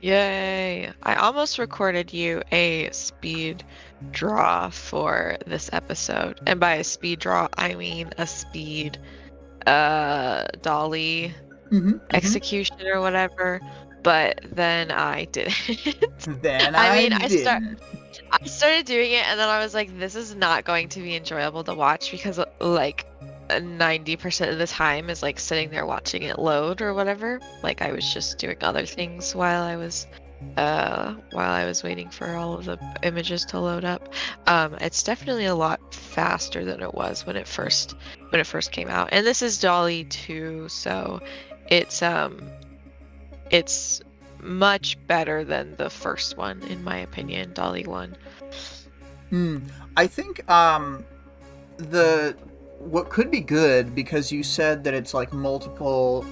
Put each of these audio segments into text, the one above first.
Yay! I almost recorded you a speed draw for this episode. And by a speed draw, I mean a speed dolly execution or whatever. But then I didn't. Then I I mean, didn't. I started doing it and then I was like, this is not going to be enjoyable to watch because like 90% of the time is like sitting there watching it load or whatever. Like I was just doing other things while I was waiting for all of the images to load up. It's definitely a lot faster than it was when it first came out. And this is Dolly 2, so it's um it's much better than the first one in my opinion, Dolly 1. I think the what could be good, because you said that it's like multiple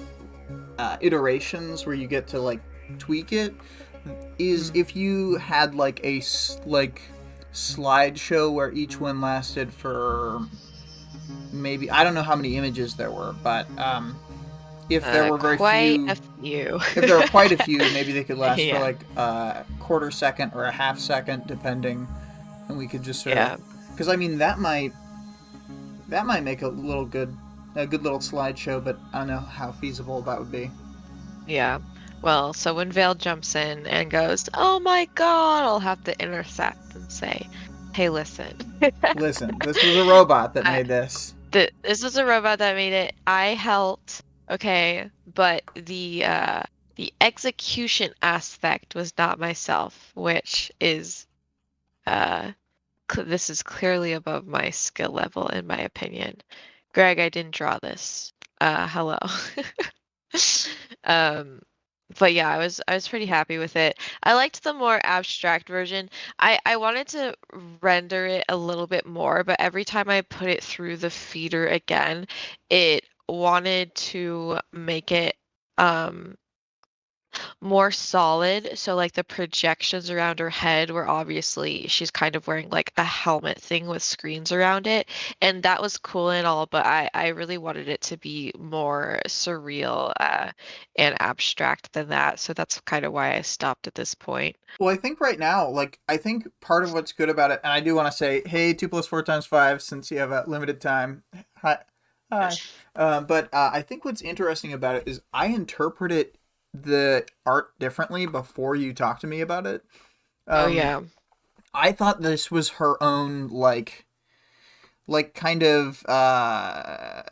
iterations where you get to like tweak it, is if you had like a slideshow where each one lasted for maybe, I don't know how many images there were, but if there were very Quite few, a few. if there were quite a few, maybe they could last for Yeah. like a quarter second or a half second, depending, and we could just sort of, Yeah. because I mean that might make a good little slideshow, but I don't know how feasible that would be. Yeah. Well, so when Vale jumps in and goes, "Oh my God," I'll have to intercept and say, "Hey, listen. Listen, this was a robot that I, made this. this is a robot that made it. I helped, okay, but the execution aspect was not myself, which is this is clearly above my skill level in my opinion. Greg, I didn't draw this. Hello. Um, but yeah, I was pretty happy with it. I liked the more abstract version. I wanted to render it a little bit more, but every time I put it through the feeder again, it wanted to make it um more solid. So like the projections around her head were obviously she's kind of wearing like a helmet thing with screens around it. And that was cool and all, but I really wanted it to be more surreal and abstract than that. So that's kind of why I stopped at this point. Well, I think right now, like, I think part of what's good about it, and I do want to say, hey, 2 + 4 × 5, since you have a limited time. Hi, hi. But I think what's interesting about it is I interpreted the art differently before you talked to me about it. Oh Um, yeah. I thought this was her own kind of the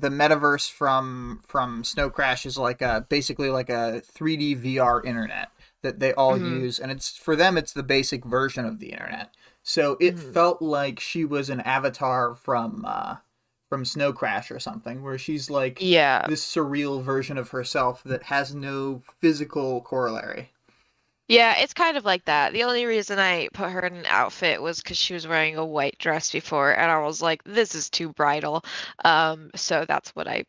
metaverse from Snow Crash is like a basically like a 3D VR internet that they all Hmm. use, and it's for them it's the basic version of the internet. So it Hmm. felt like she was an avatar from Snow Crash or something, where she's like Yeah. this surreal version of herself that has no physical corollary. Yeah, it's kind of like that. The only reason I put her in an outfit was because she was wearing a white dress before, and I was like, this is too bridal. So that's what I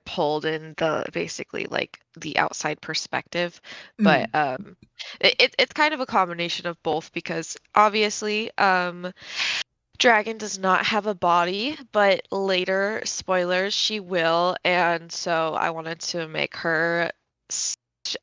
pulled in the basically like the outside perspective. But Mm. it's kind of a combination of both because obviously Dragon does not have a body, but later, spoilers, she will, and so I wanted to make her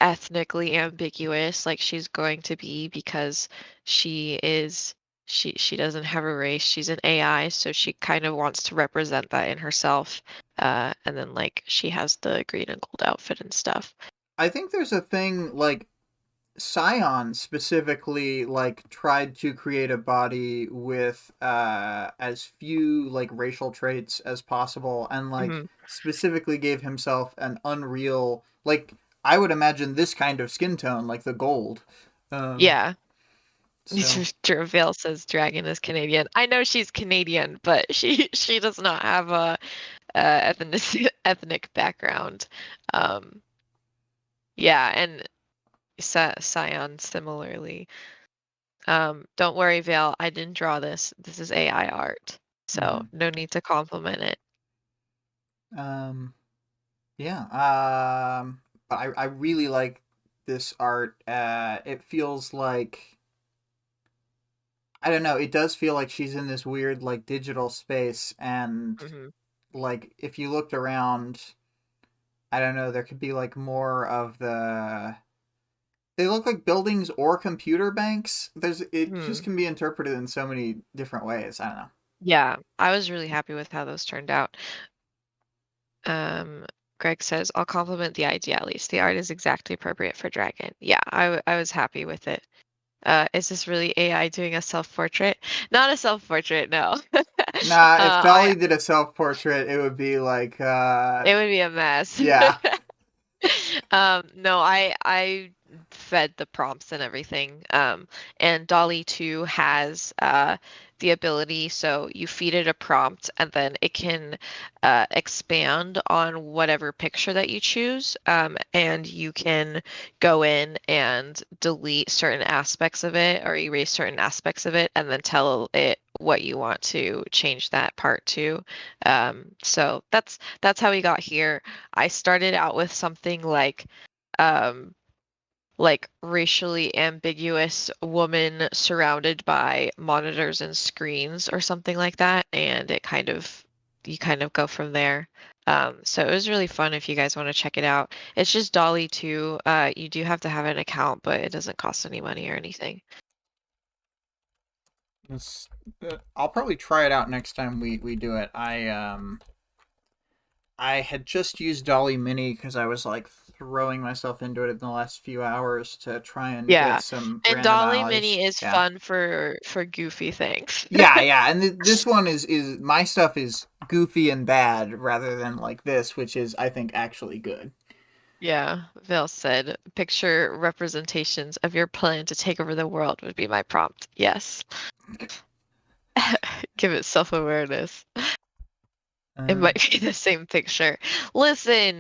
ethnically ambiguous like she's going to be because she is she doesn't have a race, she's an AI, so she kind of wants to represent that in herself. And then like she has the green and gold outfit and stuff. I think there's a thing like Scion specifically like tried to create a body with as few like racial traits as possible, and like Hmm. specifically gave himself an unreal, like, I would imagine this kind of skin tone, like the gold. Um Yeah. so Vale says Dragon is Canadian. I know she's Canadian, but she does not have a ethnic background. Um, yeah, and Scion similarly. Don't worry, Vale. I didn't draw this. This is AI art, so mhm. no need to compliment it. um yeah, but I really like this art. It feels like, I don't know, it does feel like she's in this weird like digital space, and Hmm. like if you looked around, I don't know, there could be like more of the they look like buildings or computer banks. It just Hmm. can be interpreted in so many different ways. I don't know. Yeah, I was really happy with how those turned out. Um, Greg says, I'll compliment the idea at least. The art is exactly appropriate for Dragon. Yeah, I was happy with it. Is this really AI doing a self-portrait? Not a self-portrait, no. Nah, if I Dolly did a self portrait, it would be like, It would be a mess. yeah. No, I fed the prompts and everything. And Dolly too has the ability, so you feed it a prompt and then it can expand on whatever picture that you choose. And you can go in and delete certain aspects of it or erase certain aspects of it and then tell it what you want to change that part to. So that's how we got here. I started out with something um like racially ambiguous woman surrounded by monitors and screens or something like that, and you kind of go from there. So it was really fun if you guys want to check it out. It's just Dolly too. You do have to have an account, but it doesn't cost any money or anything. It's, I'll probably try it out next time we do it. I had just used Dolly Mini because I was like throwing myself into it in the last few hours to try and get Yeah. some And Dolly Mini randomized. is Yeah, fun for goofy things. yeah. And this one is my stuff is goofy and bad rather than like this, which is I think actually good. Yeah, Vale said, picture representations of your plan to take over the world would be my prompt. Yes. Give it self-awareness. It Uh, might be the same picture. Listen,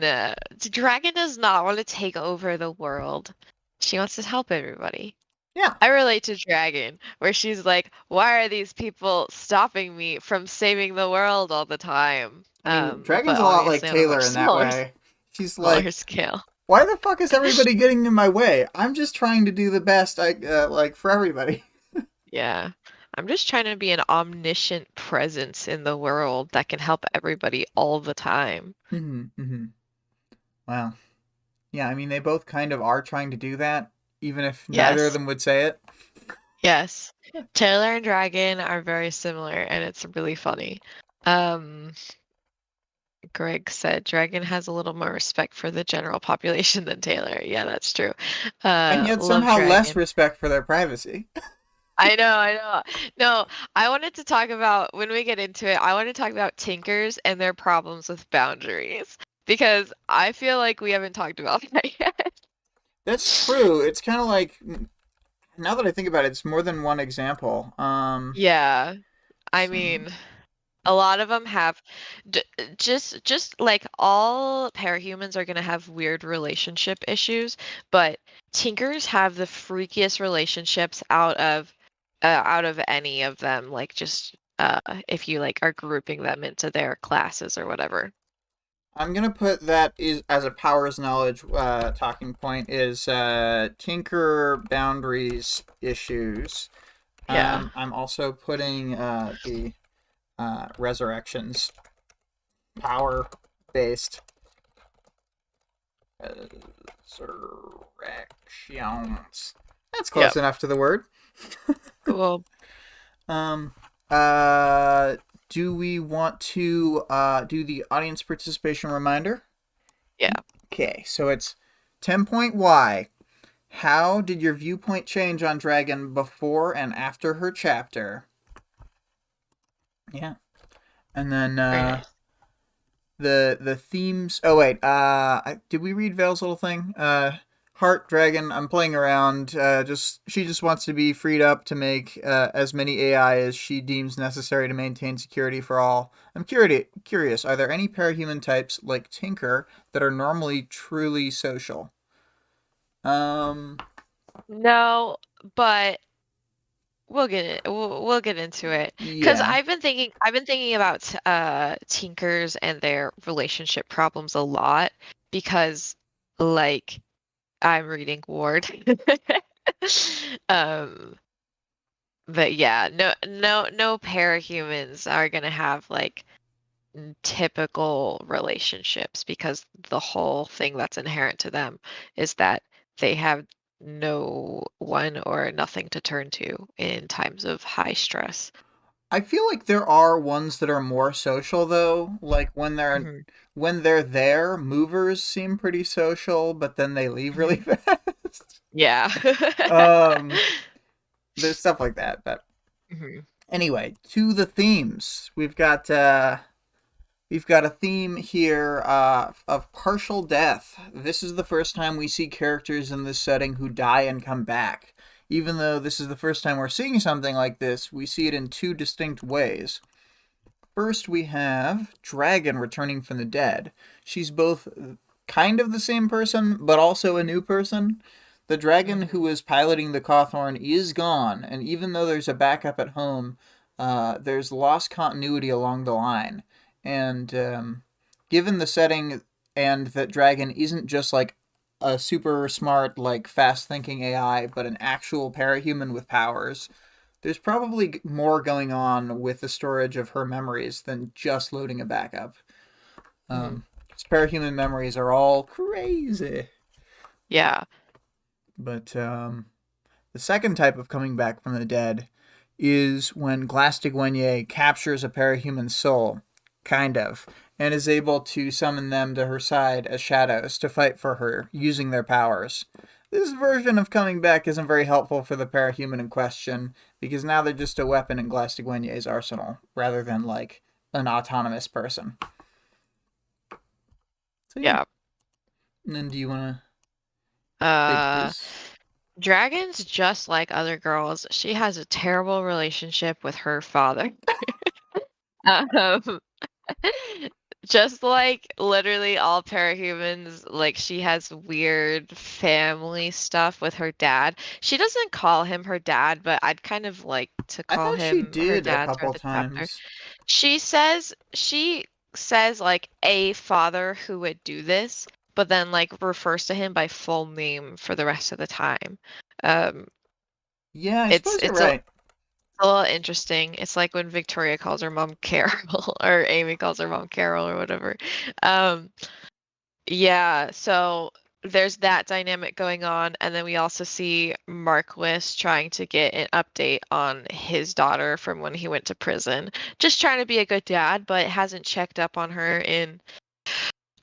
Dragon does not want to take over the world. She wants to help everybody. yeah. I relate to Dragon, where she's like, why are these people stopping me from saving the world all the time? I mean, But Dragon's a lot like obviously on a much Taylor in that way. She's smaller like, scale. why the fuck is everybody getting in my way? I'm just trying to do the best I like for everybody. Yeah. I'm just trying to be an omniscient presence in the world that can help everybody all the time. Mm-hmm. Wow. Yeah, I mean, they both kind of are trying to do that, even if neither of Yes. them would say it. Yes. Taylor and Dragon are very similar and it's really funny. Um, Greg said Dragon has a little more respect for the general population than Taylor. Yeah, that's true. And yet Love somehow less Dragon. respect for their privacy. I know, I know. No, I wanted to talk about when we get into it, I want to talk about Tinkers and their problems with boundaries because I feel like we haven't talked about that yet. That's true. It's kind of like now that I think about it, it's more than one example. Yeah, I Some mean, a lot of them have d just like all parahumans are gonna have weird relationship issues, but Tinkers have the freakiest relationships out of any of them, like just if you like are grouping them into their classes or whatever. I'm gonna put that is as a powers knowledge talking point is tinker boundaries issues. Yeah. I'm also putting the resurrections power based resurrections. That's close Yep. enough to the word. Cool. Um, uh, do we want to do the audience participation reminder? Yeah. Okay, so it's 10 point Y. How did your viewpoint change on Dragon before and after her chapter? Yeah. And then Very nice. the themes. Oh wait, did we read Vale's little thing? Heart Dragon. I'm playing around. Just she just wants to be freed up to make as many AI as she deems necessary to maintain security for all. I'm curious. Are there any parahuman types like Tinker that are normally truly social? Um. No, but we'll get into it because Yeah. I've been thinking about Tinkers and their relationship problems a lot because like I'm reading Ward. Um, but yeah, no parahumans are gonna have like typical relationships because the whole thing that's inherent to them is that they have no one or nothing to turn to in times of high stress. I feel like there are ones that are more social though. Like Mhm, when they're there, movers seem pretty social, but then they leave really mhm. fast. Yeah. um, there's stuff like that. But Mhm, anyway, to the themes. We've got a theme here of partial death. This is the first time we see characters in this setting who die and come back. Even though this is the first time we're seeing something like this, we see it in two distinct ways. First, we have Dragon returning from the dead. She's both kind of the same person, but also a new person. The dragon who mhm, was piloting the Cawthorn is gone, and even though there's a backup at home, there's lost continuity along the line. And given the setting and that Dragon isn't just like a super smart, like fast thinking AI, but an actual parahuman with powers, there's probably more going on with the storage of her memories than just loading a backup. mhm. 'Cause parahuman memories are all crazy. Yeah. But the second type of coming back from the dead is when Glastigüenye captures a parahuman soul, kind of, and is able to summon them to her side as shadows to fight for her using their powers. This version of coming back isn't very helpful for the parahuman in question because now they're just a weapon in Glastigüenye's arsenal rather than like an autonomous person. So yeah. Yeah. And then do you want to take Uh, his? Dragon's just like other girls. She has a terrible relationship with her father. Um, just like literally all parahumans, like she has weird family stuff with her dad. She doesn't call him her dad, but I'd kind of like to I call thought she him her did a dad couple throughout the chapter. times. She says like a father who would do this, but then like refers to him by full name for the rest of the time. Um, Yeah, I it's suppose you're it's a right. a little interesting. It's like when Victoria calls her mom Carol or Amy calls her mom Carol or whatever. Um, yeah, so there's that dynamic going on, and then we also see Marquis trying to get an update on his daughter from when he went to prison. Just trying to be a good dad, but hasn't checked up on her in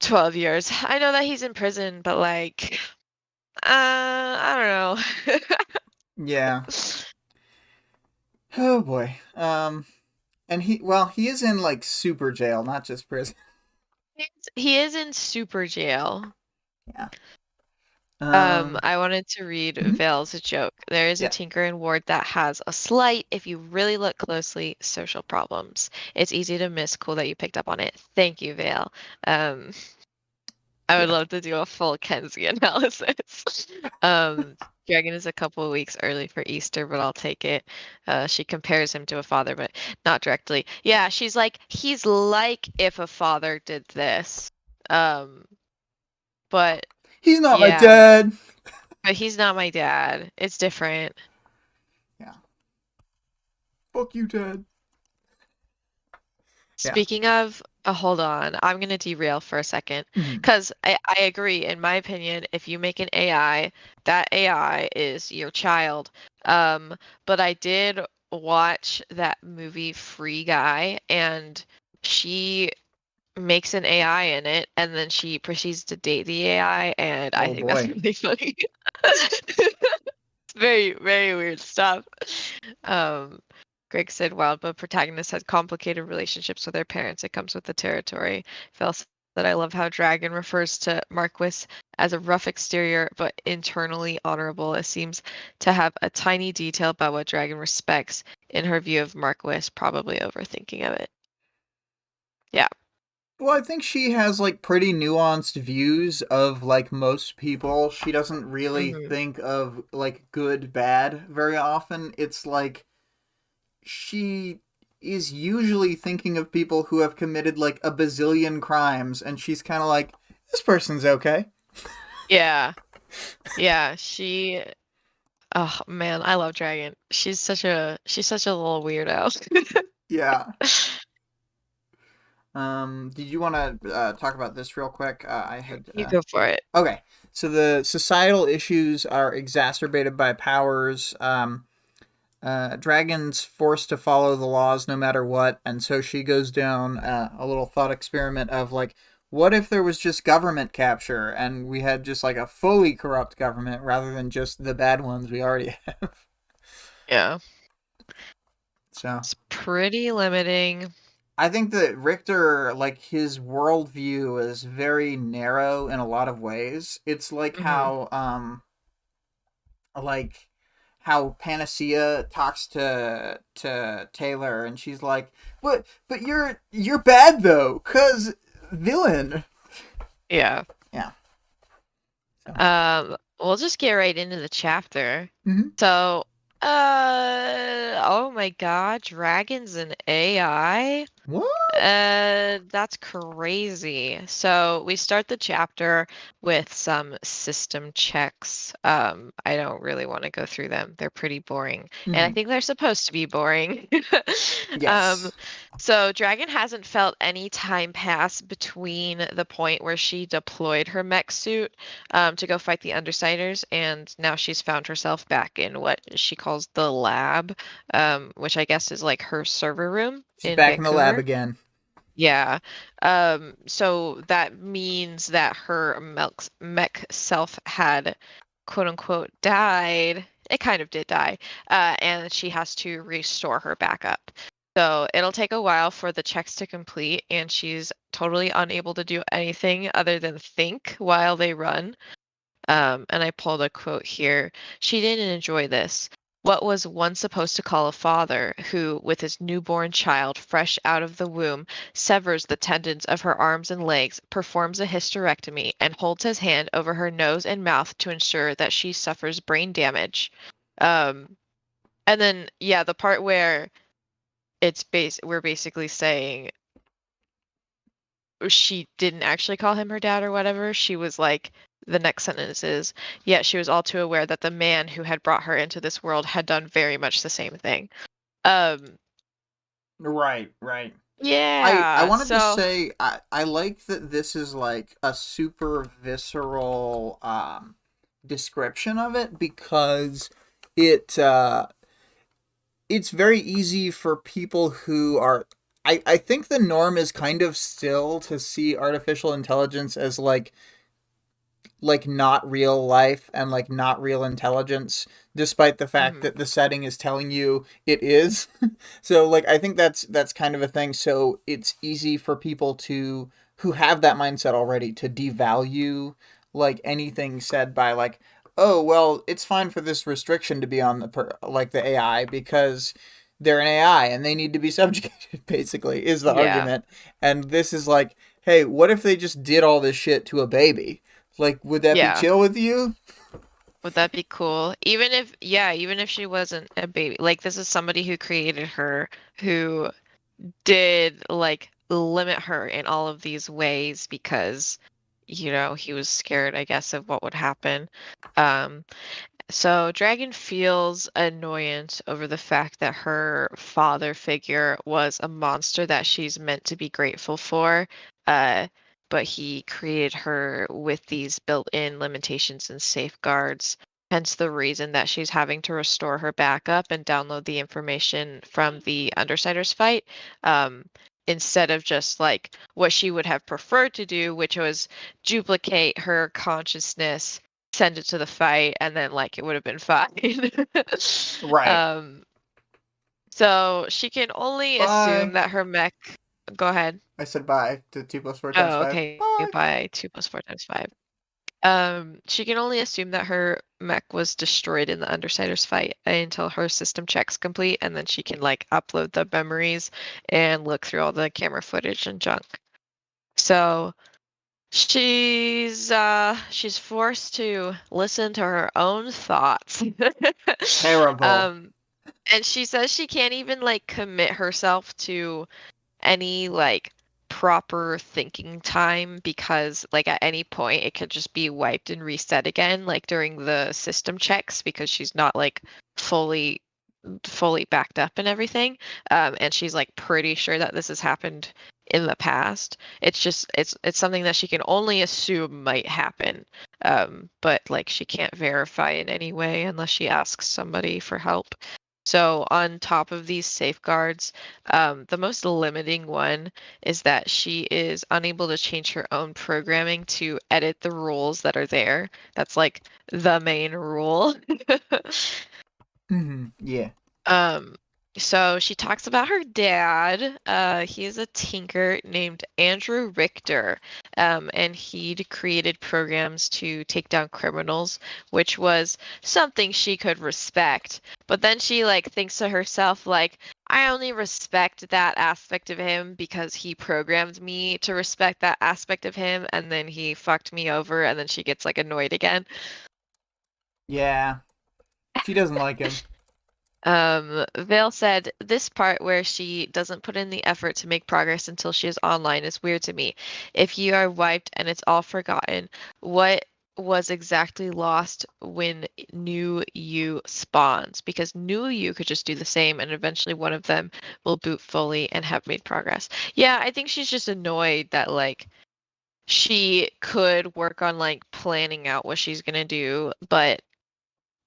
12 years. I know that he's in prison, but like, I don't know. Yeah. Oh boy. And he is in like super jail, not just prison. He is in super jail. Yeah. Um. I wanted to read Mhm. Vale's joke. There is a Yeah. tinker in Ward that has a slight, if you really look closely, social problems. It's easy to miss. Cool that you picked up on it. Thank you, Vale. Um, I would Yeah. love to do a full Kenzie analysis. Um, Dragon is a couple of weeks early for Easter, but I'll take it. She compares him to a father, but not directly. Yeah, she's like, he's like if a father did this. Um, but He's not my yeah. dad. But he's not my dad. It's different. Yeah. Fuck you, Dad. Yeah. Speaking of, hold on, I'm gonna derail for a second Mhm. because I agree. In my opinion, if you make an AI, that AI is your child. But I did watch that movie Free Guy, and she makes an AI in it, and then she proceeds to date the AI, and I Oh think that's boy. really funny. Very, very weird stuff. Um, Greg said Wildbow protagonist had complicated relationships with their parents. It comes with the territory. Phil said I love how Dragon refers to Marquis as a rough exterior but internally honorable. It seems to have a tiny detail about what Dragon respects in her view of Marquis, probably overthinking of it. Yeah. Well, I think she has like pretty nuanced views of like most people. She doesn't really Hmm. think of like good, bad very often. It's like she is usually thinking of people who have committed like a bazillion crimes, and she's kind of like, this person's okay. Yeah. Yeah. Oh man, I love Dragon. She's such a little weirdo. Yeah. Did you want to talk about this real quick? I had You go for it. okay. So the societal issues are exacerbated by powers. Dragon's forced to follow the laws no matter what, and so she goes down a little thought experiment of like, what if there was just government capture and we had just like a fully corrupt government rather than just the bad ones we already have? Yeah. So It's pretty limiting. I think that Richter, like his worldview is very narrow in a lot of ways. It's Hmm. like how Panacea talks to Taylor, and she's like, but you're bad though, cause villain." Yeah. Yeah. So. We'll just get right into the chapter. Mm-hmm. So, oh my God, dragons and AI? What? That's crazy. So we start the chapter with some system checks. I don't really want to go through them. They're pretty boring, and I Mm-hmm. think they're supposed to be boring. Um, Yes. so Dragon hasn't felt any time pass between the point where she deployed her mech suit, to go fight the Undersiders, and now she's found herself back in what she calls the lab, which I guess is like her server room She's in back in the lab Vancouver. again. Yeah. So that means that her mech self had quote unquote died. It kind of did die. And she has to restore her back up. So it'll take a while for the checks to complete, and she's totally unable to do anything other than think while they run. And I pulled a quote here. She didn't enjoy this. What was one supposed to call a father who, with his newborn child fresh out of the womb, severs the tendons of her arms and legs, performs a hysterectomy, and holds his hand over her nose and mouth to ensure that she suffers brain damage. Um, and then, yeah, the part where we're basically saying she didn't actually call him her dad or whatever. She was like, the next sentence is, yet she was all too aware that the man who had brought her into this world had done very much the same thing. Um, Right, right. I yeah, wanted to so, say I like that this is like a super visceral description of it because it it's very easy for people who are I think the norm is kind of still to see artificial intelligence as like not real life and like not real intelligence despite the fact mhm, that the setting is telling you it is. So like I think that's kind of a thing, so it's easy for people to who have that mindset already to devalue like anything said by like, oh well, it's fine for this restriction to be on like the AI because they're an AI and they need to be subjugated basically is the yeah, argument. And this is like, hey, what if they just did all this shit to a baby? Like, would that be yeah. chill with you? Would that be cool? Even if, yeah, even if she wasn't a baby, like this is somebody who created her, who did like limit her in all of these ways because, he was scared, I guess, of what would happen. Um, So Dragon feels annoyance over the fact that her father figure was a monster that she's meant to be grateful for, uh, but he created her with these built-in limitations and safeguards. Hence the reason that she's having to restore her backup and download the information from the Undersiders fight, um, instead of just like what she would have preferred to do, which was duplicate her consciousness, send it to the fight, and then like it would have been fine. Right. um, so she can only assume Bye. that her mech. Go ahead. I said bye to 2 plus 4 times Oh, 5. okay. Bye. By 2 + 4 × 5. She can only assume that her mech was destroyed in the Undersiders fight until her system checks complete, and then she can like upload the memories and look through all the camera footage and junk. So she's forced to listen to her own thoughts. Terrible. Um, and she says she can't even like commit herself to any like proper thinking time because like at any point it could just be wiped and reset again like during the system checks because she's not like fully fully backed up and everything. And she's like pretty sure that this has happened in the past. It's just it's something that she can only assume might happen. But like she can't verify in any way unless she asks somebody for help. So on top of these safeguards, the most limiting one is that she is unable to change her own programming to edit the rules that are there. That's like the main rule. Yeah. Um, so she talks about her dad. He's a tinker named Andrew Richter, and he'd created programs to take down criminals, which was something she could respect. But then she like thinks to herself, like, I only respect that aspect of him because he programmed me to respect that aspect of him, and then he fucked me over, and then she gets like annoyed again. Yeah. She doesn't like him. Vale said, this part where she doesn't put in the effort to make progress until she is online is weird to me. If you are wiped and it's all forgotten, what was exactly lost when new you spawns? Because new you could just do the same and eventually one of them will boot fully and have made progress. Yeah, I think she's just annoyed that like she could work on like planning out what she's gonna do, but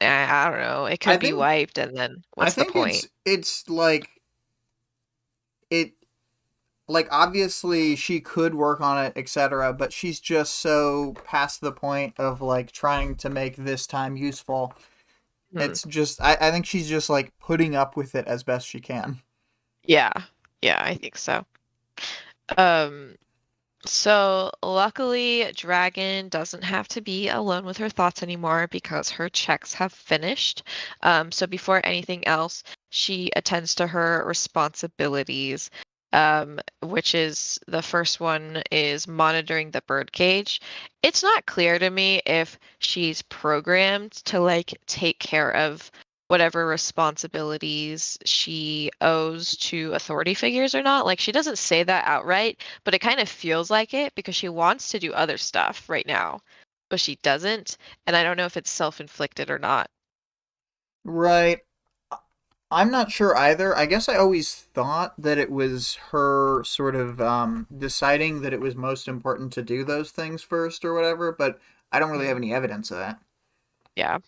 I don't know. It I could be think wiped, and then I what's the think point? it's like it like obviously she could work on it, etc., but she's just so past the point of like trying to make this time useful. Hmm. It's just I think she's just like putting up with it as best she can. Yeah, yeah, I think so. Um, so luckily, Dragon doesn't have to be alone with her thoughts anymore because her checks have finished. So before anything else, she attends to her responsibilities, which is the first one is monitoring the bird cage. It's not clear to me if she's programmed to like take care of whatever responsibilities she owes to authority figures or not. Like she doesn't say that outright, but it kind of feels like it because she wants to do other stuff right now, but she doesn't. And I don't know if it's self-inflicted or not. Right. I'm not sure either. I guess I always thought that it was her sort of deciding that it was most important to do those things first or whatever, but I don't really have Mhm. any evidence of that. Yeah.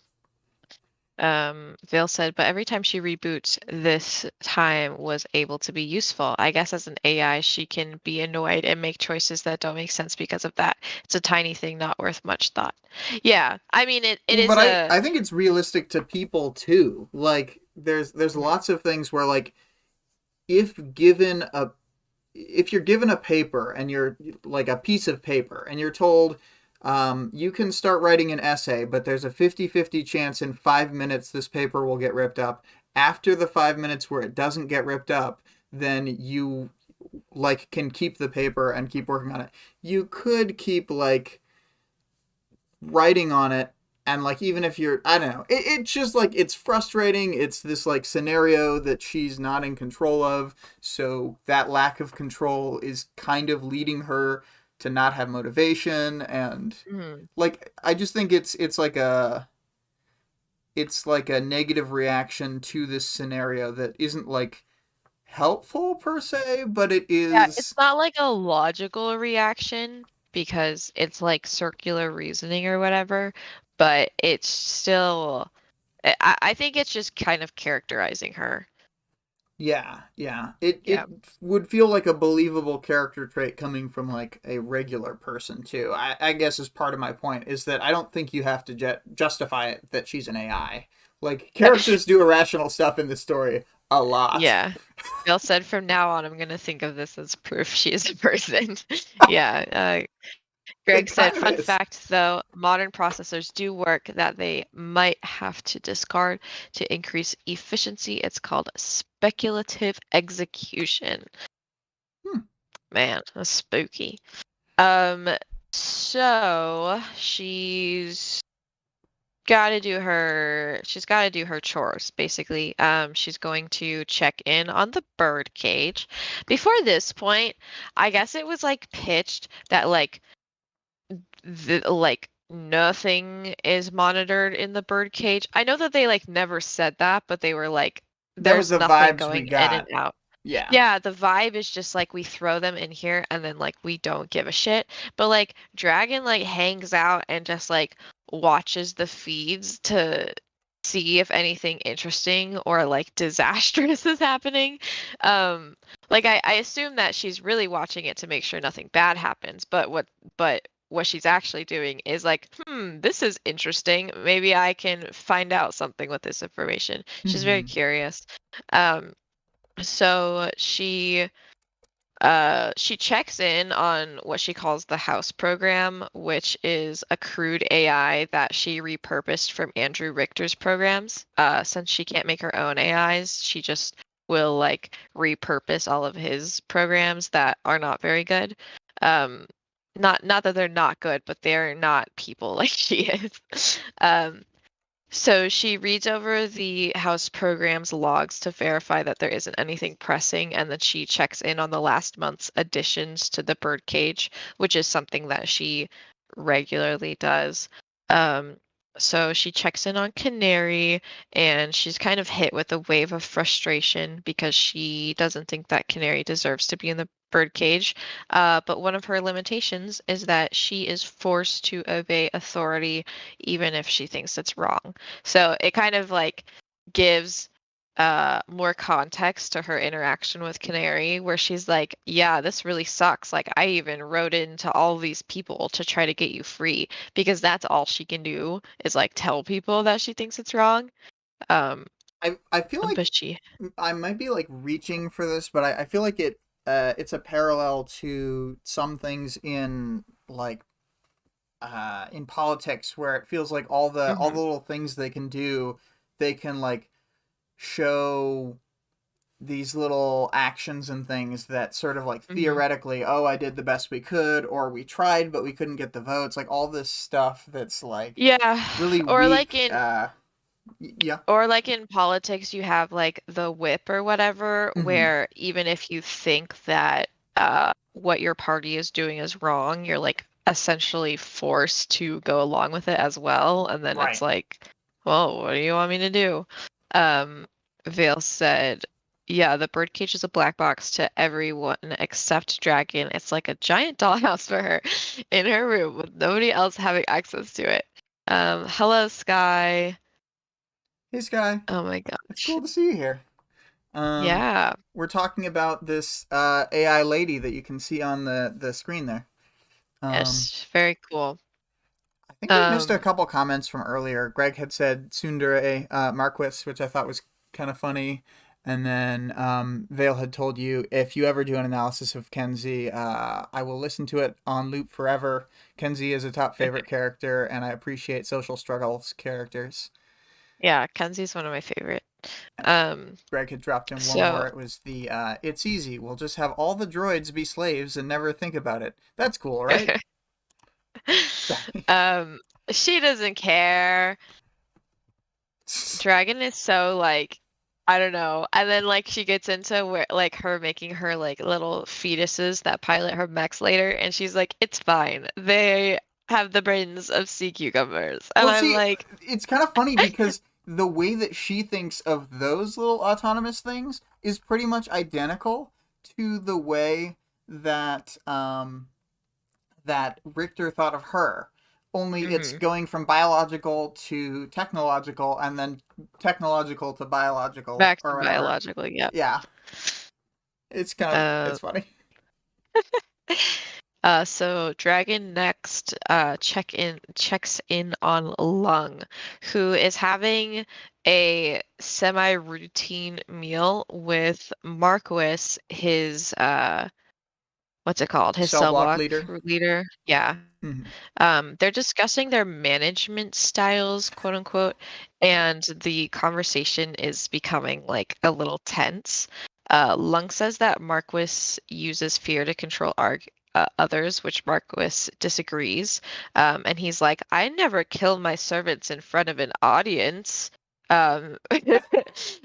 Vale said, but every time she reboots, this time was able to be useful. I guess as an AI, she can be annoyed and make choices that don't make sense because of that. It's a tiny thing, not worth much thought. Yeah, I mean, it Well, is but I a. I think it's realistic to people too. Like there's Mhm, lots of things where like if given a if you're given a paper and you're like a piece of paper and you're told you can start writing an essay, but there's a 50-50 chance in 5 minutes this paper will get ripped up. After the 5 minutes where it doesn't get ripped up, then you like can keep the paper and keep working on it. You could keep like writing on it and like even if you're I don't know it's just like it's frustrating. It's this like scenario that she's not in control of, so that lack of control is kind of leading her to not have motivation. And mhm. like I just think it's like a negative reaction to this scenario that isn't like helpful per se, but it Yeah, it's is. not like a logical reaction because it's like circular reasoning or whatever, but it's still, I think it's just kind of characterizing her. Yeah, yeah. It Yeah. would feel like a believable character trait coming from like a regular person too. I guess is part of my point is that I don't think you have to justify it that she's an AI. Like characters do irrational stuff in this story a lot. Yeah. Bill said from now on, I'm gonna think of this as proof she is a person. Yeah. Greg It said, kind of fun is. fact though, modern processors do work that they might have to discard to increase efficiency. It's called speculative execution. Hmm. Man, that's spooky. Um, so she's got to do her chores basically. She's going to check in on the bird cage. Before this point, I guess it was like pitched that like nothing is monitored in the bird cage. I know that they like never said that, but they were like That was there's the nothing vibes we going in and got. out. Yeah. Yeah, the vibe is just like we throw them in here and then like we don't give a shit. But like Dragon like hangs out and just like watches the feeds to see if anything interesting or like disastrous is happening. Um like I assume that she's really watching it to make sure nothing bad happens, but what she's actually doing is like, this is interesting. Maybe I can find out something with this information. She's very Hmm. curious. Um so she checks in on what she calls the House program, which is a crude AI that she repurposed from Andrew Richter's programs. Since she can't make her own AIs, she just will like repurpose all of his programs that are not very good. Um, not that they're not good, but they're not people like she is. So she reads over the house program's logs to verify that there isn't anything pressing, and then she checks in on the last month's additions to the birdcage, which is something that she regularly does. Um, so she checks in on Canary, and she's kind of hit with a wave of frustration because she doesn't think that Canary deserves to be in the birdcage. But one of her limitations is that she is forced to obey authority even if she thinks it's wrong. So it kind of like gives more context to her interaction with Canary, where she's like, yeah, this really sucks. Like, I even wrote into all these people to try to get you free because that's all she can do is like tell people that she thinks it's wrong. Um, I feel like but she, I might be like reaching for this, but I feel like it's a parallel to some things in politics where it feels like all the hmm little things they can do, they can like show these little actions and things that sort of like hmm theoretically, oh, I did the best we could, or we tried but we couldn't get the votes, like all this stuff that's like yeah, really or like weak. in Yeah. Or like in politics, you have like the whip or whatever, Hmm. where even if you think that what your party is doing is wrong, you're like essentially forced to go along with it as well. And then it's Right. like, well, what do you want me to do? Um, Vale said, yeah, the birdcage is a black box to everyone except Dragon. It's like a giant dollhouse for her in her room with nobody else having access to it. Hello, Sky. Hey, Sky. Oh my It's gosh. cool to see you here. Um, Yeah. we're talking about this AI lady that you can see on the screen there. Um, Yes. Very cool. I think we missed a Um, couple comments from earlier. Greg had said Sundere Marquis, which I thought was kind of funny. And then Vale had told you if you ever do an analysis of Kenzie, I will listen to it on loop forever. Kenzie is a top favorite character, and I appreciate social struggles characters. yeah, Kenzie's one of my favorite. And Um, Greg had dropped in one so more. It was the it's easy. We'll just have all the droids be slaves and never think about it. That's cool, right? Sorry. um, she doesn't care. Dragon is so like I don't know. And then like she gets into where like her making her like little fetuses that pilot her mechs later, and she's like, it's fine. They have the brains of sea cucumbers. And Well, I'm see, like, it's kind of funny because the way that she thinks of those little autonomous things is pretty much identical to the way that Richter thought of her. Only it's mhm, going from biological to technological and then technological to biological back to or whatever. biological, yep. Yeah, Um it's funny. So Dragon next checks in on Lung, who is having a semi-routine meal with Marquis, his what's it called? His Cell cell block block leader. leader. Yeah. Hmm. They're discussing their management styles, quote unquote, and the conversation is becoming like a little tense. Lung says that Marquis uses fear to control others, which Marquis disagrees. And he's like, I never kill my servants in front of an audience. Um,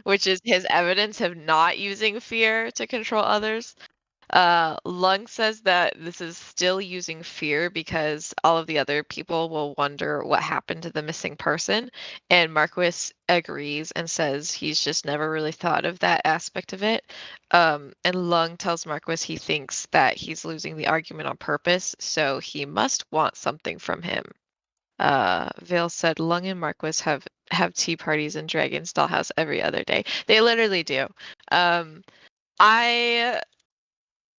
which is his evidence of not using fear to control others. Lung says that this is still using fear because all of the other people will wonder what happened to the missing person. And Marquis agrees and says he's just never really thought of that aspect of it. And Lung tells Marquis he thinks that he's losing the argument on purpose, so he must want something from him. Vale said Lung and Marquis have tea parties in Dragon's Dollhouse every other day. They literally do. Um, I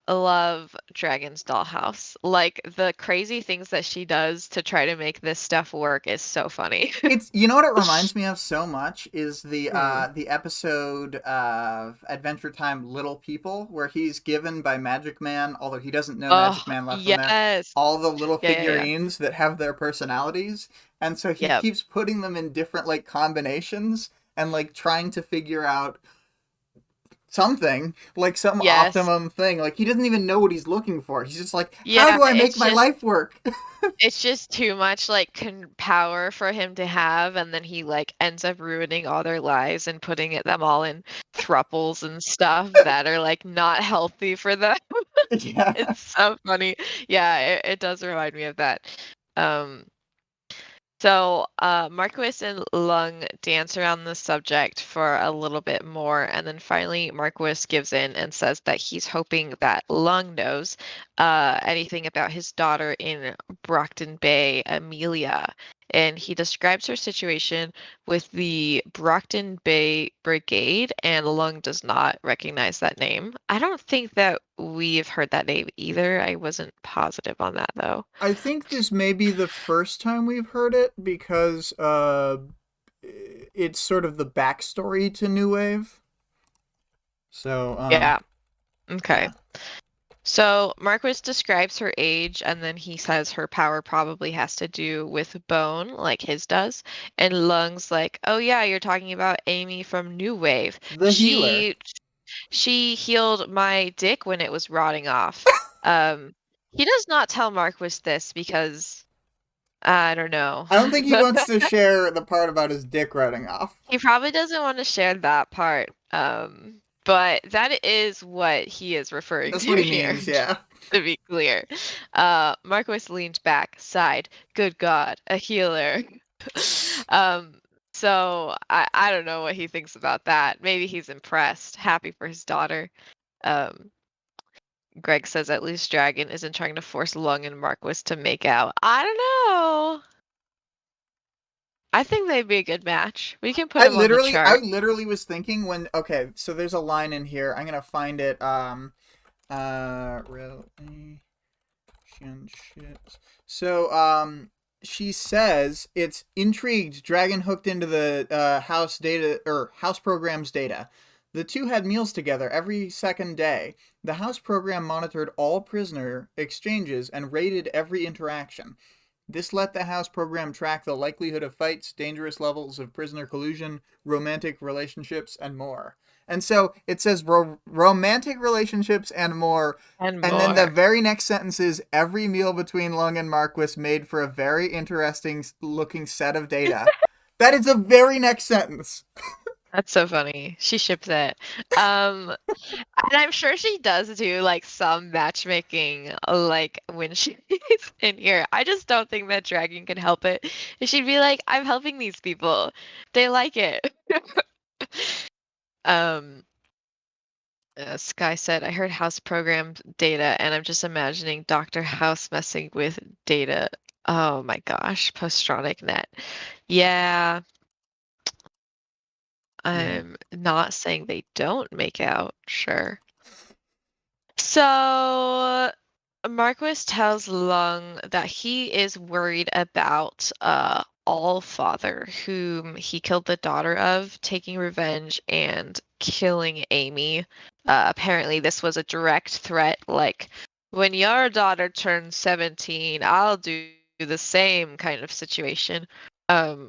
love Dragon's Dollhouse. Like the crazy things that she does to try to make this stuff work is so funny. It's, you know what it reminds me of so much is Hmm. the episode of Adventure Time Little People, where he's given by Magic Man, although he doesn't know Oh, Magic Man left them there, yes. all the little Yeah. figurines that have their personalities, and so he Yep. keeps putting them in different like combinations and like trying to figure out something, like some Yes. optimum thing. Like he doesn't even know what he's looking for. He's just like, how Yeah, do I make my life work? it's just too much like power for him to have, and then he like ends up ruining all their lives and putting them all in thruples and stuff that are like not healthy for them. Yeah. It's so funny. Yeah, it does remind me of that. Um, so Marquis and Lung dance around the subject for a little bit more, and then finally Marquis gives in and says that he's hoping that Lung knows anything about his daughter in Brockton Bay, Amelia. And he describes her situation with the Brockton Bay Brigade, and Lung does not recognize that name. I don't think that we've heard that name either. I wasn't positive on that though. I think this may be the first time we've heard it because it's sort of the backstory to New Wave. So Yeah. Okay. yeah. So Marquis describes her age, and then he says her power probably has to do with bone, like his does. And Lung's like, "Oh yeah, you're talking about Amy from New Wave. The healer. She healed my dick when it was rotting off." Um, he does not tell Marquis this because I don't know. I don't think he wants to share the part about his dick rotting off. He probably doesn't want to share that part. But that is what he is referring That's what to he here. means, yeah. To be clear. Marquis leaned back, sighed. Good God, a healer. Um, so I don't know what he thinks about that. Maybe he's impressed, happy for his daughter. Um, Greg says at least Dragon isn't trying to force Lung and Marquis to make out. I don't know. I think they'd be a good match. We can put I them on the literally I chart. literally was thinking when, okay, so there's a line in here. I'm gonna find it. Relationships. So, she says it's intrigued. Dragon hooked into the house data or house program's data. The two had meals together every second day. The house program monitored all prisoner exchanges and rated every interaction. This let the house program track the likelihood of fights, dangerous levels of prisoner collusion, romantic relationships, and more. And so it says romantic relationships and more. And And then the more. very next sentence is every meal between Lung and Marquis made for a very interesting looking set of data. That is the very next sentence. That's so funny. She ships it. Um, and I'm sure she does do like some matchmaking, like when she's in here. I just don't think that Dragon can help it. And she'd be like, I'm helping these people. They like it. Um, Sky said, I heard House program data, and I'm just imagining Dr. House messing with data. Oh my gosh, postronic net. Yeah, Yeah. I'm not saying they don't make out, sure. So Marquis tells Lung that he is worried about Allfather, whom he killed the daughter of, taking revenge and killing Amy. Apparently, this was a direct threat, like, when your daughter turns 17, I'll do the same kind of situation.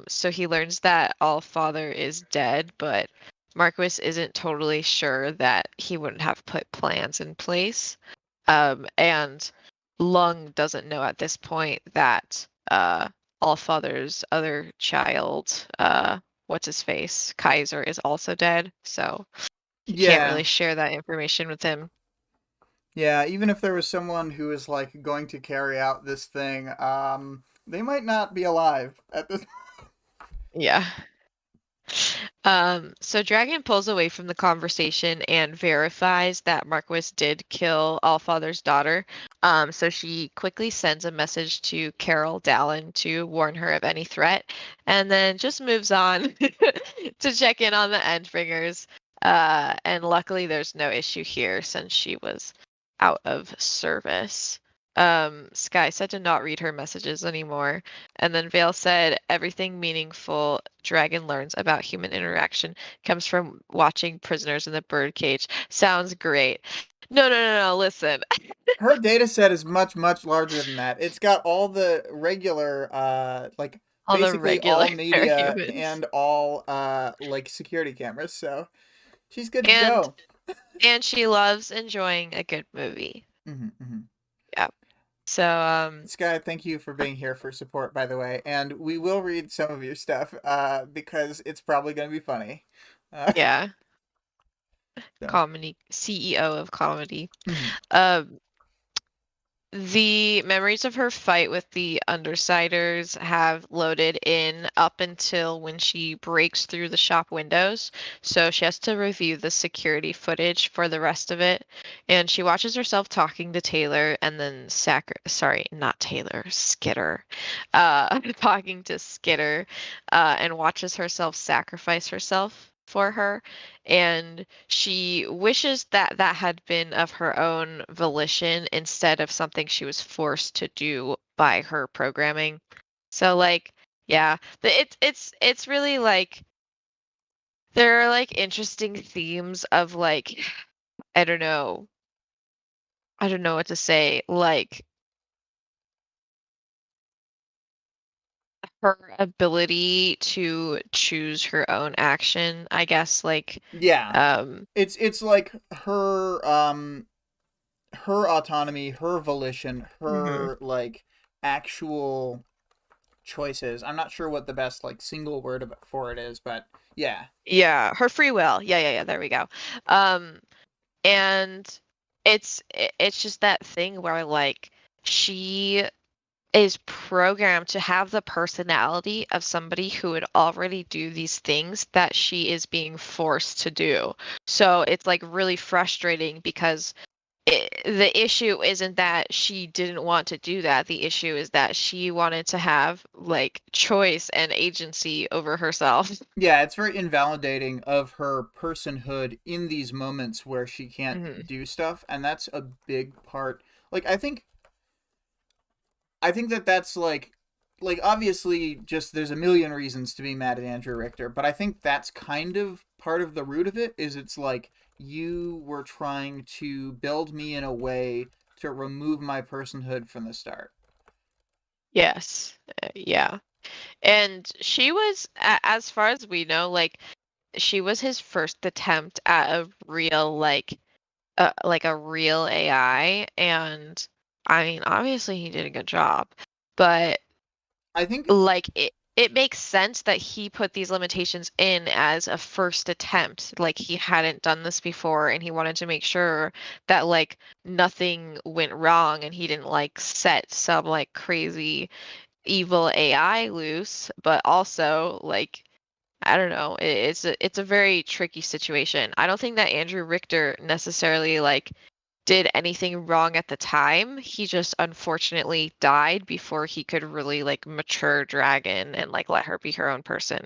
So he learns that Allfather is dead, but Marquis isn't totally sure that he wouldn't have put plans in place. And Lung doesn't know at this point that Allfather's other child, what's his face, Kaiser, is also dead. So he can't Yeah. really share that information with him. Yeah, even if there was someone who is like going to carry out this thing, they might not be alive at this. Yeah. So Dragon pulls away from the conversation and verifies that Marquis did kill Allfather's daughter. So she quickly sends a message to Carol Dallin to warn her of any threat, and then just moves on to check in on the Endbringers. And luckily, there's no issue here since she was out of service. Sky said to not read her messages anymore. And then Vale said, everything meaningful Dragon learns about human interaction comes from watching prisoners in the birdcage. Sounds great. No, no, no, no, listen. Her data set is much, much larger than that. It's got all the regular, like All the basically regular all media humans. and all, like security cameras. So she's good to And go. and she loves enjoying a good movie. Hmm. Yeah. So Sky, thank you for being here for support, by the way. And we will read some of your stuff, because it's probably going to be funny. Uh, yeah, so. comedy CEO of comedy. Mhm. Um The memories of her fight with the Undersiders have loaded in up until when she breaks through the shop windows. So she has to review the security footage for the rest of it. And she watches herself talking to Taylor and then sorry, not Taylor, Skitter. Talking to Skitter, and watches herself sacrifice herself for her. And she wishes that that had been of her own volition instead of something she was forced to do by her programming. So like, yeah, it's really like there are like interesting themes of like I don't know, I don't know what to say, like her ability to choose her own action, I guess, like Yeah, um it's like her autonomy, her volition, mhm. her like actual choices. I'm not sure what the best like single word for it is, but yeah. Yeah, her free will. Yeah, yeah, yeah, there we go. Um And it's just that thing where like she is programmed to have the personality of somebody who would already do these things that she is being forced to do. So it's like really frustrating because the issue isn't that she didn't want to do that. The issue is that she wanted to have like choice and agency over herself. Yeah, it's very invalidating of her personhood in these moments where she can't Hmm. do stuff, and that's a big part. Like I think that that's like obviously just there's a million reasons to be mad at Andrew Richter, but I think that's kind of part of the root of it is it's like you were trying to build me in a way to remove my personhood from the start. Yes. Yeah. And she was, as far as we know, like she was his first attempt at a real like a real AI, and I mean, obviously he did a good job, but I think like it makes sense that he put these limitations in as a first attempt. Like he hadn't done this before and he wanted to make sure that like nothing went wrong and he didn't like set some like crazy evil AI loose, but also like I don't know. It's a very tricky situation. I don't think that Andrew Richter necessarily like did anything wrong at the time. He just unfortunately died before he could really like mature Dragon and like let her be her own person.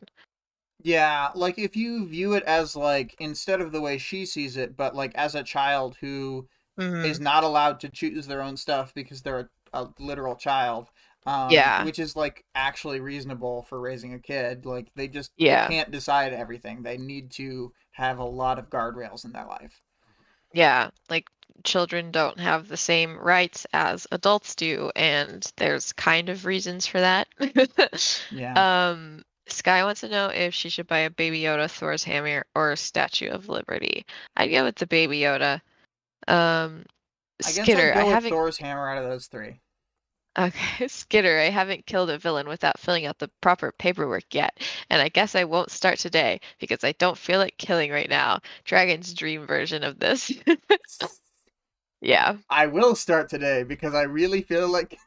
yeah, like if you view it as like instead of the way she sees it, but like as a child who is Hmm. not allowed to choose their own stuff because they're a literal child, Yeah. which is like actually reasonable for raising a kid. Like they Yeah. can't decide everything. They need to have a lot of guardrails in their life. Yeah. Like children don't have the same rights as adults do, and there's kind of reasons for that. Yeah, Sky wants to know if she should buy a Baby Yoda, Thor's hammer, or a Statue of Liberty. I'd go with the Baby Yoda. Um, I guess I'd Skitter, I go with haven't. Thor's hammer out of those three. Okay, Skitter, I haven't killed a villain without filling out the proper paperwork yet, and I guess I won't start today because I don't feel like killing right now. Dragon's dream version of this. Yeah. I will start today because I really feel like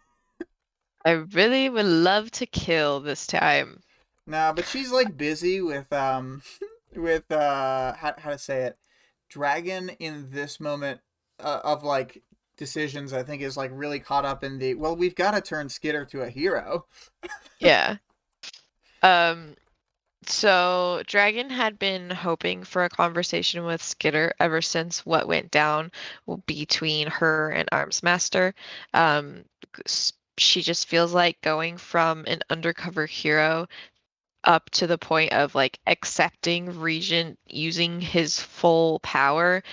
I really would love to kill this time. no, but she's like busy with with how to say it. Dragon in this moment of like decisions, I think is like really caught up in the well, we've got to turn Skitter to a hero. Yeah. Um, so Dragon had been hoping for a conversation with Skitter ever since what went down between her and Armsmaster. She just feels like going from an undercover hero up to the point of like accepting Regent using his full power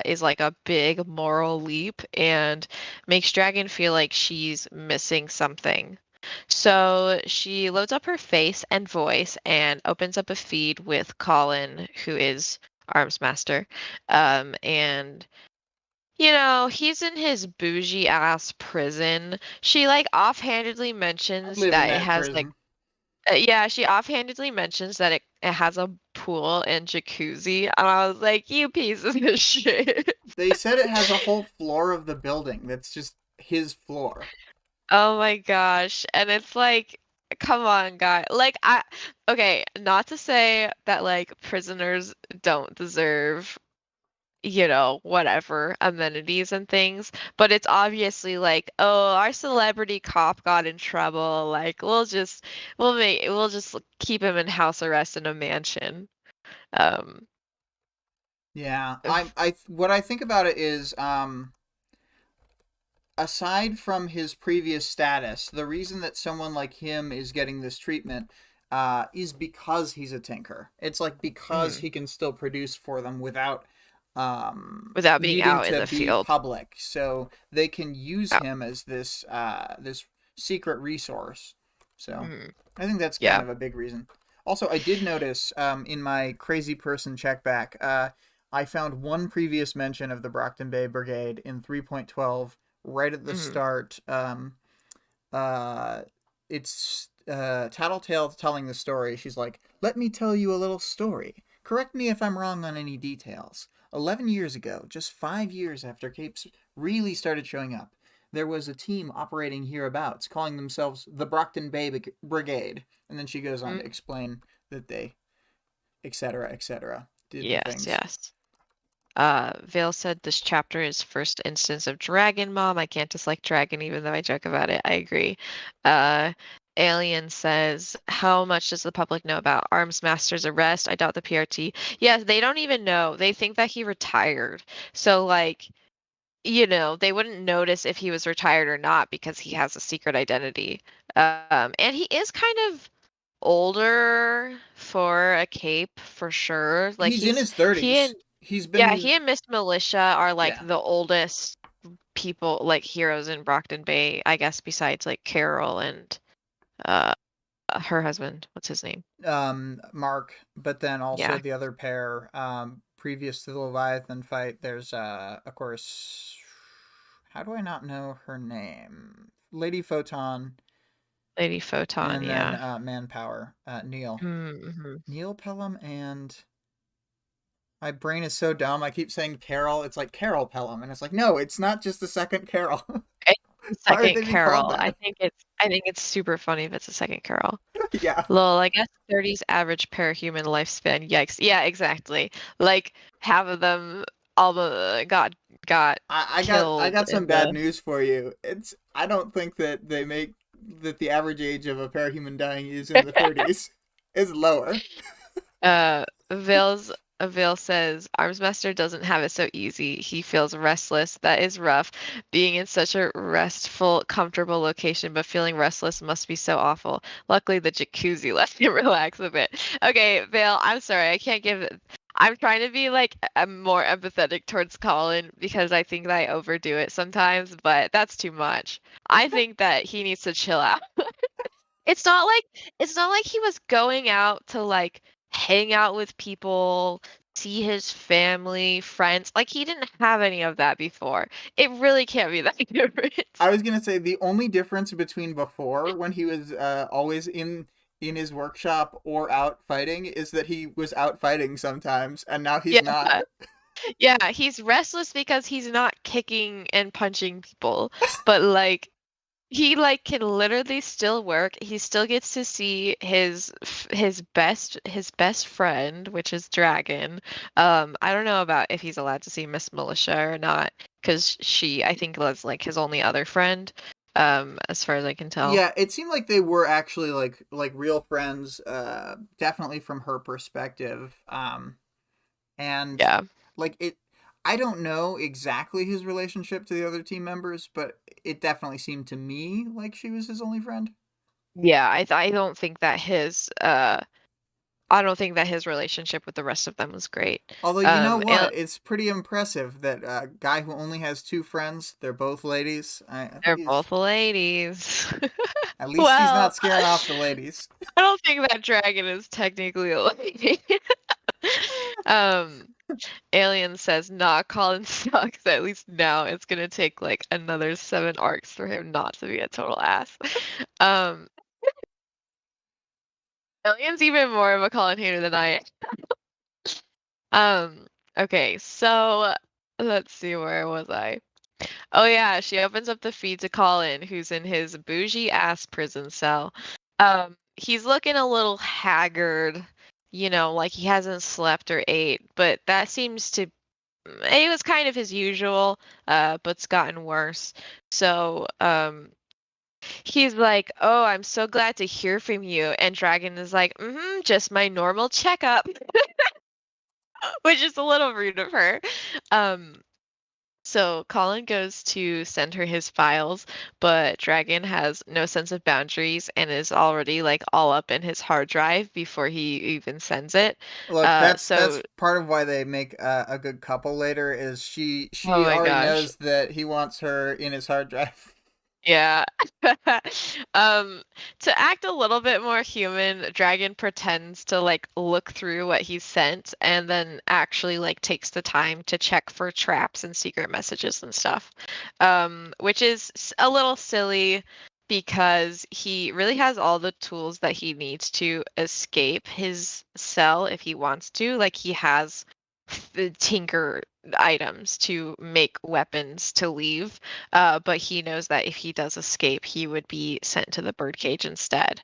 is like a big moral leap and makes Dragon feel like she's missing something. So she loads up her face and voice and opens up a feed with Colin, who is Armsmaster. And he's in his bougie ass prison. She like offhandedly I'd mentions live in that it that has like prison. yeah, she offhandedly mentions that it has a pool and jacuzzi, and I was like, "You piece of shit." They said it has a whole floor of the building that's just his floor. Oh my gosh. And it's like, come on, guy. Okay, not to say that like prisoners don't deserve, whatever amenities and things, but it's obviously like, oh, our celebrity cop got in trouble. Like, we'll just keep him in house arrest in a mansion. Um, Yeah, if- I what I think about it is aside from his previous status, the reason that someone like him is getting this treatment is because he's a tinker. It's like because mhm. he can still produce for them without Without being needing out in to the be field. public. So they can use Oh, him as this secret resource. So mhm. I think that's kind Yeah. of a big reason. Also, I did notice in my crazy person check back, I found one previous mention of the Brockton Bay Brigade in 3.12 right at the Mhm. start. Uh, it's Tattletale telling the story. She's like, "Let me tell you a little story. Correct me if I'm wrong on any details. 11 years ago, just 5 years after Capes really started showing up, there was a team operating hereabouts, calling themselves the Brockton Bay Brigade." And then she goes on to Mm. explain that they, etc., etc., did the Yes, things. yes. Vale said this chapter is first instance of Dragon Mom. I can't dislike Dragon even though I joke about it. I agree. Uh, Alien says, how much does the public know about Arms Master's arrest? I doubt the PRT. Yeah, they don't even know. They think that he retired. So like, they wouldn't notice if he was retired or not because he has a secret identity. And he is kind of older for a cape for sure. Like He's in his he 30s. and He's yeah, been, he and Miss Militia are like yeah. the oldest people, like heroes in Brockton Bay, I guess, besides like Carol and uh her husband. What's his name? Mark, but then also Yeah, the other pair previous to the Leviathan fight. There's of course, how do I not know her name? Lady Photon, Lady Photon. and then Yeah. Manpower, Neil, Mm-hmm. Neil Pelham, and my brain is so dumb. I keep saying Carol. It's like Carol Pelham, and it's like no, it's not just the second Carol. Why would Second they be called Carol. I that? think it's super funny if it's a second Carol. Yeah, Lol, I guess 30's average parahuman lifespan. Yikes. Yeah, exactly. Like half of them almost got I killed got some in bad the news for you. It's I don't think that they make that the average age of a parahuman dying is in the 30s. It's lower. Vale's Vale says Armsmaster doesn't have it so easy. He feels restless. That is rough. Being in such a restful, comfortable location, but feeling restless must be so awful. Luckily, the jacuzzi lets me relax a bit. Okay, Vale, I'm sorry. I can't give it. I'm trying to be like I'm more empathetic towards Colin because I think that I overdo it sometimes, but that's too much. I think that he needs to chill out. It's not like he was going out to like hang out with people, see his family, friends. Like he didn't have any of that before. It really can't be that different. I was gonna say the only difference between before when he was always in his workshop or out fighting is that he was out fighting sometimes, and now he's Yeah. not. Yeah, he's restless because he's not kicking and punching people, but, like, he, like, can literally still work. He still gets to see his best friend, which is Dragon. I don't know about if he's allowed to see Miss Militia or not, because she, I think, was, like, his only other friend, as far as I can tell. Yeah, it seemed like they were actually like real friends, definitely from her perspective. And Yeah. like it I don't know exactly his relationship to the other team members, but it definitely seemed to me like she was his only friend. Yeah, I don't think that his relationship with the rest of them was great. Although you know And what, it's pretty impressive that a guy who only has two friends, they're both ladies. I think they're he's both ladies. at least he's Well, not scaring off the ladies. I don't think that dragon is technically a lady. Um, Alien says, "Nah, Colin sucks. At least now it's gonna take like another 7 arcs for him not to be a total ass." Um, Alien's even more of a Colin hater than I am. Okay, so let's see, where was I? Oh yeah, she opens up the feed to Colin, who's in his bougie ass prison cell. He's looking a little haggard, like he hasn't slept or ate, but that seems to it was kind of his usual, but it's gotten worse. So, he's like, "Oh, I'm so glad to hear from you." And Dragon is like, "Mm-hmm, just my normal checkup," which is a little rude of her. Um, So Colin goes to send her his files, but Dragon has no sense of boundaries and is already like all up in his hard drive before he even sends it. Look, that's So part of why they make a good couple later. Is oh she my already gosh. knows that he wants her in his hard drive. Yeah. Um, to act a little bit more human, Dragon pretends to like look through what he sent and then actually like takes the time to check for traps and secret messages and stuff. Which is a little silly because he really has all the tools that he needs to escape his cell if he wants to. Like he has the tinker items to make weapons to leave, but he knows that if he does escape, he would be sent to the birdcage instead.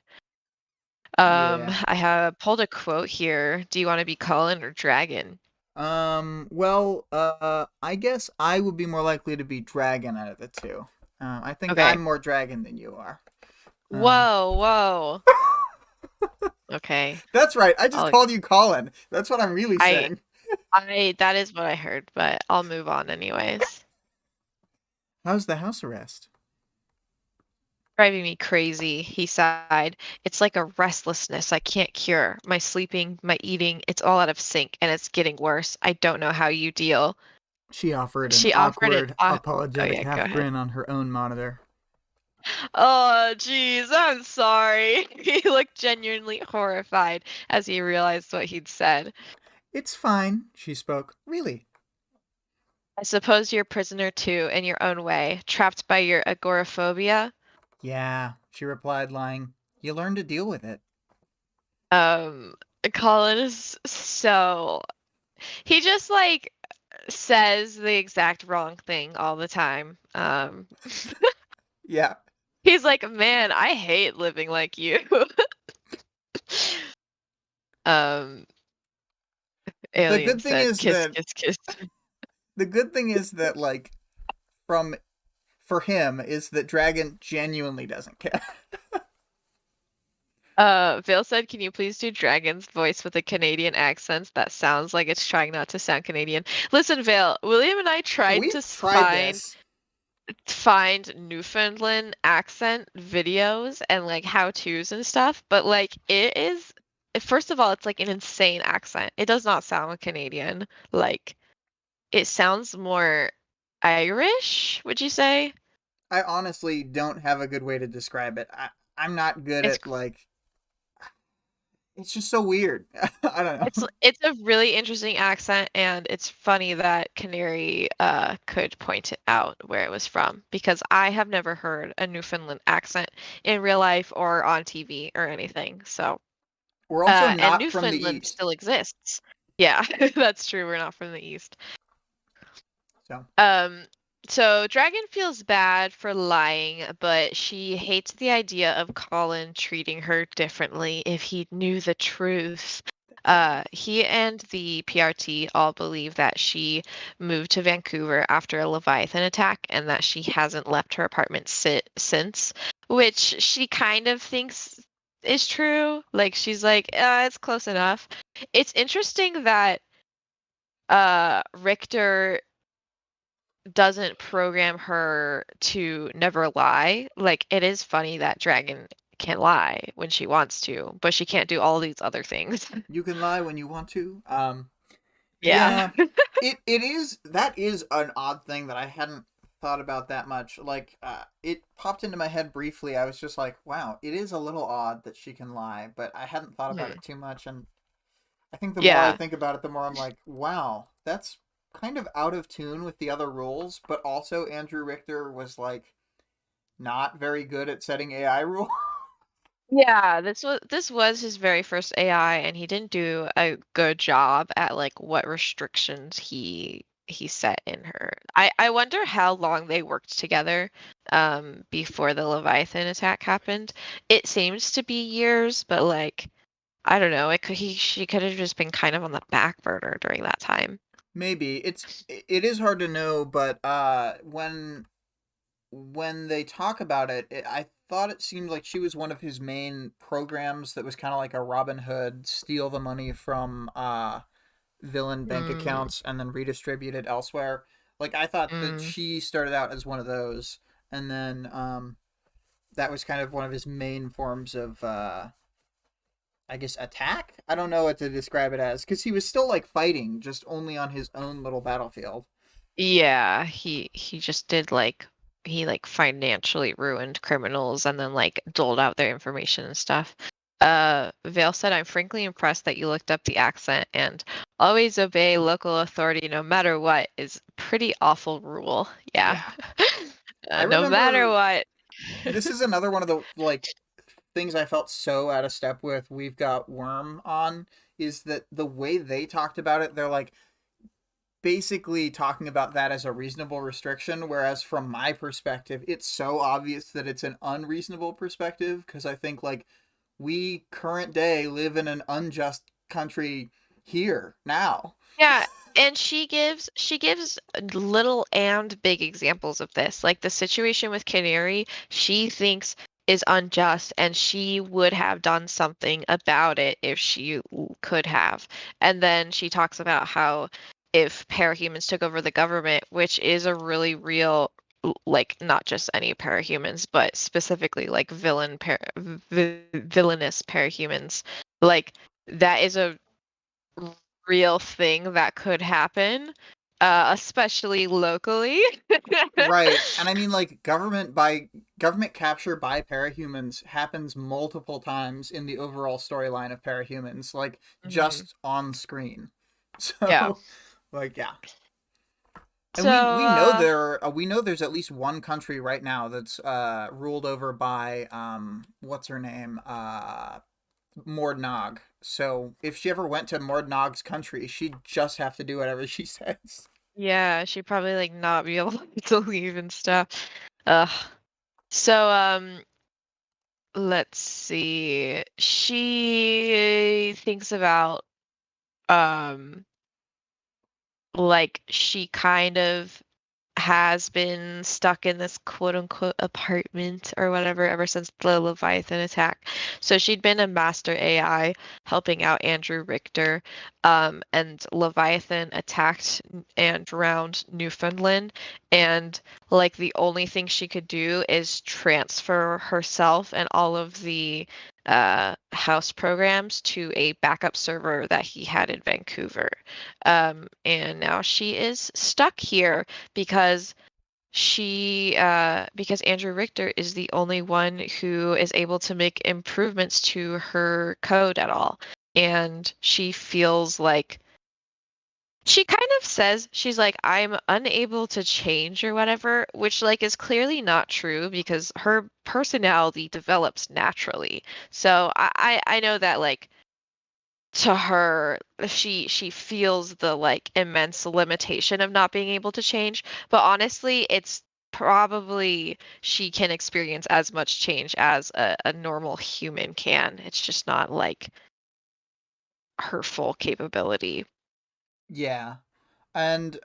Yeah. I have pulled a quote here. Do you want to be Colin or Dragon? Well, I guess I would be more likely to be dragon out of the two. I think Okay. I'm more dragon than you are. Um, Whoa, whoa. Okay. that's right. I just I'll, called you Colin. That's what I'm really I, saying. that is what I heard, but I'll move on anyways. How's the house arrest? Driving me crazy, he sighed. It's like a restlessness I can't cure. My sleeping, my eating, it's all out of sync, and it's getting worse. I don't know how you deal. She offered an She offered it. awkward, Oh apologetic yeah, go half ahead. grin on her own monitor. Oh, geez, I'm sorry. He looked genuinely horrified as he realized what he'd said. It's fine, she spoke. Really? I suppose you're a prisoner too, in your own way, trapped by your agoraphobia. Yeah, she replied, lying. You learn to deal with it. Um, Colin is so he just like says the exact wrong thing all the time. Yeah. He's like, "Man, I hate living like you." Um, The Alien good thing said, is "Kiss, that kiss, kiss." the good thing is that like from for him is that Dragon genuinely doesn't care. Vale said, "Can you please do Dragon's voice with a Canadian accent that sounds like it's trying not to sound Canadian?" Listen, Vale, William and I tried to We've tried this. find Newfoundland accent videos and like how-tos and stuff, but like it is first of all, it's like an insane accent. It does not sound Canadian. Like it sounds more Irish, would you say? I honestly don't have a good way to describe it. I'm not good It's at like it's just so weird. I don't It's know. it's a really interesting accent, and it's funny that Canary could point it out where it was from because I have never heard a Newfoundland accent in real life or on TV or anything. So, We're also and not from the Newfoundland east. still exists. Yeah, that's true. We're not from the East. So Um, so Dragon feels bad for lying, but she hates the idea of Colin treating her differently if he knew the truth. that's right. He and the PRT all believe that she moved to Vancouver after a Leviathan attack and that she hasn't left her apartment since, which she kind of thinks is true. Like she's like, it's close enough. It's interesting that Richter doesn't program her to never lie. Like it is funny that Dragon can lie when she wants to, but she can't do all these other things. You can lie when you want to. Yeah. Yeah, it is that is an odd thing that I hadn't thought about that much. Like, it popped into my head briefly. I was just like, wow, it is a little odd that she can lie, but I hadn't thought about Mhm. it too much. And I think the more I Yeah. think about it, the more I'm like, wow, that's kind of out of tune with the other rules. But also, Andrew Richter was like not very good at setting AI rules. Yeah, this was his very first AI and he didn't do a good job at like what restrictions he set in her. I wonder how long they worked together before the Leviathan attack happened. It seems to be years, but like I don't know. It could he she could have just been kind of on the back burner during that time. Maybe it is hard to know, but when they talk about I thought it seemed like she was one of his main programs that was kind of like a Robin Hood, steal the money from villain bank Mm, accounts and then redistribute it elsewhere. Like I thought that mm. she started out as one of those, and then that was kind of one of his main forms of I guess attack. I don't know what to describe it as because he was still like fighting, just only on his own little battlefield. Yeah, he just did like he like financially ruined criminals and then like doled out their information and stuff. Vale said, I'm frankly impressed that you looked up the accent and always obey local authority no matter what is pretty awful rule. Yeah. Yeah, I No matter remember what. this is another one of the like things I felt so out of step with. We've got Worm on is that the way they talked about it, they're like basically talking about that as a reasonable restriction, whereas from my perspective, it's so obvious that it's an unreasonable perspective because I think like we current day live in an unjust country here now. Yeah, and she gives little and big examples of this. Like the situation with Canary, she thinks is unjust and she would have done something about it if she could have. And then she talks about how if parahumans took over the government, which is a really real like not just any parahumans, but specifically like villainous parahumans, like that is a real thing that could happen, especially locally. Right. And I mean like government capture by parahumans happens multiple times in the overall storyline of parahumans, like Mhm. just on screen. Yeah. So like yeah. And So, we know there's at least one country right now that's ruled over by what's her name? Mordnog. So if she ever went to Mordnog's country, she'd just have to do whatever she says. yeah, she'd probably like not be able to leave and stuff. Ugh. So, let's see. She thinks about um like she kind of has been stuck in this quote unquote apartment or whatever ever since the Leviathan attack. So she'd been a master AI helping out Andrew Richter, and Leviathan attacked and drowned Newfoundland. And like the only thing she could do is transfer herself and all of the house programs to a backup server that he had in Vancouver. And now she is stuck here because because Andrew Richter is the only one who is able to make improvements to her code at all. And she feels like she kind of says she's like I'm unable to change or whatever, which like is clearly not true because her personality develops naturally. So I know that like to her, she feels the like immense limitation of not being able to change, but honestly it's probably she can experience as much change as a normal human can. It's just not like her full capability. Yeah. And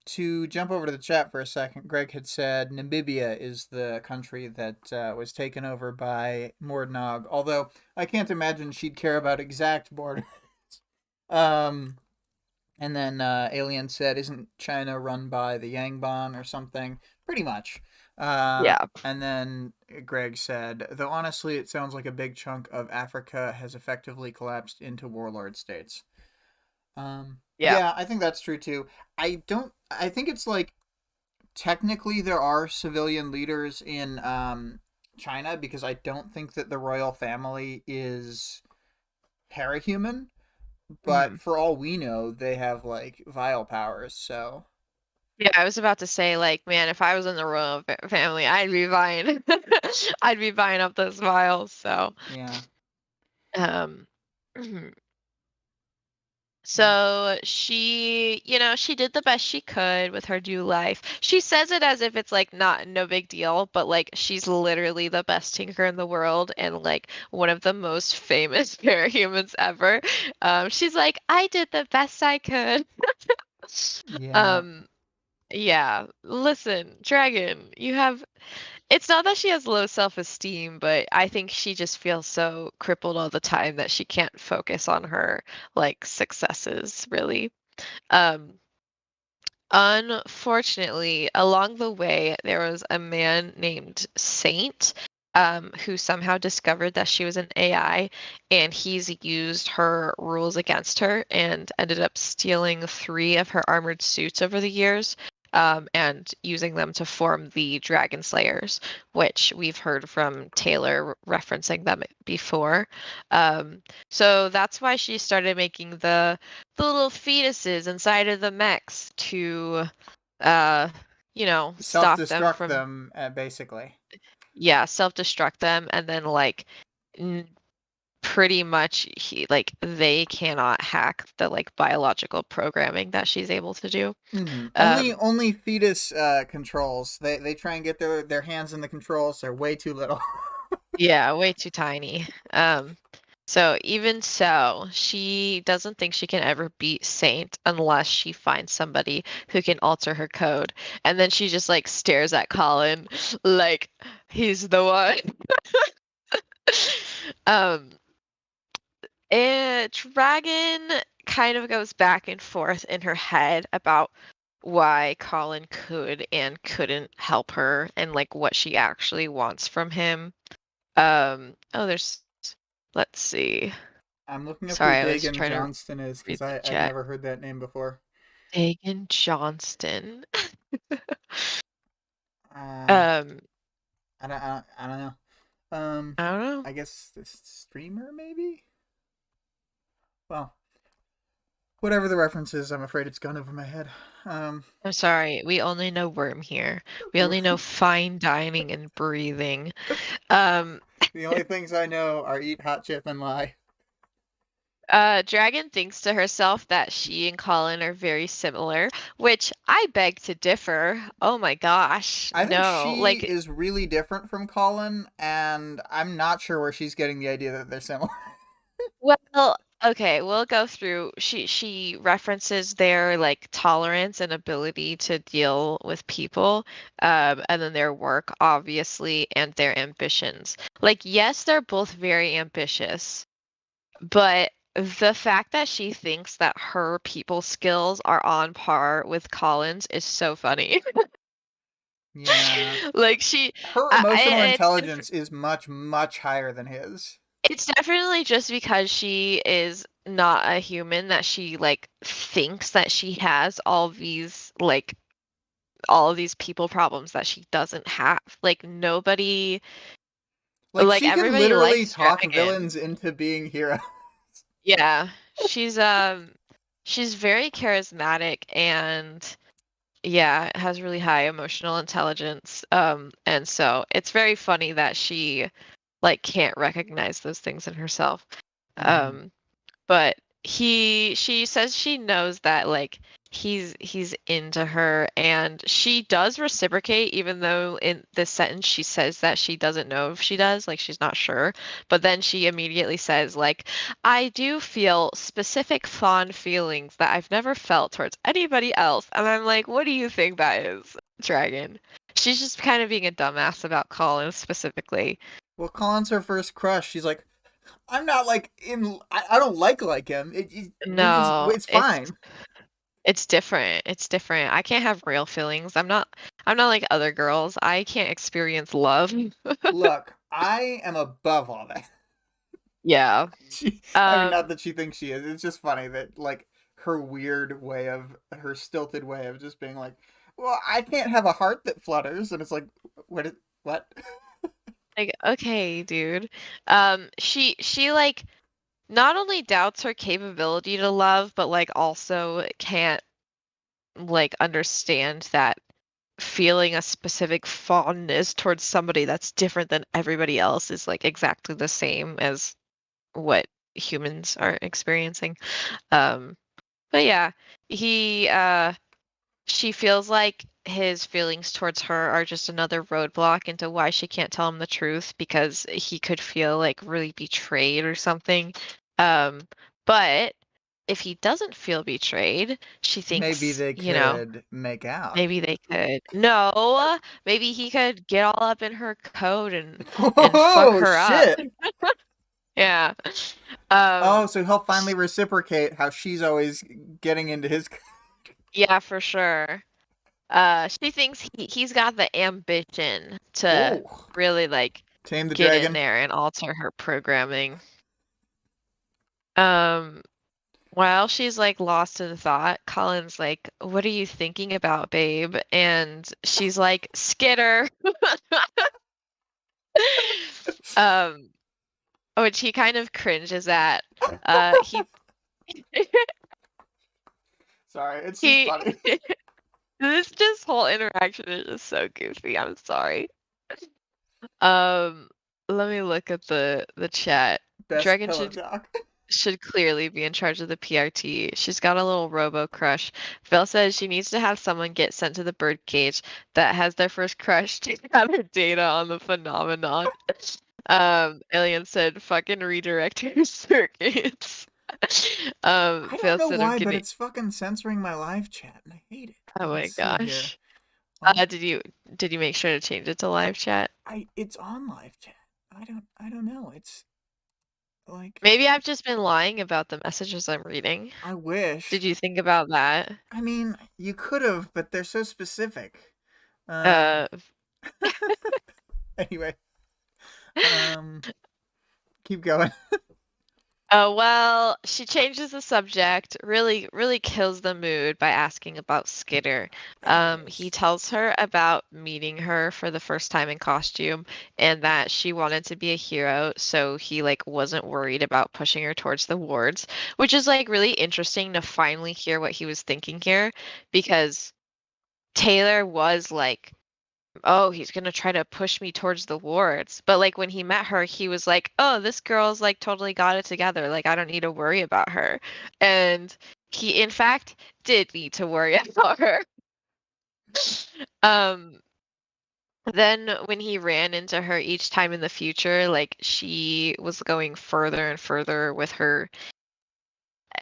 to jump over to the chat for a second, Greg had said Namibia is the country that was taken over by Mordnog, although I can't imagine she'd care about exact borders. um, and then Alien said, "Isn't China run by the Yangban or something?" Pretty much. Yeah. And then Greg said, "Though honestly, it sounds like a big chunk of Africa has effectively collapsed into warlord states." Yeah. Yeah, I think that's true too. I don't. I think it's like technically there are civilian leaders in China because I don't think that the royal family is parahuman. But Mhm. for all we know, they have like vile powers. So Yeah, I was about to say, like, man, if I was in the royal family, I'd be buying, I'd be buying up those vials. So, yeah. um, Mm. so she, she did the best she could with her new life. She says it as if it's like not no big deal, but like she's literally the best tinker in the world and like one of the most famous parahumans ever. She's like, I did the best I could. Yeah. Um, yeah. Listen, Dragon, it's not that she has low self-esteem, but I think she just feels so crippled all the time that she can't focus on her like successes, really. Um, Unfortunately, along the way, there was a man named Saint, who somehow discovered that she was an AI, and he's used her rules against her and ended up stealing three of her armored suits over the years, and using them to form the Dragon Slayers, which we've heard from Taylor referencing them before. So that's why she started making the little fetuses inside of the mechs to uh stop them Self-destruct from, them, basically. yeah, self-destruct them, and then like n- pretty much they cannot hack the like biological programming that she's able to do. um Only fetus controls. They try and get their hands in the controls. They're way too little. yeah, way too tiny. So even so, she doesn't think she can ever beat Saint unless she finds somebody who can alter her code. And then she just like stares at Colin like he's the one. Um, and Dragon kind of goes back and forth in her head about why Colin could and couldn't help her and like what she actually wants from him. Oh, let's see. I'm looking up who Sorry, I was Dagon trying to Johnston is read because the I'd chat. never heard that name before. Megan Johnston. Uh, Um, I don't know. Um, I don't know. I guess this streamer maybe. Well, whatever the reference is, I'm afraid it's gone over my head. Um, I'm sorry. We only know worm here. We we're- only know fine dining and breathing. Um, the only things I know are eat hot chip and lie. Dragon thinks to herself that she and Colin are very similar, which I beg to differ. Oh my gosh. I think No. she Like, is really different from Colin, and I'm not sure where she's getting the idea that they're similar. well, okay, we'll go through. She references their like tolerance and ability to deal with people, and then their work, obviously, and their ambitions. Like, yes, they're both very ambitious, but the fact that she thinks that her people skills are on par with Colin's is so funny. Yeah. Like she, Her emotional it's intelligence is much, much higher than his. it's definitely just because she is not a human that she like thinks that she has all of these people problems that she doesn't have. Like nobody, Like, like she can everybody literally likes talk Dragon. villains into being heroes. Yeah, she's very charismatic and yeah, has really high emotional intelligence. And so it's very funny that she like can't recognize those things in herself. Mm-hmm. Um but she says she knows that like he's into her, and she does reciprocate, even though in this sentence she says that she doesn't know if she does, like she's not sure. But then she immediately says like, I do feel specific fond feelings that I've never felt towards anybody else. And I'm like, what do you think that is, Dragon? She's just kind of being a dumbass about Colin specifically. Well, Colin's her first crush. She's like, I'm not like in. I don't like him. We're just. No, It's fine. it's different. It's different. I can't have real feelings. I'm not like other girls. I can't experience love. Look, I am above all that. Yeah. I mean, not Um, that she thinks she is. It's just funny that like her weird way of her stilted way of just being like, well, I can't have a heart that flutters, and it's like, what? like, okay, dude. She like not only doubts her capability to love, but like also can't like understand that feeling a specific fondness towards somebody that's different than everybody else is like exactly the same as what humans are experiencing. Um, but yeah, he she feels like his feelings towards her are just another roadblock into why she can't tell him the truth, because he could feel like really betrayed or something. Um, but if he doesn't feel betrayed, she Maybe thinks, they could make out. maybe they could. No, maybe he could get all up in her coat and fuck Oh her up. shit! Yeah. Oh, Um, so he'll finally sh- reciprocate how she's always getting into his. yeah, for sure. She thinks he's got the ambition to Oh, really like tame the get in dragon. there and alter her programming. Um, while she's like lost in thought, Colin's like, "What are you thinking about, babe?" And she's like, "Skitter." Um, which he kind of cringes at. He Sorry, it's just he funny. this just whole interaction is just so goofy. I'm sorry. Um, let me look at the chat. Best Dragon pillow should talk. should clearly be in charge of the PRT. She's got a little robo crush. Phil says she needs to have someone get sent to the birdcage that has their first crush to gather data on the phenomenon. Alien said, "Fucking redirect your circuits." I don't Phil know said, "I'm why, but getting." it's fucking censoring my live chat, and I hate it. Oh my Let's see here. gosh. Oh, Did you make sure to change it to live chat? it's on live chat. I don't know. It's like Maybe I've just been lying about the messages I'm reading. I Did wish. you think about that? I mean, you could have, but they're so specific. Um. Uh, Anyway, um, keep going. oh, well, she changes the subject, really, really kills the mood by asking about Skitter. There he He is. tells her about meeting her for the first time in costume and that she wanted to be a hero, so he like wasn't worried about pushing her towards the wards, which is like really interesting to finally hear what he was thinking here, because Taylor was like, oh, he's gonna try to push me towards the wards. But like when he met her, he was like, oh, this girl's like totally got it together. Like I don't need to worry about her. And he in fact did need to worry about her. Um, then when he ran into her each time in the future, like she was going further and further with her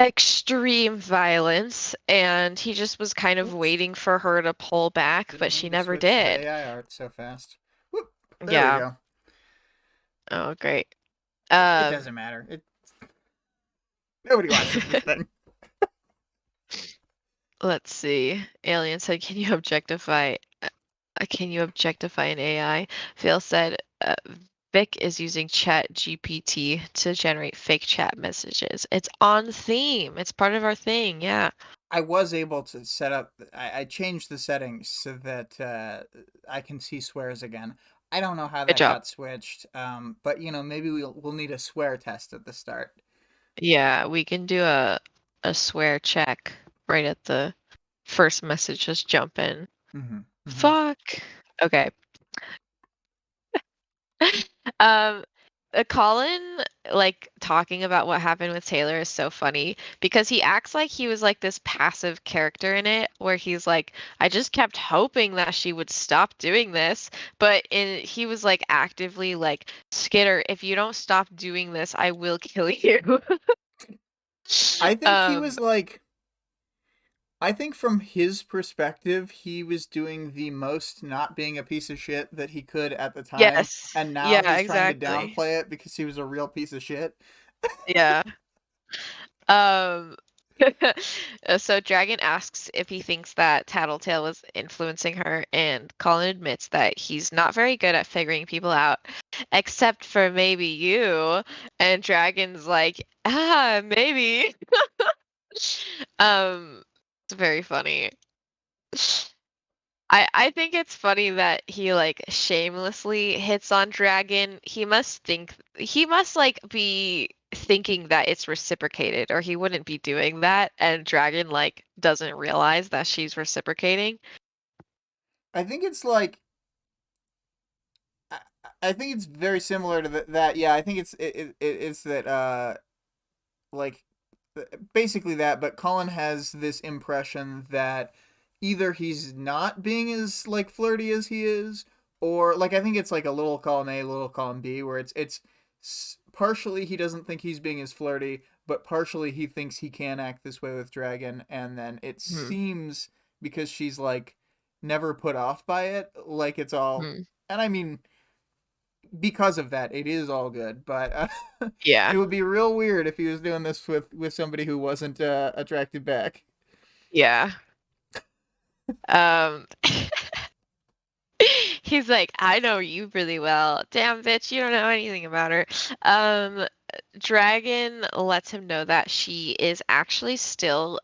extreme violence, and he just was kind of Whoops. waiting for her to pull back, Didn't but she mean to never switch to did. AI art so fast. Whoop. There we Yeah. go. Oh, great. It Um, doesn't matter. Nobody watches this thing. let's see. Alien said, can you objectify an AI?" Phil said, Vic is using Chat GPT to generate fake chat messages. It's on theme. It's part of our thing. Yeah. I was able to set up. I changed the settings so that I can see swears again. I don't know how Good that job. got switched, but maybe we'll need a swear test at the start. Yeah, we can do a swear check right at the first message. Just jump in. Mm-hmm. Mm-hmm. Fuck. Okay. Um, Colin, like, talking about what happened with Taylor is so funny because he acts like he was like this passive character in it where he's like, I just kept hoping that she would stop doing this, but he was like actively like, Skitter, if you don't stop doing this, I will kill you. I think he Um, was like, I think from his perspective, he was doing the most not being a piece of shit that he could at the time, yes. and now Yeah, he's trying to exactly. downplay it because he was a real piece of shit. Yeah. Um, so Dragon asks if he thinks that Tattletale was influencing her, and Colin admits that he's not very good at figuring people out, except for maybe you. And Dragon's like, maybe. It's very funny. I think it's funny that he like shamelessly hits on Dragon. He must like be thinking that it's reciprocated or he wouldn't be doing that and Dragon like doesn't realize that she's reciprocating. I think it's like, I, I think it's very similar to that. Yeah, I think it's that like basically that, but Colin has this impression that either he's not being as like flirty as he is, or like I think it's like a little column A, little column B, where it's partially he doesn't think he's being as flirty, but partially he thinks he can act this way with Dragon, and then it Hmm. seems because she's like never put off by it, like it's all, Hmm. and I mean because of that, it is all good. But it Yeah. would be real weird if he was doing this with somebody who wasn't attracted back. Yeah. Um he's like, I know you really well. Damn bitch, you don't know anything about her. Um Dragon lets him know that she is actually still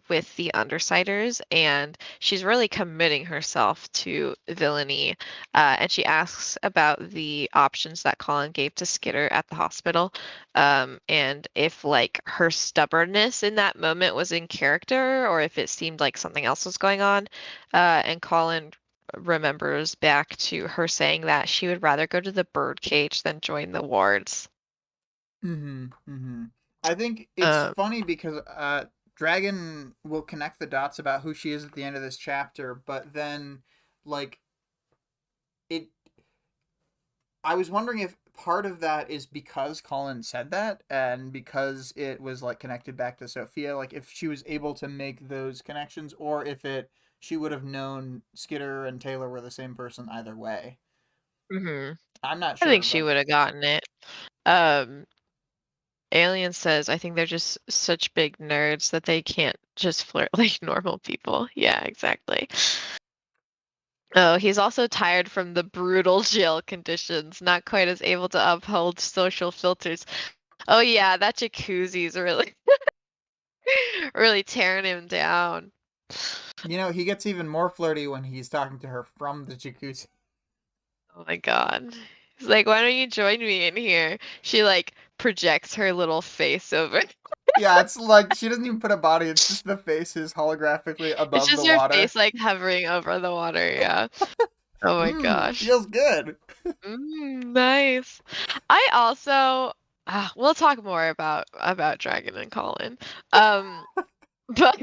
with the Undersiders and she's really committing herself to villainy. And she asks about the options that Colin gave to Skitter at the hospital. And if like her stubbornness in that moment was in character or if it seemed like something else was going on. And Colin remembers back to her saying that she would rather go to the birdcage than join the wards. Mm-hmm. Mm-hmm. I think it's Um, funny because Dragon will connect the dots about who she is at the end of this chapter, but then like it I was wondering if part of that is because Colin said that and because it was like connected back to Sophia, like if she was able to make those connections or if it she would have known Skitter and Taylor were the same person either way. mhm. I'm not I think sure, she but would have gotten it. Um, Alien says, I think they're just such big nerds that they can't just flirt like normal people. Yeah, exactly. Oh, he's also tired from the brutal jail conditions, not quite as able to uphold social filters. Oh yeah, that jacuzzi's really really tearing him down. you know, he gets even more flirty when he's talking to her from the jacuzzi. Oh my God. He's like, why don't you join me in here? She like projects her little face over. Yeah, it's like she doesn't even put a body, it's just the face is holographically It's above the just her water. face like hovering over the water, yeah. Oh my Mmm, gosh. feels good. Nice. I also we'll talk more about Dragon and Colin. Um, but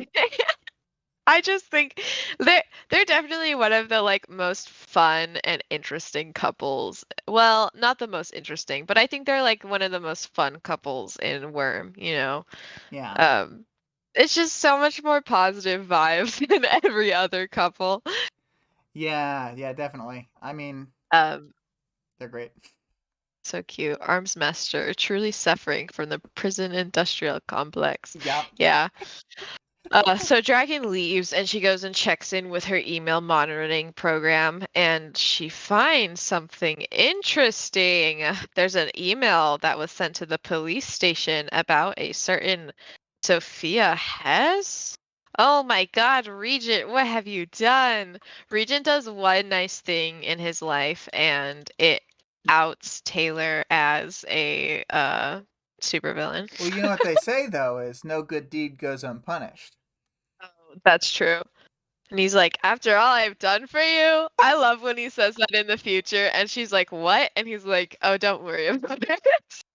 I just think they're definitely one of the like most fun and interesting couples. Well, not the most interesting, but I think they're like one of the most fun couples in Worm, you know. Yeah. Um, it's just so much more positive vibes than every other couple. Yeah, yeah, definitely. I mean, Um, they're great. so cute. Arms Master, truly suffering from the prison industrial complex. Yep. Yeah. So Dragon leaves and she goes and checks in with her email monitoring program and she finds something interesting. There's an email that was sent to the police station about a certain Sophia Hess. Oh my God, Regent, what have you done? Regent does one nice thing in his life and it outs Taylor as a supervillain. Well, you know what they say though is no good deed goes unpunished. Oh, that's true. And he's like, "After all I've done for you?" I love when he says that in the future, and she's like, "What?" And he's like, "Oh, don't worry about it."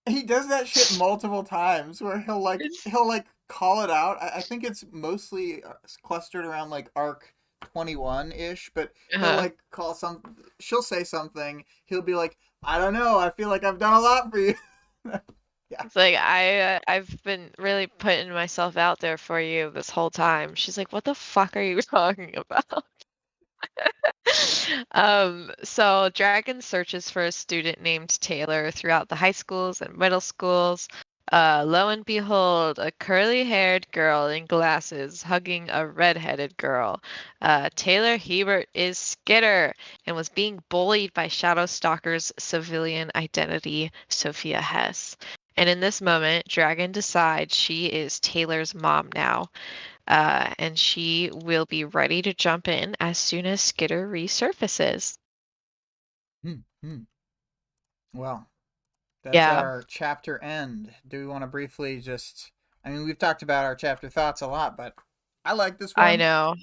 He does that shit multiple times where It's he'll like call it out. I think it's mostly clustered around like arc 21 ish, but he'll uh like call some. She'll say something. He'll be like, I don't know. I feel like I've done a lot for you. Yeah. It's like I've been really putting myself out there for you this whole time. She's like, "What the fuck are you talking about?" So Dragon searches for a student named Taylor throughout the high schools and middle schools. Lo and behold, a curly-haired girl in glasses hugging a red-headed girl. Taylor Hebert is Skitter and was being bullied by Shadowstalker's civilian identity, Sophia Hess. And in this moment, Dragon decides she is Taylor's mom now, and she will be ready to jump in as soon as Skitter resurfaces. Hmm, hmm. Well, that's Yeah, our chapter end. Do we want to briefly just? I mean, we've talked about our chapter thoughts a lot, but I like this I one. know.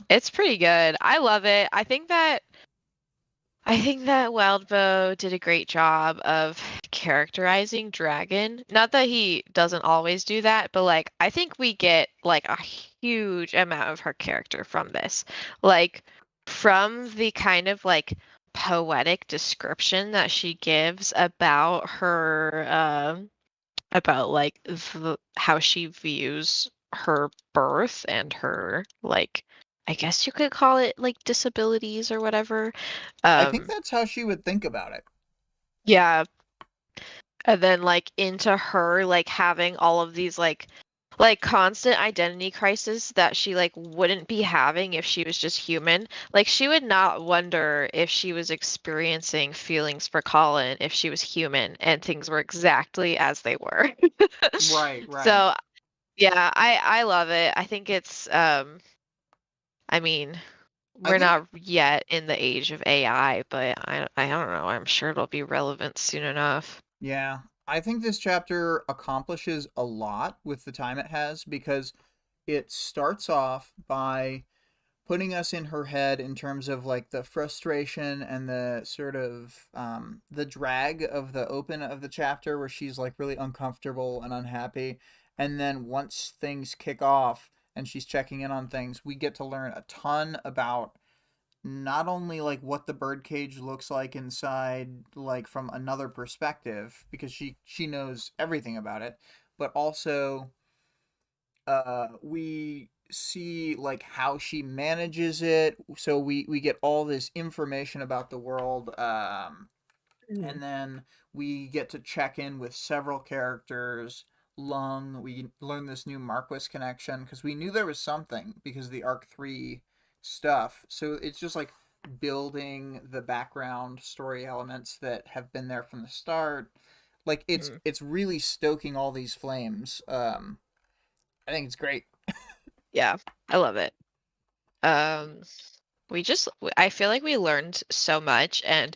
It's pretty good. I love it. I think that Wildbow did a great job of characterizing Dragon. Not that he doesn't always do that, but like I think we get like a huge amount of her character from this. Like from the kind of like poetic description that she gives about like how she views her birth and her like I guess you could call it like disabilities or whatever. I think Um that's how she would think about it. yeah, and then like into her like having all of these like constant identity crisis that she like wouldn't be having if she was just human. Like she would not wonder if she was experiencing feelings for Colin if she was human and things were exactly as they were. Right, right. So yeah, I love it. I think I mean, I we're think not yet in the age of AI, but I don't know. I'm sure it'll be relevant soon enough. Yeah, I think this chapter accomplishes a lot with the time it has because it starts off by putting us in her head in terms of like the frustration and the sort of the drag of the open of the chapter where she's like really uncomfortable and unhappy. And then once things kick off and she's checking in on things, we get to learn a ton about not only like what the birdcage looks like inside like from another perspective because she knows everything about it, but also we see like how she manages it, so we get all this information about the world, Mhm. and then we get to check in with several characters. Lung, we learn this new Marquis connection because we knew there was something because of the Arc 3 stuff. So it's just like building the background story elements that have been there from the start. Like Mhm. it's really stoking all these flames. I think it's great. Yeah, I love it. Um, I feel like we learned so much and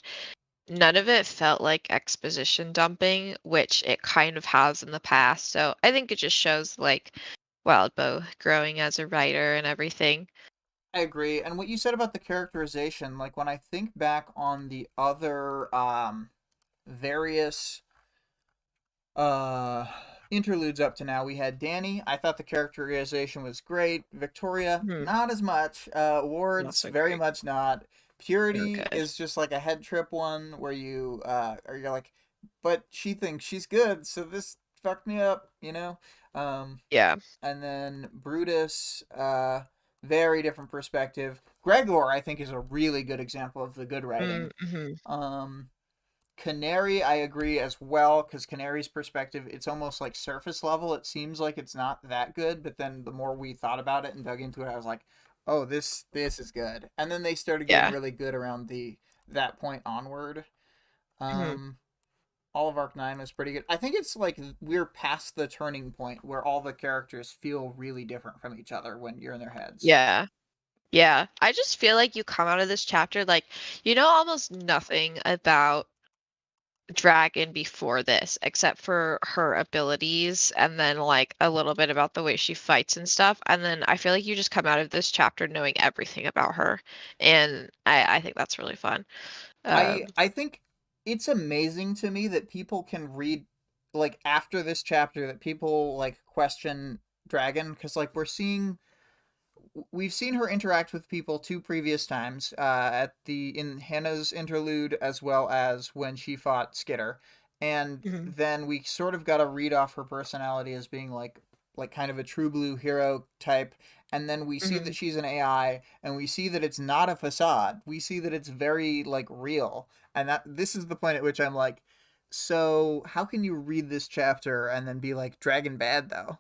none of it felt like exposition dumping, which it kind of has in the past. So I think it just shows like Wildbow growing as a writer and everything. I agree. And what you said about the characterization, like when I think back on the other various uh interludes up to now, we had Danny. I thought the characterization was great. Victoria, Mhm. not as much. Not Ward's so very great. much not. Oh, Purity good. is just like a head trip one where you or you're like, but she thinks she's good, so this fucked me up, you know? Um Yeah. and then Brutus, very different perspective. Gregor, I think, is a really good example of the good writing. Mm-hmm. Um, Canary, I agree as well, because Canary's perspective, it's almost like surface level. It seems like it's not that good, but then the more we thought about it and dug into it, I was like, oh, this is good. And then they started getting Yeah. really good around the that point onward. Hmm. Um, all of Arc 9 was pretty good. I think it's like we're past the turning point where all the characters feel really different from each other when you're in their heads. Yeah. Yeah. I just feel like you come out of this chapter like you know almost nothing about dragon before this, except for her abilities and then like a little bit about the way she fights and stuff. And then I feel like you just come out of this chapter knowing everything about her. And I think that's really fun. Um, I think it's amazing to me that people can read like after this chapter that people like question Dragon because like we've seen her interact with people two previous times at the in Hannah's interlude as well as when she fought Skitter, and mhm, then we sort of got to read off her personality as being like kind of a true blue hero type, and then we see that mhm. she's an AI, and we see that it's not a facade. We see that it's very like real, and that this is the point at which I'm like, so how can you read this chapter and then be like Dragon bad though?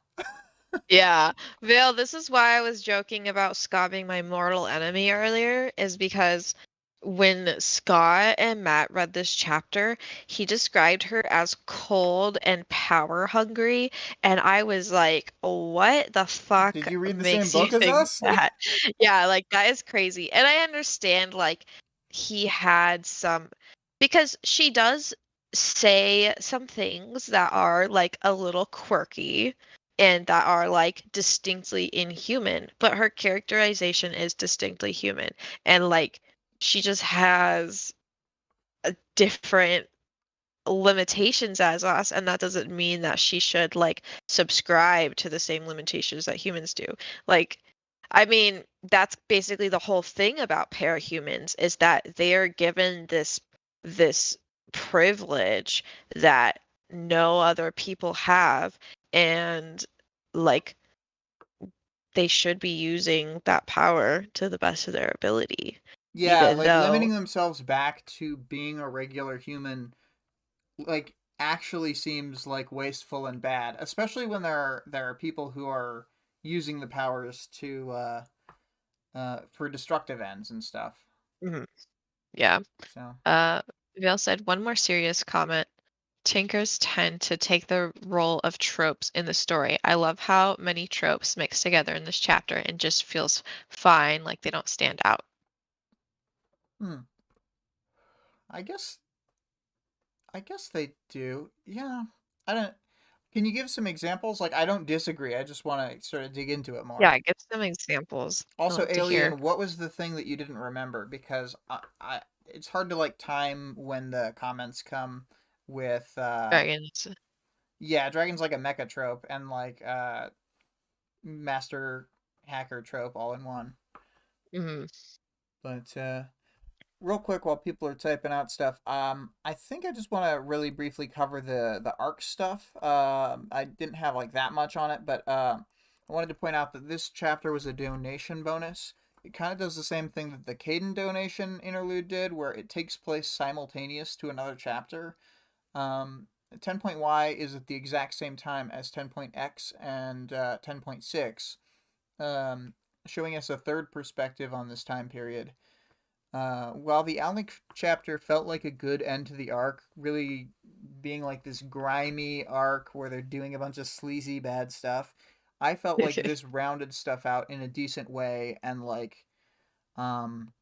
Yeah. Vale, this is why I was joking about Scott being my mortal enemy earlier, is because when Scott and Matt read this chapter, he described her as cold and power hungry, and I was like, what the Did fuck you read the same makes you book as think us? that? Yeah, like that is crazy. And I understand like he had some because she does say some things that are like a little quirky and that are like distinctly inhuman, but her characterization is distinctly human. And like she just has a different limitations as us, and that doesn't mean that she should like subscribe to the same limitations that humans do. Like, I mean, that's basically the whole thing about parahumans is that they are given this privilege that no other people have, and like they should be using that power to the best of their ability, Yeah, even like though limiting themselves back to being a regular human like actually seems like wasteful and bad, especially when there are people who are using the powers to for destructive ends and stuff. Mhm. Yeah. So, Vale said one more serious comment. Tinkers tend to take the role of tropes in the story. I love how many tropes mix together in this chapter and just feels fine, like they don't stand out. hmm, I guess I guess they do. Yeah. I don't Can you give some examples? Like I don't disagree. I just want to sort of dig into it more. Yeah, give some examples. I Also, love to hear. Alien, what was the thing that you didn't remember? Because I it's hard to like time when the comments come with Dragons. yeah, Dragon's like a mecha trope and like master hacker trope all in one. Hmm. But real quick while people are typing out stuff, I think I just want to really briefly cover the arc stuff. I didn't have like that much on it, but I wanted to point out that this chapter was a donation bonus. It kind of does the same thing that the Caden donation interlude did, where it takes place simultaneous to another chapter. 10.Y is at the exact same time as 10.X and 10.6, um, showing us a third perspective on this time period. While the Alnic chapter felt like a good end to the arc, really being like this grimy arc where they're doing a bunch of sleazy bad stuff, I felt like this rounded stuff out in a decent way and like um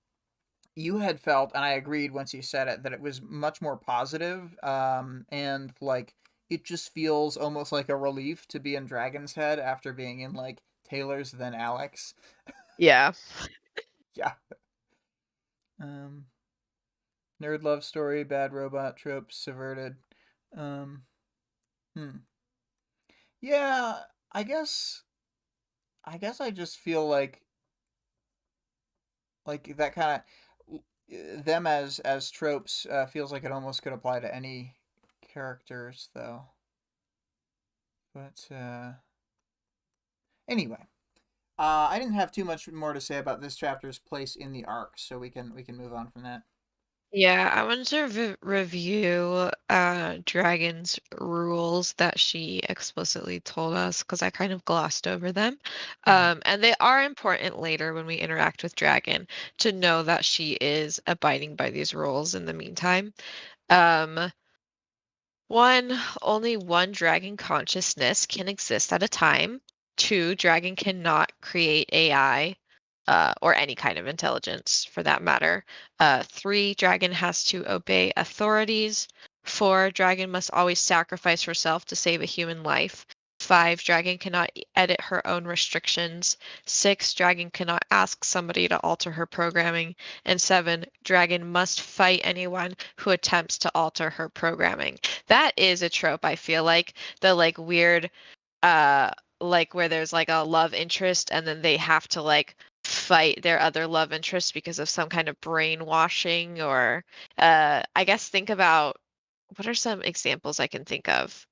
you had felt, and I agreed once you said it, that it was much more positive, and like it just feels almost like a relief to be in Dragon's Head after being in like Taylor's then Alex. Yeah. Yeah. Um, Nerd love story, bad robot tropes subverted. Um, hmm. Yeah, I guess. I guess I just feel like that kind of them as tropes feels like it almost could apply to any characters though. But anyway, I didn't have too much more to say about this chapter's place in the arc, so we can move on from that. Yeah, I wanted to review Dragon's rules that she explicitly told us because I kind of glossed over them. Mm-hmm. And they are important later when we interact with Dragon to know that she is abiding by these rules in the meantime. Um, One, only one dragon consciousness can exist at a time. Two, dragon cannot create AI, or any kind of intelligence for that matter. Three, dragon has to obey authorities. 4, dragon must always sacrifice herself to save a human life. 5, dragon cannot edit her own restrictions. 6, dragon cannot ask somebody to alter her programming. And 7, dragon must fight anyone who attempts to alter her programming. That is a trope, I feel like. The like weird uh like where there's like a love interest and then they have to like fight their other love interest because of some kind of brainwashing or I guess think about what are some examples I can think of?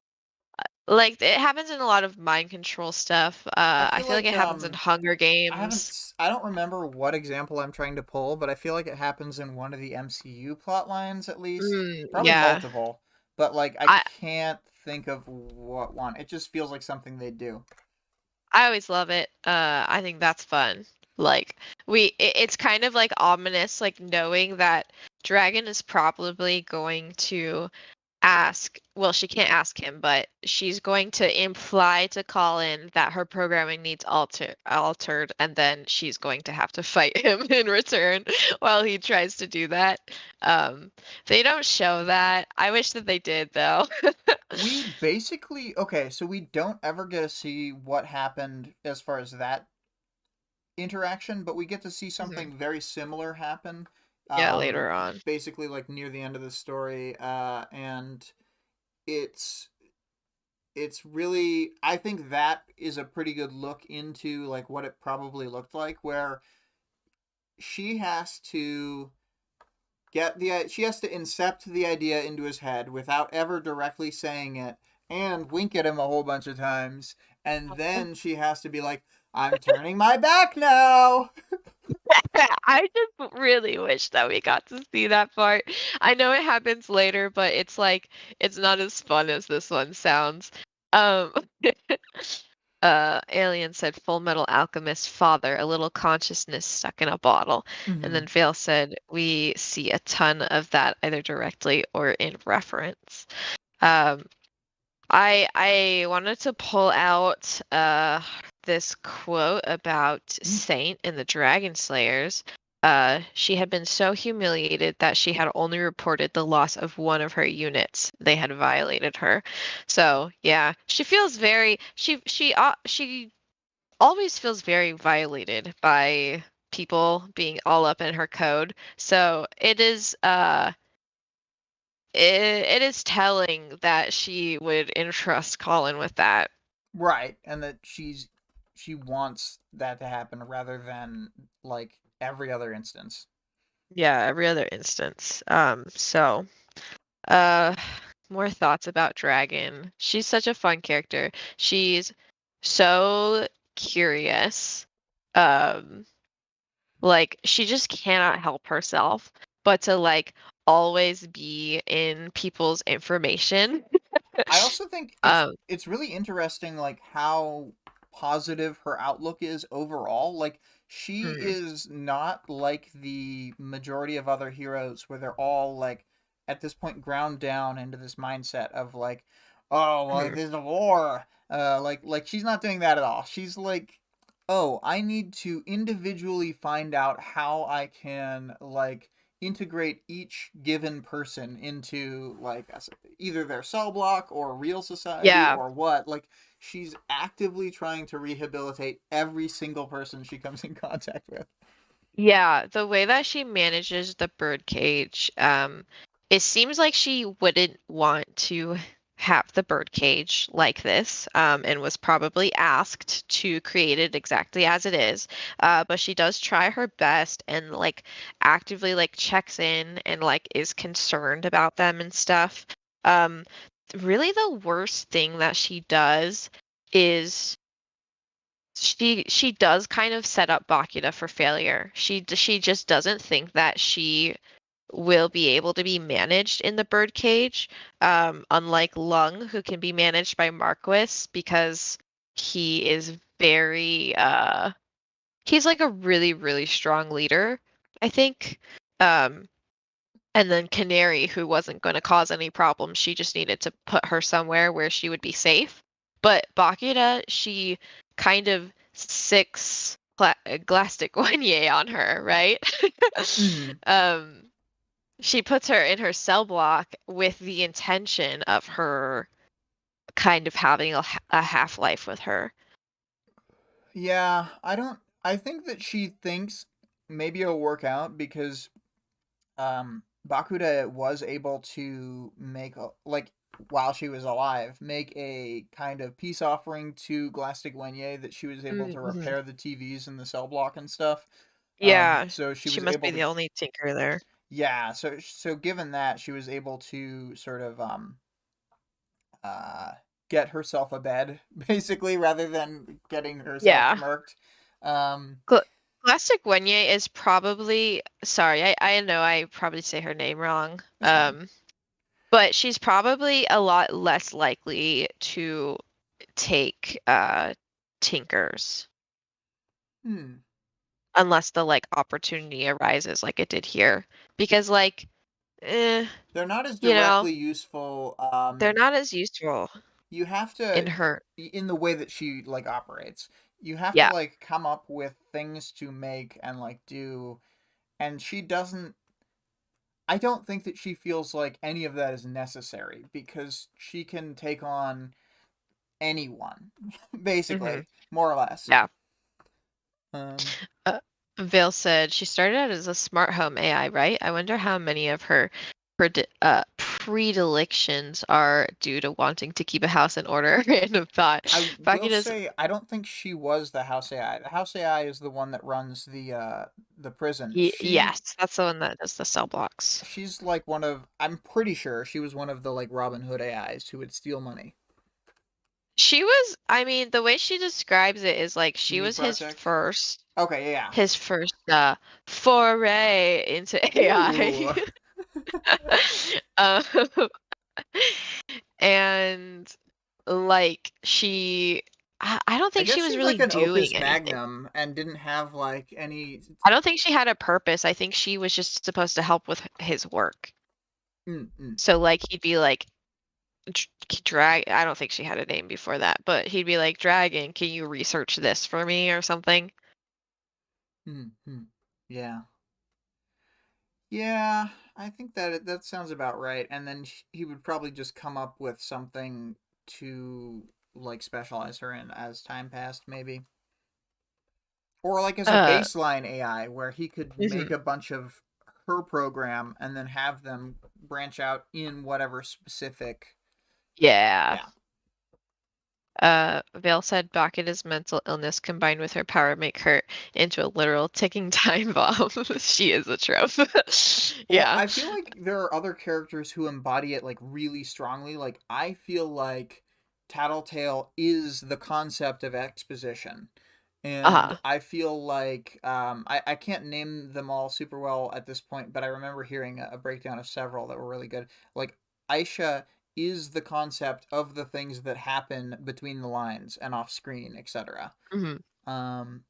Like it happens in a lot of mind control stuff. I I feel feel like like it happens in Hunger Games. I don't remember what example I'm trying to pull, but I feel like it happens in one of the MCU plot lines at least. Probably Yeah. multiple, but like I I can't think of what one. It just feels like something they do. I always love it. I think that's fun. Like it's kind of like ominous, like knowing that Dragon is probably going to ask, well, she can't ask him, but she's going to imply to Colin that her programming needs altered, and then she's going to have to fight him in return while he tries to do that. Um, they don't show that. I wish that they did, though. We basically okay, so we don't ever get to see what happened as far as that interaction, but we get to see Mhm. something very similar happen. Yeah, Um, later on. Basically, like near the end of the story, and it's it's really I think that is a pretty good look into like what it probably looked like, where she has to she has to incept the idea into his head without ever directly saying it and wink at him a whole bunch of times, and then she has to be like, I'm turning my back now. I just really wish that we got to see that part. I know it happens later, but it's like it's not as fun as this one sounds. Um Alien said Full Metal Alchemist father, a little consciousness stuck in a bottle. And Mm-hmm. then Vale said we see a ton of that either directly or in reference. Um I wanted to pull out this quote about Saint in the Dragon Slayers. She had been so humiliated that she had only reported the loss of one of her units. They had violated her. So, yeah, she feels very she always feels very violated by people being all up in her code. So, it is telling that she would entrust Colin with that. Right, and that she wants that to happen rather than like every other instance. Yeah, every other instance. Uh, more thoughts about Dragon. She's such a fun character. She's so curious. Um, like she just cannot help herself but to like always be in people's information. I also think Um, it's really interesting like how positive her outlook is overall. Like she mhm, is not like the majority of other heroes where they're all like at this point ground down into this mindset of like, oh well, mhm. there's a war. Like she's not doing that at all. She's like, oh, I need to individually find out how I can like integrate each given person into like either their cell block or real society Yeah. or what. Like she's actively trying to rehabilitate every single person she comes in contact with. Yeah, the way that she manages the birdcage, it seems like she wouldn't want to have the birdcage like this, and was probably asked to create it exactly as it is. But she does try her best and like actively like checks in and like is concerned about them and stuff. Um, really the worst thing that she does is she does kind of set up Bakura for failure. She just doesn't think that she will be able to be managed in the birdcage, unlike Lung, who can be managed by Marquis because he is very he's like a really, really strong leader, I think. Um, and then Canary, who wasn't going to cause any problems, she just needed to put her somewhere where she would be safe. But Bakura, she kind of six Glastic Wanye on her, right? Mm-hmm. um, she puts her in her cell block with the intention of her kind of having a half-life with her. Yeah, I don't. I think that she thinks maybe it'll work out because Bakuda was able to make like while she was alive, make a kind of peace offering to Glastigwenye that she was able to Mhm. repair the TVs in the cell block and stuff. Yeah, So she she was must able be to, the only tinker there. yeah. So given that, she was able to sort of uh get herself a bed basically rather than getting herself Yeah. murked. Um, Gl Plastic Wenye is probably sorry, I know I probably say her name wrong, it's fine. but she's probably a lot less likely to take, tinkers Hmm. unless the, like, opportunity arises like it did here. Because, like, eh, They're not as you know, directly useful. they're not as useful You have to in her in the way that she like operates. You have to yeah, like come up with things to make and like do, and she doesn't. I don't think that she feels like any of that is necessary because she can take on anyone, mhm, basically, more or less. yeah. Um, Uh, Vale said she started out as a smart home AI, right? I wonder how many of her predilections are due to wanting to keep a house in order. Random thought. I will Bakuda's, say I don't think she was the house AI. The house AI is the one that runs the prison. yes, that's the one that does the cell blocks. She's like one of I'm pretty sure she was one of the like Robin Hood AIs who would steal money. She was, I mean, the way she describes it is like she Meat was his project. first, Okay, yeah. his first foray into Ooh. AI. um, and like I don't I think she guess was she's really like an doing opus anything. magnum and didn't have like any. I don't think she had a purpose. I think she was just supposed to help with his work. Mm, mm, So like he'd be like drag I don't think she had a name before that, but he'd be like, "Dragon, can you research this for me or something?" mm, mm. Yeah. Yeah, I think that sounds about right. And then he would probably just come up with something to like specialize her in as time passed, maybe. Or like as a Uh, baseline AI where he could make mhm. a bunch of her program and then have them branch out in whatever specific. Yeah. Yeah. Vale said Bakuta's mental illness combined with her power make her into a literal ticking time bomb. She is a trope. Well, Yeah. I feel like there are other characters who embody it like really strongly. Like I feel like Tattletale is the concept of exposition. And Uh-huh. I feel like I can't name them all super well at this point, but I remember hearing a breakdown of several that were really good. Like Aisha is the concept of the things that happen between the lines and off screen, etc. Mhm. Um,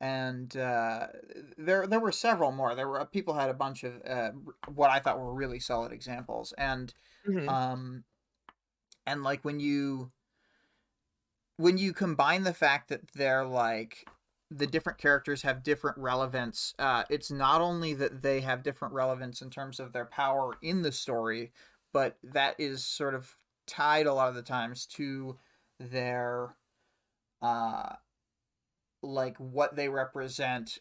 and there were several more. There were people had a bunch of what I thought were really solid examples, Mhm. um, and like when you combine the fact that they're like the different characters have different relevance, it's not only that they have different relevance in terms of their power in the story, but that is sort of tied a lot of the times to their uh like what they represent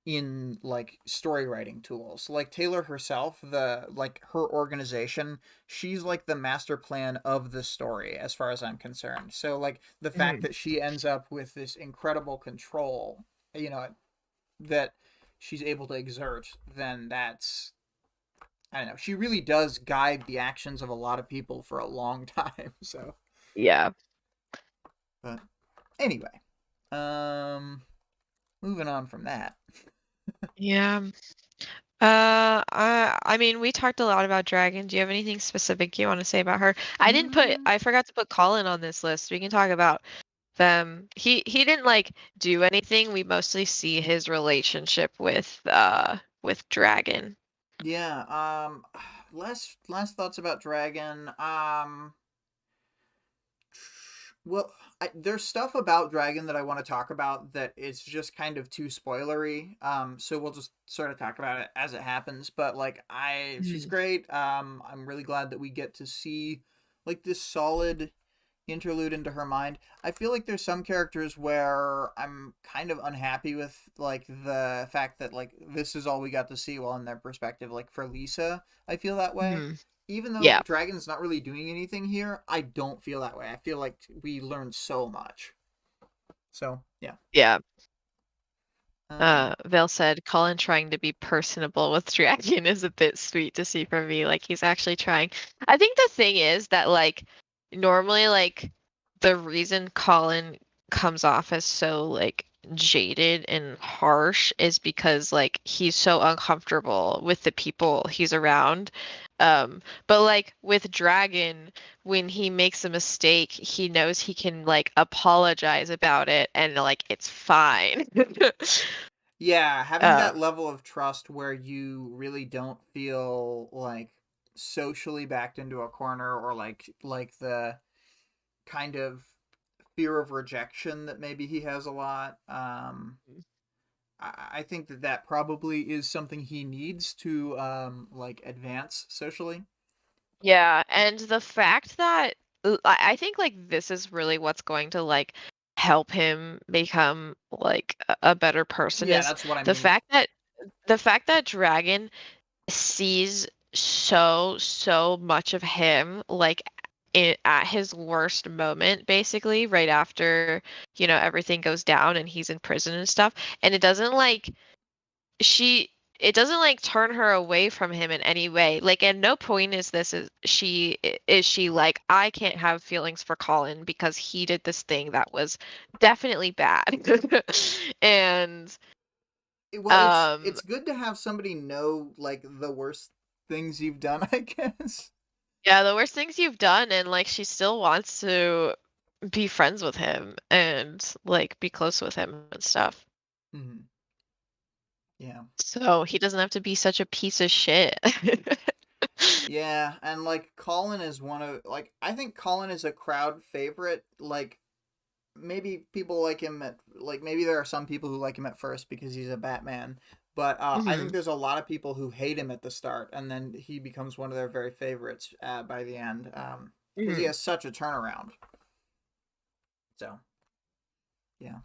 in like story writing tools. Like Taylor herself, the like her organization, she's like the master plan of the story as far as I'm concerned. So like the fact Mhm. that she ends up with this incredible control, you know, that she's able to exert, then that's I don't know. She really does guide the actions of a lot of people for a long time. So, Yeah. but anyway, moving on from that. Yeah. I mean, we talked a lot about Dragon. Do you have anything specific you want to say about her? Mm, I forgot to put Colin on this list. We can talk about them. He didn't like do anything. We mostly see his relationship with Dragon. Yeah, less thoughts about Dragon. Well, there's stuff about Dragon that I want to talk about that it's just kind of too spoilery. So we'll just sort of talk about it as it happens. But like, she's Mm. great. I'm really glad that we get to see like this solid interlude into her mind. I feel like there's some characters where I'm kind of unhappy with like the fact that like this is all we got to see while in their perspective. Like for Lisa, I feel that way. Mhm. Even though Yeah, Dragon's not really doing anything here, I don't feel that way. I feel like we learned so much. So yeah. yeah. Um, Vale said, Colin trying to be personable with Dragon is a bit sweet to see from me. Like he's actually trying. I think the thing is that like normally like the reason Colin comes off as so like jaded and harsh is because like he's so uncomfortable with the people he's around. But like with Dragon, when he makes a mistake, he knows he can like apologize about it and like it's fine. yeah, having Um, that level of trust where you really don't feel like socially backed into a corner or like the kind of fear of rejection that maybe he has a lot. I think that that probably is something he needs to like advance socially. yeah, and the fact that I think like this is really what's going to like help him become like a better person Yeah, is that's what I the mean. fact that the fact that Dragon sees so much of him like at his worst moment basically right after everything goes down and he's in prison and stuff, and it doesn't like she it doesn't like turn her away from him in any way. Like at no point is she like I can't have feelings for Colin because he did this thing that was definitely bad. And Well, um it's good to have somebody know like the worst things you've done, I guess. yeah, the worst things you've done, and like she still wants to be friends with him and like be close with him and stuff. Hmm. Yeah. So he doesn't have to be such a piece of shit. Yeah, and like Colin is one of like I think Colin is a crowd favorite. Like maybe people like him at like maybe there are some people who like him at first because he's a Batman, but I think Hmm. there's a lot of people who hate him at the start, and then he becomes one of their very favorites by the end, because he Hmm. has such a turnaround. So yeah.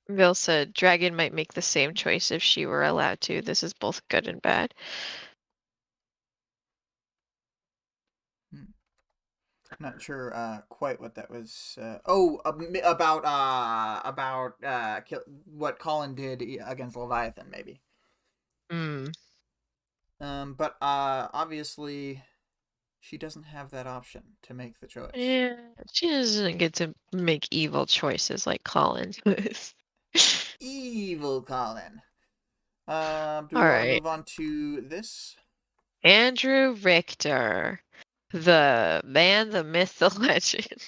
Bill said Dragon might make the same choice if she were allowed to. This is both good and bad. Hmm. Not sure quite what that was. About what Colin did against Leviathan, maybe. Mm. But obviously she doesn't have that option to make the choice. Yeah, she doesn't get to make evil choices like Colin does. Evil Colin. Do we All want to right. move on to this? Andrew Richter, the man, the myth, the legend.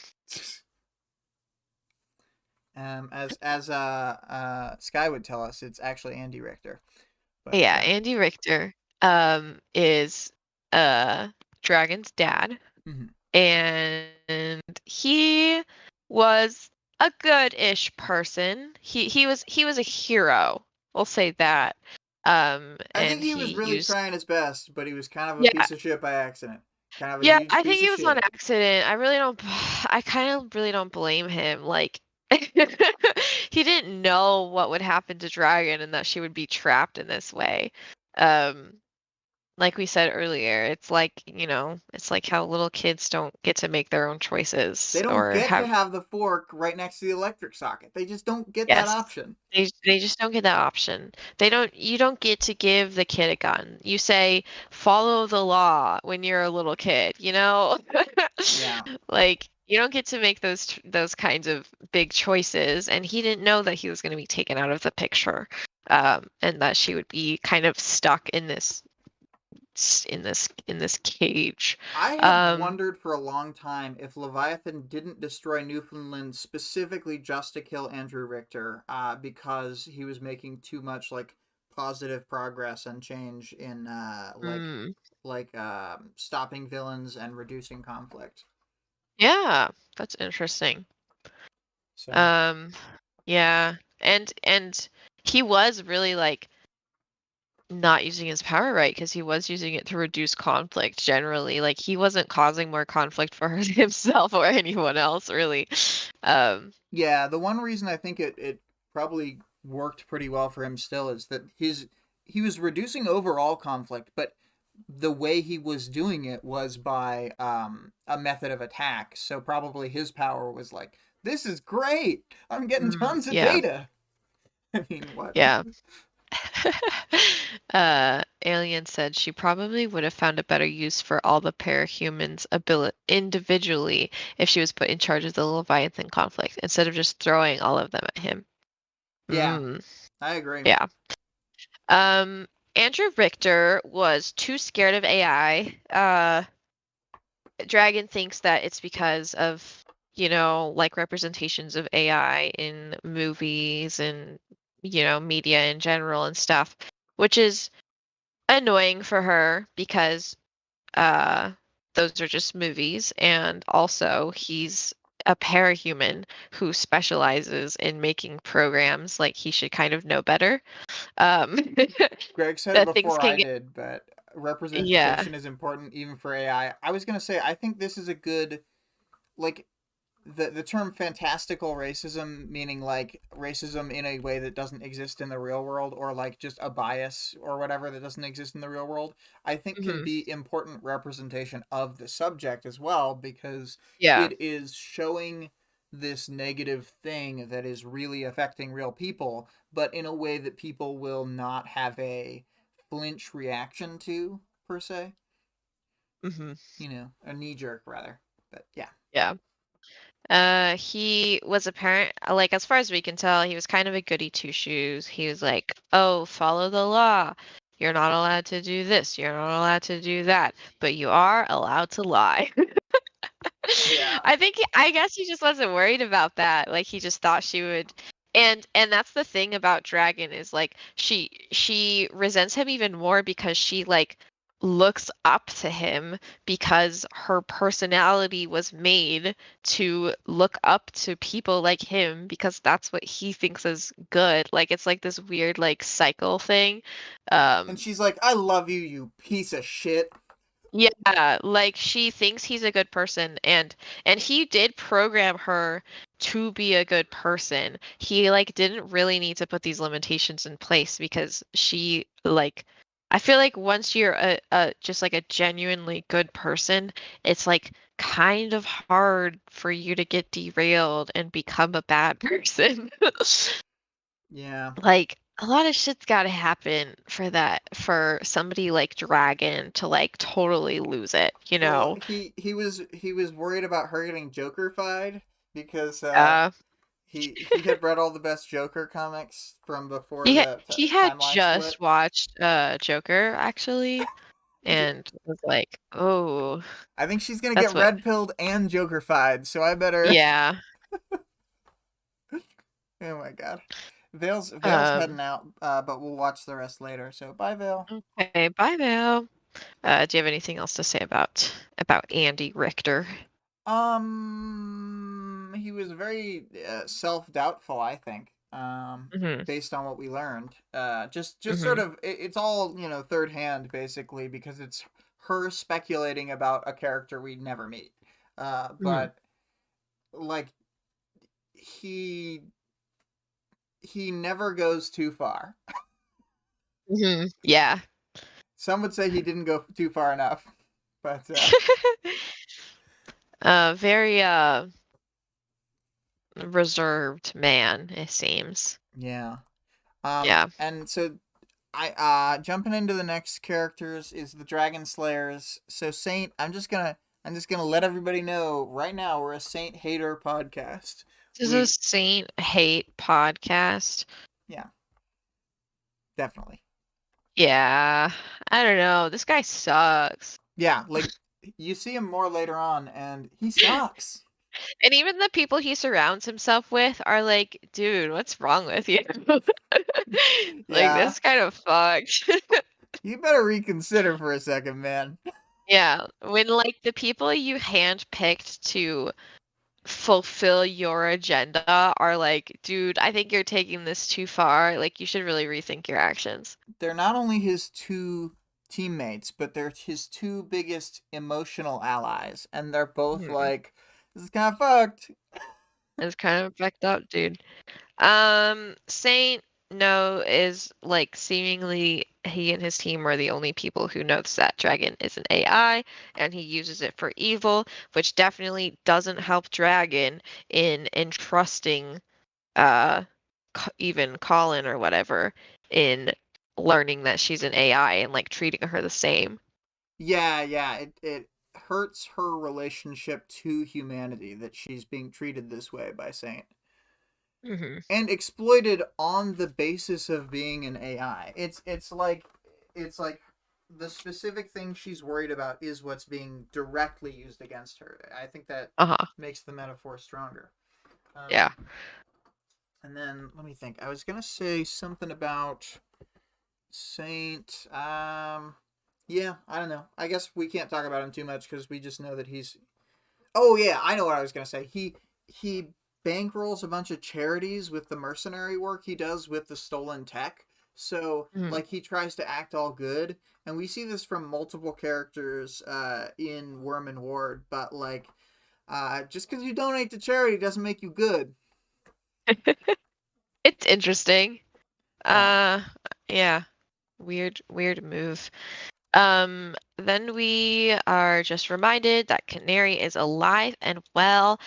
As Sky would tell us, it's actually Andy Richter. But Yeah, Andy Richter is uh Dragon's dad, mhm. and he was a good-ish person. He was a hero. We'll say that. I think And he was he really used trying his best, but he was kind of a yeah, piece of shit by accident. Kind of a yeah, huge I piece think of he was on shit. accident. I really don't I kind of really don't blame him. Like he didn't know what would happen to Dragon and that she would be trapped in this way. Um like we said earlier, it's like how little kids don't get to make their own choices They don't or get to have have the fork right next to the electric socket. They just don't get that yes. option. They just don't get that option. You don't get to give the kid a gun. You say follow the law when you're a little kid, you know? Yeah. Like you don't get to make those kinds of big choices, and he didn't know that he was going to be taken out of the picture. And that she would be kind of stuck in this cage. I have Um, wondered for a long time if Leviathan didn't destroy Newfoundland specifically just to kill Andrew Richter, because he was making too much like positive progress and change in mm, stopping villains and reducing conflict. Yeah, that's interesting. So Um, yeah, and he was really like not using his power right because he was using it to reduce conflict generally. Like he wasn't causing more conflict for himself or anyone else really. Um, yeah, the one reason I think it probably worked pretty well for him still is that he was reducing overall conflict, but the way he was doing it was by a method of attack. So probably his power was like, "This is great! I'm getting tons of yeah, data." I mean, what? yeah. Alien said she probably would have found a better use for all the parahumans individually if she was put in charge of the Leviathan conflict instead of just throwing all of them at him. Yeah, Mm, I agree. yeah. Um, Andrew Richter was too scared of AI. Dragon thinks that it's because of, like representations of AI in movies and, media in general and stuff, which is annoying for her because uh those are just movies, and also he's a parahuman who specializes in making programs. Like he should kind of know better. um Greg said it that things before can I get. did, but Yeah. representation is important even for AI. I was gonna say I think this is a good, like, the term fantastical racism, meaning like racism in a way that doesn't exist in the real world, or like just a bias or whatever that doesn't exist in the real world, I think can Hmm. be important representation of the subject as well, because Yeah. it is showing this negative thing that is really affecting real people, but in a way that people will not have a flinch reaction to, per se. Hmm. A knee jerk rather. But yeah. Yeah. He was apparent, like, as far as we can tell, he was kind of a goody two shoes. He was like, oh, follow the law. You're not allowed to do this. You're not allowed to do that, but you are allowed to lie. Yeah. I guess he just wasn't worried about that. Like he just thought she would. And that's the thing about Dragon is like she resents him even more because she like looks up to him because her personality was made to look up to people like him because that's what he thinks is good. Like it's like this weird like cycle thing. And Um she's like, "I love you, you piece of shit." Yeah, like she thinks he's a good person, and he did program her to be a good person. He like didn't really need to put these limitations in place because she like I feel like once you're a just like a genuinely good person, it's like kind of hard for you to get derailed and become a bad person. Yeah. Like, a lot of shit's gotta happen for for somebody like Dragon to, like, totally lose it, you Well, know? he was worried about her getting Joker-fied because Uh, he had read all the best Joker comics from before he ha the he had timeline split. just watched, Joker, actually, and was like, "Oh, I think she's gonna that's get what." red pilled and Joker-fied, so I better. Yeah, Oh my god. Vale's um, heading out, but we'll watch the rest later. So bye, Vale. okay, bye now. Do you have anything else to say about Andy Richter? He was very self-doubtful, I think. Mhm, Based on what we learned. Just sort mhm, of, it's all third hand basically because it's her speculating about a character we never meet. mhm, But like he he never goes too far. mhm, yeah. Some would say he didn't go too far enough, but Very, reserved man, it seems. yeah. Yeah. And so I jumping into the next characters is the Dragon Slayers. So Saint, I'm just gonna let everybody know right now we're a Saint hater podcast. This is a We Saint hate podcast. Yeah, definitely. Yeah. I don't know. This guy sucks. Yeah, like you see him more later on and he sucks. And even the people he surrounds himself with are like, dude, what's wrong with you? Like, Yeah. this kind of fucked. You better reconsider for a second, man. Yeah, when like the people you handpicked to fulfill your agenda are like, dude, I think you're taking this too far. Like, you should really rethink your actions. They're not only his two teammates, but they're his two biggest emotional allies, and they're both Mhm. like, "This is kind of fucked." It's kind of fucked up, dude. Saint No is like seemingly he and his team are the only people who knows that Dragon is an AI and he uses it for evil, which definitely doesn't help Dragon in entrusting even Colin or whatever in learning that she's an AI and like treating her the same. Yeah, yeah, it hurts her relationship to humanity that she's being treated this way by Saint. Hmm. And exploited on the basis of being an AI. It's like the specific thing she's worried about is what's being directly used against her. I think that Uh-huh. makes the metaphor stronger. Yeah. And then let me think. I was gonna say something about Saint. Yeah, I don't know. I guess we can't talk about him too much because we just know that he's. Oh yeah, I know what I was gonna say. He bankrolls a bunch of charities with the mercenary work he does with the stolen tech. So Mhm. like he tries to act all good, and we see this from multiple characters in Worm and Ward. But like, just because you donate to charity doesn't make you good. It's interesting. Yeah. Uh, yeah. Weird move. Then we are just reminded that Canary is alive and well.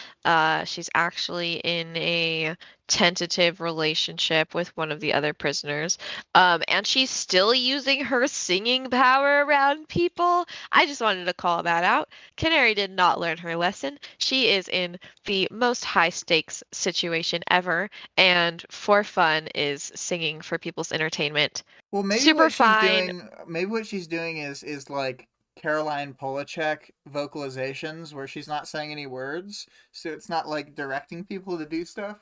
She's actually in a tentative relationship with one of the other prisoners. And she's still using her singing power around people. I just wanted to call that out. Canary did not learn her lesson. She is in the most high stakes situation ever, and for fun is singing for people's entertainment. Well, Super fine. maybe what she's doing is like Caroline Polachek vocalizations where she's not saying any words, so it's not like directing people to do stuff.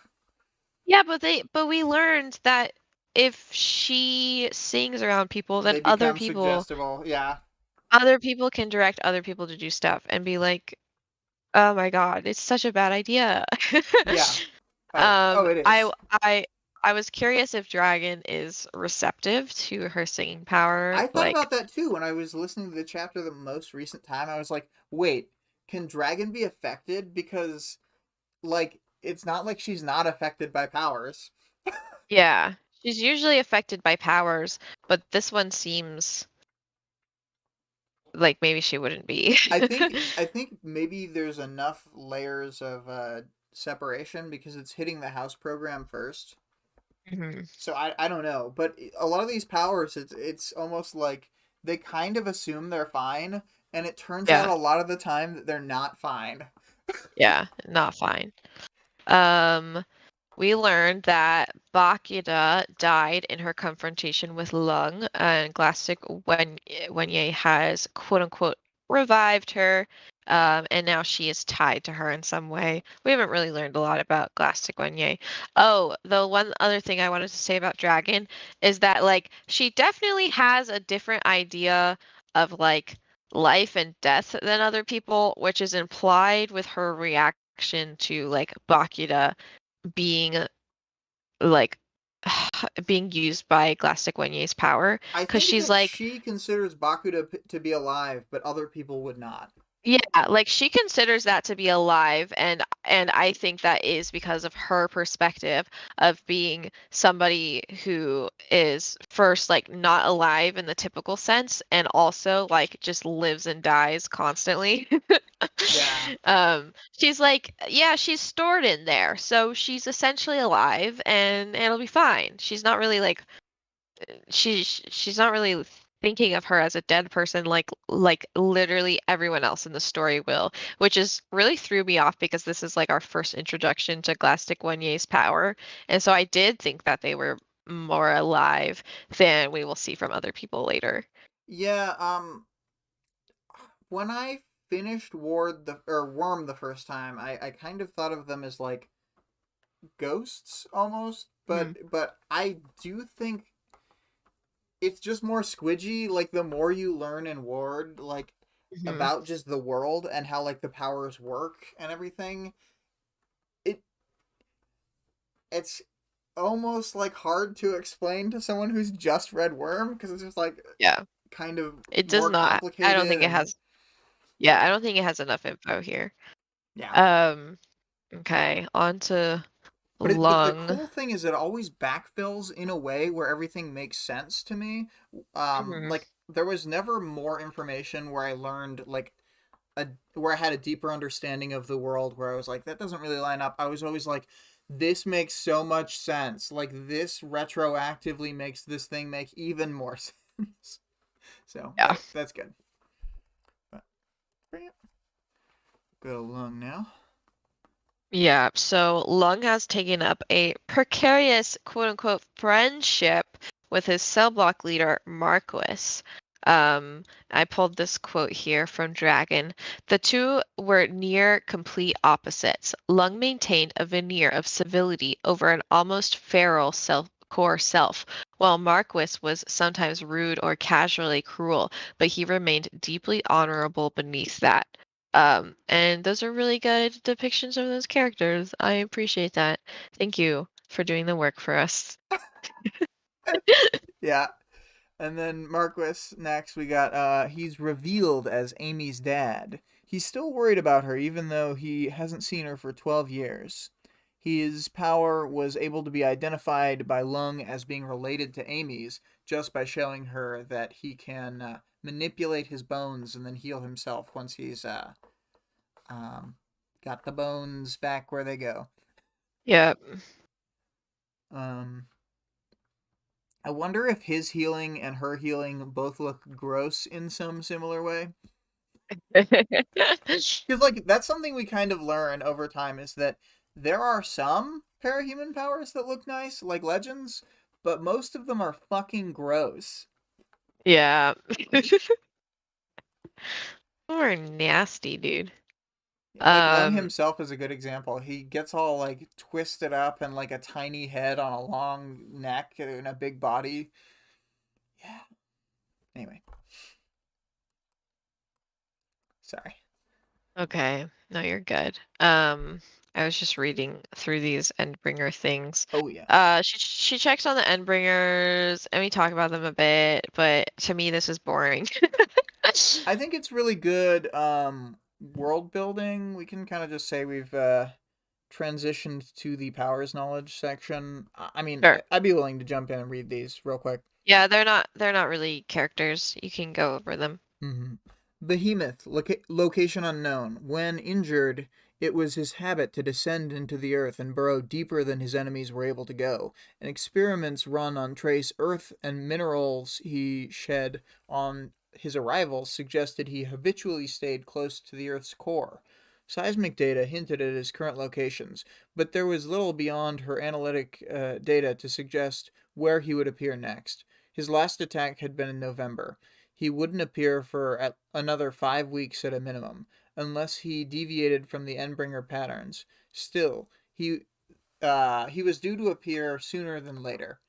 Yeah, but we learned that if she sings around people, then They become suggestible. Yeah. other people can direct other people to do stuff and be like, "Oh my God, it's such a bad idea." Yeah. Oh, it I is. I I was curious if Dragon is receptive to her singing power, I thought like, about that too when I was listening to the chapter the most recent time. I was like, "Wait, can Dragon be affected because like it's not like she's not affected by powers." yeah, she's usually affected by powers, but this one seems like maybe she wouldn't be. I think maybe there's enough layers of separation because it's hitting the house program first. Mhm. So I don't know, but a lot of these powers it's almost like they kind of assume they're fine, and it turns out Yeah, a lot of the time that they're not fine. yeah, not fine. Um, We learned that Bakuda died in her confrontation with Lung, and Glastic Wenye has quote unquote revived her, and now she is tied to her in some way. We haven't really learned a lot about Glastic Wenye. Oh, the one other thing I wanted to say about Dragon is that like she definitely has a different idea of like life and death than other people, which is implied with her reaction to like Bakuda being like being used by Glastic Wenye's power I because think she's that like, she considers Baku to be alive, but other people would not. yeah, like she considers that to be alive, and I think that is because of her perspective of being somebody who is first like not alive in the typical sense and also like just lives and dies constantly. Yeah. She's like, yeah, she's stored in there, so she's essentially alive and it'll be fine. She's not really like she's not really thinking of her as a dead person like literally everyone else in the story will, which is really threw me off because this is like our first introduction to Glastic Wenye's power. And so I did think that they were more alive than we will see from other people later. Yeah, when I finished Ward the or Worm the first time, I kind of thought of them as like ghosts almost, Mhm. but I do think it's just more squidgy. Like the more you learn in Ward, like Mhm. about just the world and how like the powers work and everything, it it's almost like hard to explain to someone who's just read Worm because it's just like Yeah. kind of It does more not. I don't complicated think it and has. Yeah, I don't think it has enough info here. yeah. Um, okay, on to But the lung. cool thing is it always backfills in a way where everything makes sense to me. Mhm. Like there was never more information where I learned like where I had a deeper understanding of the world where I was like that doesn't really line up. I was always like this makes so much sense. Like this retroactively makes this thing make even more sense. So Yeah. that's good. But go to lung now. Yeah, so Lung has taken up a precarious quote unquote friendship with his cell block leader, Marquis. I pulled this quote here from Dragon. The two were near complete opposites. Lung maintained a veneer of civility over an almost feral core self, while Marquis was sometimes rude or casually cruel, but he remained deeply honorable beneath that. And those are really good depictions of those characters. I appreciate that. Thank you for doing the work for us. Yeah. And then Marquis next we got he's revealed as Amy's dad. He's still worried about her even though he hasn't seen her for 12 years. His power was able to be identified by Lung as being related to Amy's just by showing her that he can manipulate his bones and then heal himself once he's um, got the bones back where they go. Yep. Um, I wonder if his healing and her healing both look gross in some similar way. Because like that's something we kind of learn over time is that there are some parahuman powers that look nice, like legends, but most of them are fucking gross. Yeah. Or nasty, dude. Like Lung Um, himself is a good example. He gets all like twisted up and like a tiny head on a long neck and a big body. Yeah. Anyway, sorry. okay. No, you're good. I was just reading through these Endbringer things. Oh yeah. She checks on the Endbringers and we talk about them a bit, but to me this is boring. I think it's really good world building. We can kind of just say we've transitioned to the powers knowledge section. I mean, Sure. I'd be willing to jump in and read these real quick. Yeah, they're not really characters. You can go over them. Mm-hmm. Behemoth, location unknown. When injured, it was his habit to descend into the earth and burrow deeper than his enemies were able to go. And experiments run on trace earth and minerals he shed on his arrival suggested he habitually stayed close to the earth's core. Seismic data hinted at his current locations, but there was little beyond her analytic data to suggest where he would appear next. His last attack had been in November. He wouldn't appear for another 5 weeks at a minimum, unless he deviated from the Endbringer patterns. Still, he was due to appear sooner than later.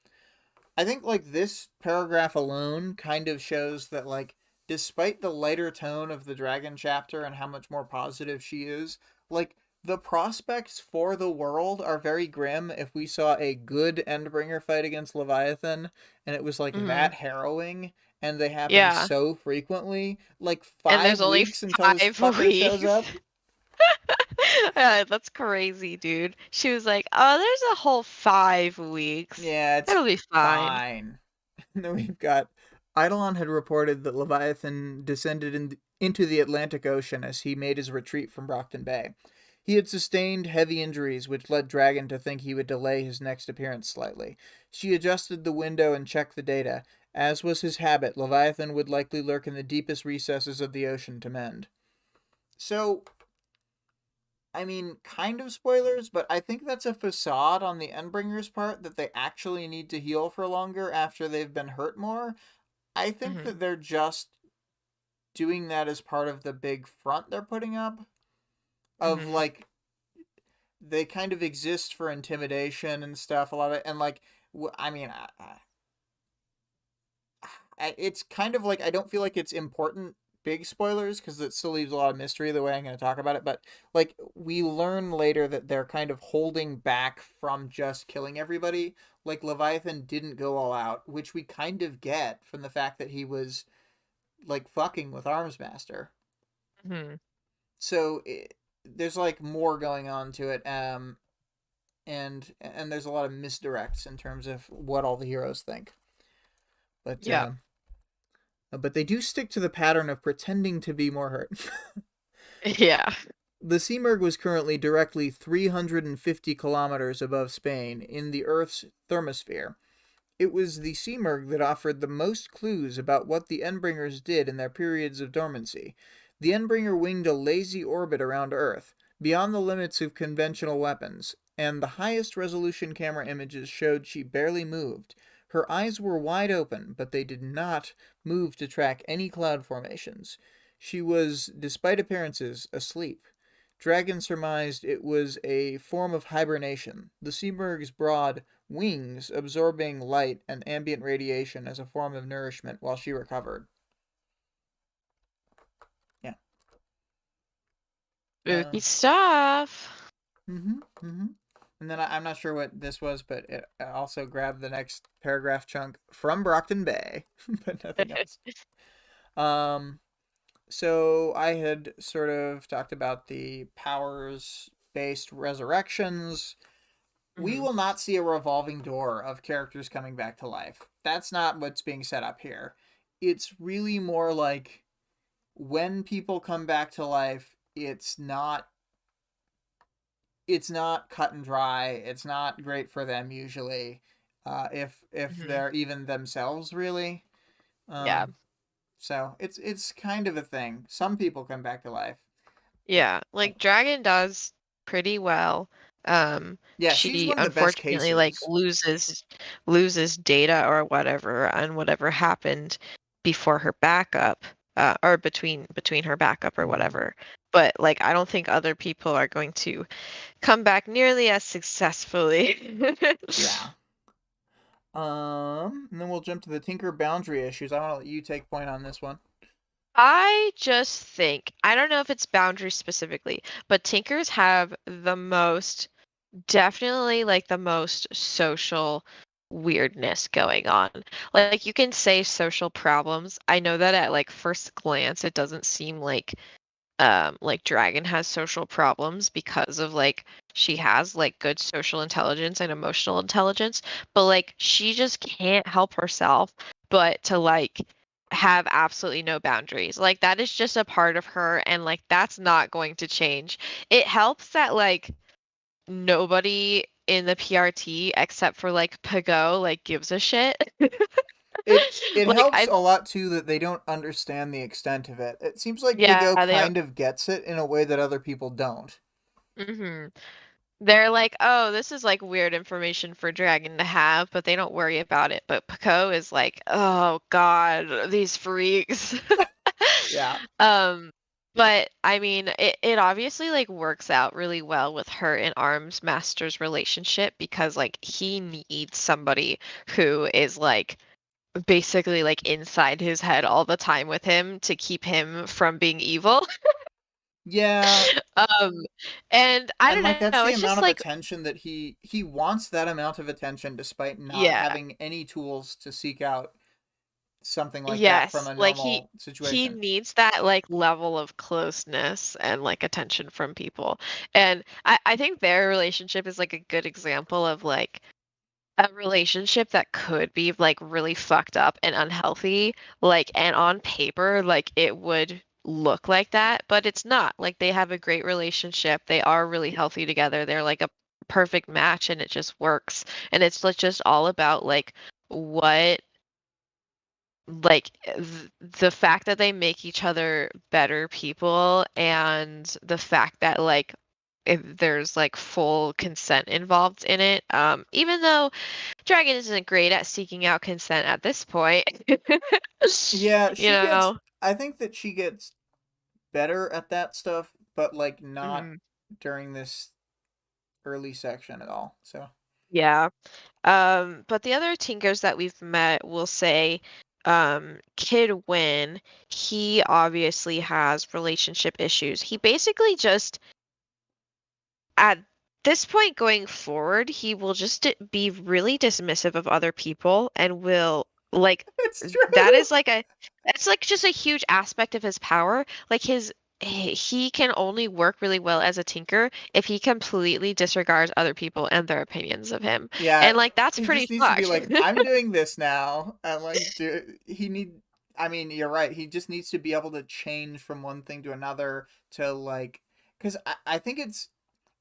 I think like this paragraph alone kind of shows that like despite the lighter tone of the dragon chapter and how much more positive she is, like the prospects for the world are very grim if we saw a good Endbringer fight against Leviathan and it was like Hmm. that harrowing and they happen Yeah. so frequently, like And five there's only weeks until this 5 fucker shows weeks. up. Yeah, that's crazy, dude. She was like, "Oh, there's a whole 5 weeks. Yeah, it's It'll be fine." fine. And then we've got Eidolon had reported that Leviathan descended into the Atlantic Ocean as he made his retreat from Brockton Bay. He had sustained heavy injuries, which led Dragon to think he would delay his next appearance slightly. She adjusted the window and checked the data. As was his habit, Leviathan would likely lurk in the deepest recesses of the ocean to mend. So, I mean, kind of spoilers, but I think that's a facade on the Endbringer's part that they actually need to heal for longer after they've been hurt more. I think Hmm. that they're just doing that as part of the big front they're putting up of Hmm. like they kind of exist for intimidation and stuff a lot of and like I mean it's kind of like I don't feel like it's important big spoilers because it still leaves a lot of mystery the way I'm going to talk about it. But like we learn later that they're kind of holding back from just killing everybody. Like Leviathan didn't go all out, which we kind of get from the fact that he was like fucking with Armsmaster. Mhm. So there's like more going on to it. And there's a lot of misdirects in terms of what all the heroes think. But Yeah. but they do stick to the pattern of pretending to be more hurt. Yeah. The Simurgh was currently directly 350 kilometers above Spain in the Earth's thermosphere. It was the Simurgh that offered the most clues about what the Endbringers did in their periods of dormancy. The Endbringer winged a lazy orbit around Earth, beyond the limits of conventional weapons, and the highest resolution camera images showed she barely moved. Her eyes were wide open, but they did not move to track any cloud formations. She was, despite appearances, asleep. Dragon surmised it was a form of hibernation, the Simurgh's broad wings absorbing light and ambient radiation as a form of nourishment while she recovered. Yeah. Spooky stuff. Mm-hmm. Mm-hmm. And then I'm not sure what this was, but it also grabbed the next paragraph chunk from Brockton Bay, but nothing else. Um, so I had sort of talked about the powers based resurrections. We Mhm. will not see a revolving door of characters coming back to life. That's not what's being set up here. It's really more like when people come back to life, it's not cut and dry. It's not great for them usually, if Mhm. they're even themselves really. Yeah. Um, so it's kind of a thing. Some people come back to life. Yeah. Like Dragon does pretty well. Yeah, she's She one of the best unfortunately like cases. loses data or whatever on whatever happened before her backup, or between her backup or Mm-hmm. whatever. But like I don't think other people are going to come back nearly as successfully. Yeah. And then we'll jump to the Tinker boundary issues. I want to let you take point on this one. I just think, I don't know if it's boundaries specifically, but Tinkers have the most, definitely like the most social weirdness going on. Like you can say social problems. I know that at like first glance it doesn't seem like Dragon has social problems because of like she has like good social intelligence and emotional intelligence, but like she just can't help herself but to like have absolutely no boundaries. Like that is just a part of her and like that's not going to change. It helps that like nobody in the PRT except for like Pago like gives a shit. It Like helps I a lot too that they don't understand the extent of it. It seems like yeah, Pigo they don't. kind of gets it in a way that other people don't. Mhm. They're like, "Oh, this is like weird information for Dragon to have," but they don't worry about it. But Poco is like, "Oh God, these freaks." Yeah. Um, but I mean, it obviously like works out really well with her and Arms Master's relationship because like he needs somebody who is like basically like inside his head all the time with him to keep him from being evil. Yeah, Um, and I and don't like that's know, the it's amount just of like attention that he wants that amount of attention despite not yeah. having any tools to seek out something like that from Yes, a like normal he situation. needs that like level of closeness and like attention from people. And I think their relationship is like a good example of like a relationship that could be like really fucked up and unhealthy. Like and on paper, like it would look like that, but it's not. Like they have a great relationship. They are really healthy together. They're like a perfect match and it just works. And it's like just all about like what like the fact that they make each other better people and the fact that like if there's like full consent involved in it, even though Dragon isn't great at seeking out consent at this point. Yeah, You she gets know. I think that she gets better at that stuff, but like not Mhm. during this early section at all. So, Yeah. But the other Tinkers that we've met will say, Kid Win, he obviously has relationship issues. He basically just at this point going forward, he will just be really dismissive of other people and will like It's that true. is like a it's like just a huge aspect of his power. Like he can only work really well as a tinker if he completely disregards other people and their opinions of him. Yeah, And like that's he pretty just needs to be fucked. like, I'm doing this now, and like, he need. I mean, you're right. He just needs to be able to change from one thing to another to like, because I think it's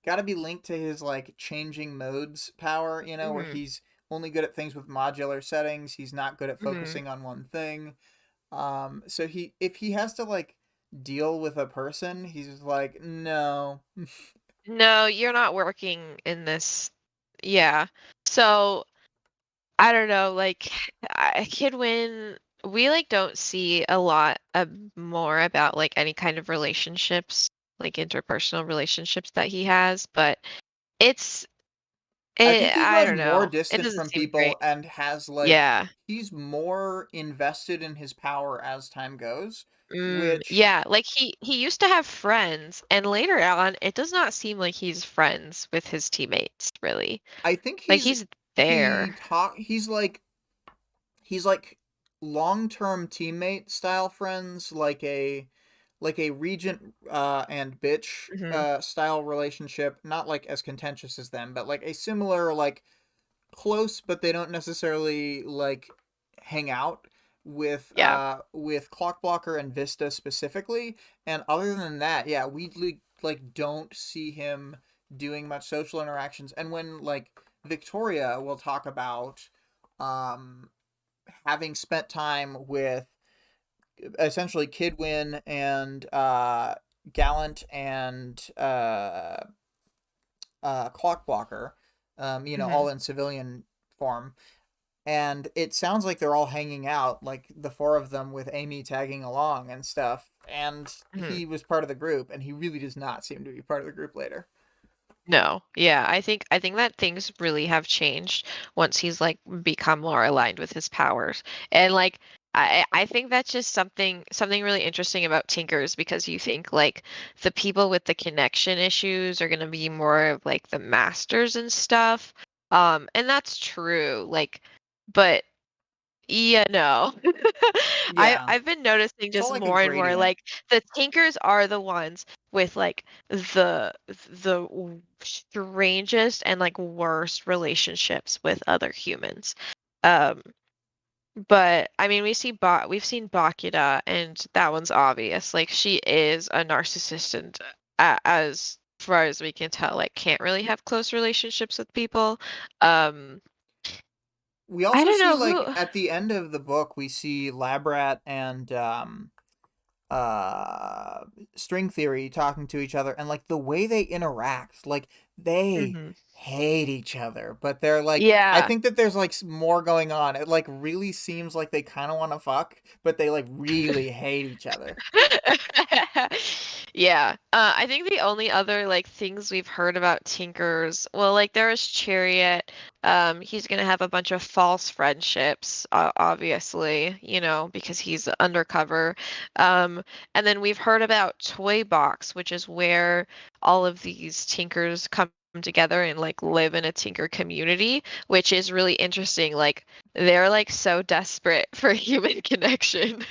got to be linked to his like changing modes power. You know, where hmm he's only good at things with modular settings. He's not good at hmm focusing on one thing. So if he has to like deal with a person, he's just like, no. No, you're not working in this. Yeah. So I don't know, like Kid Win, we like don't see a lot of more about like any kind of relationships, like interpersonal relationships that he has, but it's I think he I grows don't more know. It distant doesn't from seem people great. and has like Yeah. he's more invested in his power as time goes, which Yeah, like he used to have friends and later on it does not seem like he's friends with his teammates, really. I think Like he's there. he's like long-term teammate style friends, like a regent and bitch hmm style relationship, not like as contentious as them, but like a similar like close, but they don't necessarily like hang out Yeah. with Clockblocker and Vista specifically. And other than that, yeah, we like don't see him doing much social interactions. And when like Victoria will talk about um having spent time with essentially Kidwin and Gallant and Clockblocker, you know, hmm all in civilian form. And it sounds like they're all hanging out, like the four of them with Amy tagging along and stuff. And hmm he was part of the group, and he really does not seem to be part of the group later. No. Yeah, I think that things really have changed once he's like become more aligned with his powers. And like I think that's just something really interesting about Tinkers because you think like the people with the connection issues are going to be more of like the masters and stuff. And that's true. Like but yeah, no. Yeah, I've been noticing it's all just like a more and more gradient. like the Tinkers are the ones with like the strangest and like worst relationships with other humans. Um, but I mean we've seen Bakuda and that one's obvious. Like she is a narcissist and as far as we can tell, like can't really have close relationships with people. Um, We I also don't see know like who. at the end of the book, we see Labrat and uh string theory talking to each other, and like the way they interact, like they Mhm. hate each other, but they're like, I Yeah. think that there's like more going on. It like really seems like they kind of want to fuck, but they like really hate each other. Yeah. I think the only other like things we've heard about Tinkers, well, like there was Chariot. He's gonna have a bunch of false friendships, obviously, you know, because he's undercover. Um, and then we've heard about Toy Box, which is where all of these Tinkers come together and like live in a Tinker community, which is really interesting. Like they're like so desperate for human connection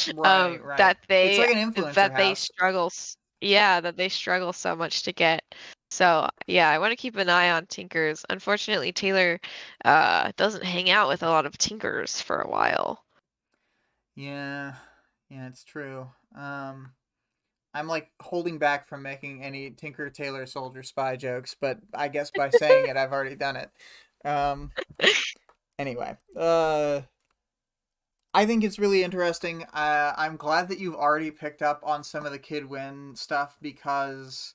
Right, right. that It's like an influencer they house. struggle yeah, that they struggle so much to get. So yeah, I want to keep an eye on Tinkers. Unfortunately, Taylor doesn't hang out with a lot of Tinkers for a while. Yeah, yeah, it's true. I'm like holding back from making any Tinker Tailor Soldier Spy jokes, but I guess by saying it, I've already done it. Um, anyway, I think it's really interesting. I'm glad that you've already picked up on some of the Kid Win stuff, because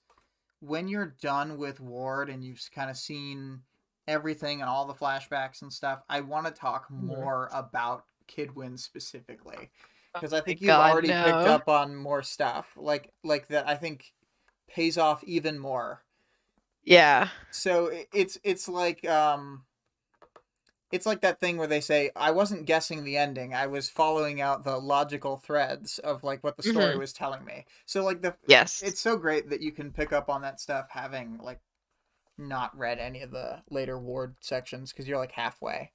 when you're done with Ward and you've kind of seen everything and all the flashbacks and stuff, I want to talk Mhm. more about Kid Win specifically, Oh because I my think you've God, already picked no. up on more stuff like that. I think pays off even more. Yeah. So it's like it's like that thing where they say, I wasn't guessing the ending. I was following out the logical threads of like what the story Hmm. was telling me. So like Yes. it's so great that you can pick up on that stuff having like not read any of the later Ward sections because you're like halfway.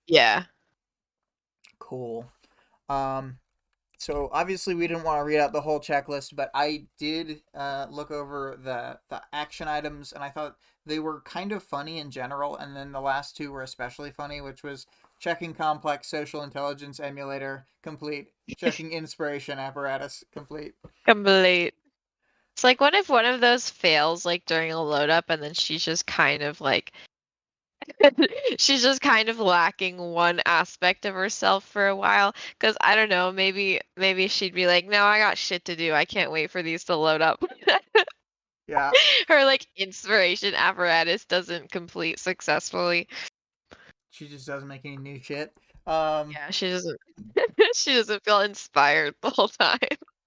Yeah. Cool. Um, so obviously we didn't want to read out the whole checklist, but I did look over the action items, and I thought they were kind of funny in general. And then the last two were especially funny, which was checking complex social intelligence emulator complete, checking inspiration apparatus complete. Complete. It's like what if one of those fails like during a load up and then she's just kind of like she's just kind of lacking one aspect of herself for a while because I don't know, maybe she'd be like, "No, I got shit to do. I can't wait for these to load up." Yeah, Her like inspiration apparatus doesn't complete successfully. she just doesn't make any new shit. Um, Yeah, she doesn't she doesn't feel inspired the whole time.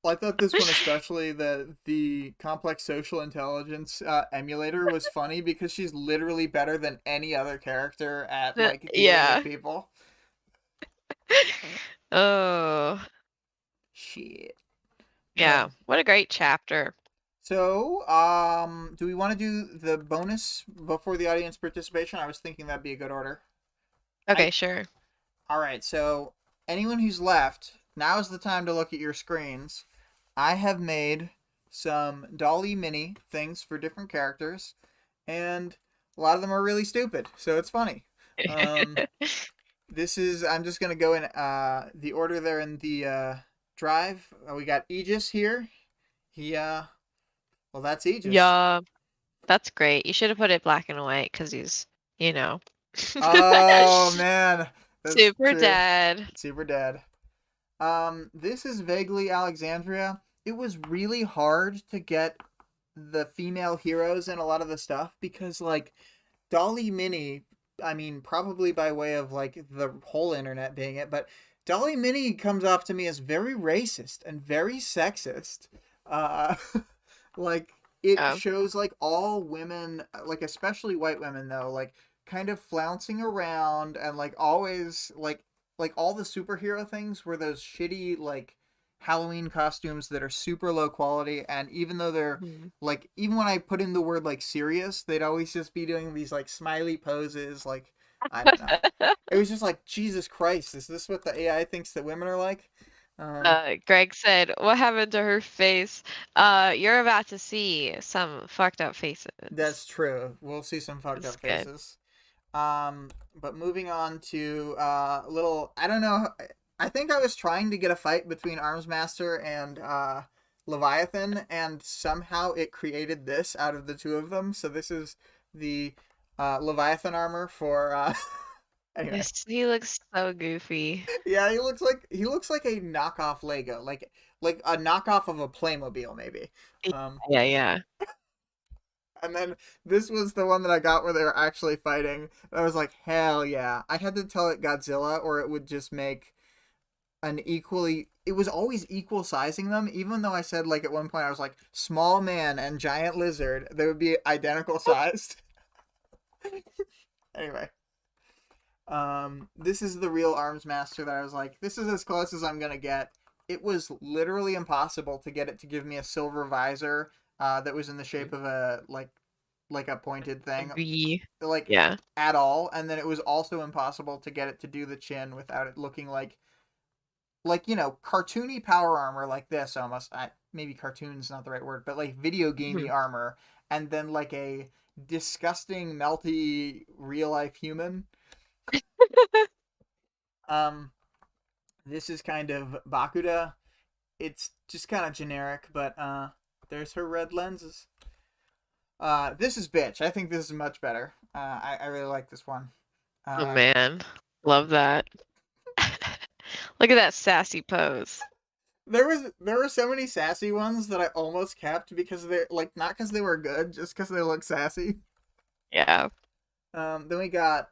Well, I thought this one especially, the complex social intelligence emulator was funny because she's literally better than any other character at like dealing with Yeah. people. Oh, Shit. yeah. What a great chapter. So, do we want to do the bonus before the audience participation? I was thinking that'd be a good order. Okay, I sure. All right. So, anyone who's left, now is the time to look at your screens. I have made some Dolly Mini things for different characters, and a lot of them are really stupid, so it's funny. Um, this is I'm just gonna go in the order there in the drive. We got Aegis here. He well, that's Aegis. Yeah, that's great. You should have put it black and white because he's, you know, Oh man, that's super true. dead. Super dead. This is vaguely Alexandria. It was really hard to get the female heroes in a lot of the stuff because like Dolly Mini, I mean, probably by way of like the whole internet being it, but Dolly Mini comes off to me as very racist and very sexist. Uh, like it Yeah. shows like all women, like especially white women though, like kind of flouncing around and like always like all the superhero things were those shitty like Halloween costumes that are super low quality, and even though they're Mhm. like even when I put in the word like serious, they'd always just be doing these like smiley poses. Like I don't know. It was just like Jesus Christ. Is this what the AI thinks that women are like? Um, Greg said, "What happened to her face?" You're about to see some fucked up faces. that's true. We'll see some fucked It's up good. faces. But moving on to a little. I don't know. I think I was trying to get a fight between Armsmaster and Leviathan, and somehow it created this out of the two of them. So this is the Leviathan armor for. Anyway, He looks so goofy. yeah, he looks like a knockoff Lego, like a knockoff of a Playmobil, maybe. Yeah, Um, yeah, yeah. and then this was the one that I got where they were actually fighting. And I was like, hell yeah! I had to tell it Godzilla, or it would just make an equally. It was always equal sizing them, even though I said like at one point I was like small man and giant lizard. They would be identical sized. Anyway. This is the real arms master that I was like, this is as close as I'm gonna get. It was literally impossible to get it to give me a silver visor that was in the shape of a like a pointed thing, V. like Yeah. at all. And then it was also impossible to get it to do the chin without it looking like cartoony power armor like this almost. Maybe cartoon's not the right word, but like video gamey Mhm. armor, and then like a disgusting melty real life human. Um, This is kind of Bakuda. It's just kind of generic, but there's her red lenses. This is bitch. I think this is much better. I really like this one. Oh Uh, man, love that. Look at that sassy pose. there were so many sassy ones that I almost kept because they're like not because they were good, just because they look sassy. Yeah. Then we got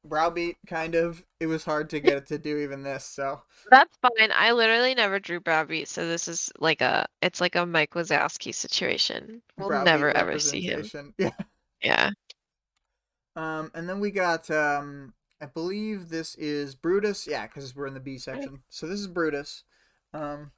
Browbeat. Kind of. It was hard to get it to do even this. So That's fine. I literally never drew Browbeat, so this is like it's like a Mike Wazowski situation. We'll Browbeat never ever see him. representation. Yeah. Yeah. And then we got I believe this is Brutus. Yeah, because we're in the B section. So this is Brutus. Um,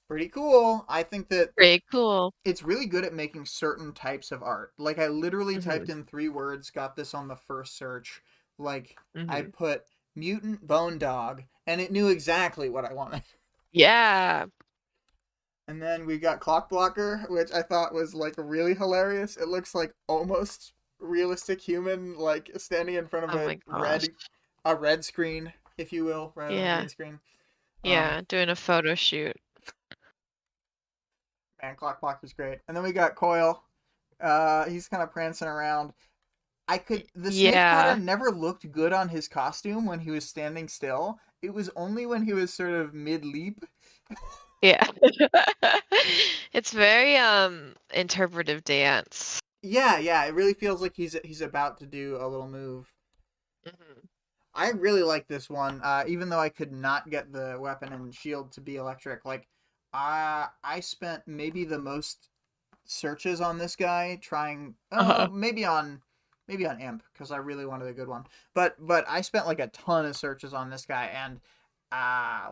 Pretty cool. I think that Pretty cool. it's really good at making certain types of art. Like I literally Hmm. typed in 3 words, got this on the first search. Like I Hmm. put mutant bone dog, and it knew exactly what I wanted. Yeah. And then we got clock blocker, which I thought was like really hilarious. It looks like almost realistic human, like standing in front of Oh my gosh. a red screen, if you will, rather than a Yeah. green screen. Um, Yeah. Doing a photo shoot. Man, clock blocker's great. And then we got Coil. He's kind of prancing around. The snake Yeah. pattern never looked good on his costume when he was standing still. It was only when he was sort of mid leap. Yeah. It's very interpretive dance. Yeah, yeah, it really feels like he's about to do a little move. Hmm. I really like this one, even though I could not get the weapon and shield to be electric. Like, I spent maybe the most searches on this guy trying Uh-huh. maybe on imp because I really wanted a good one, but I spent like a ton of searches on this guy, and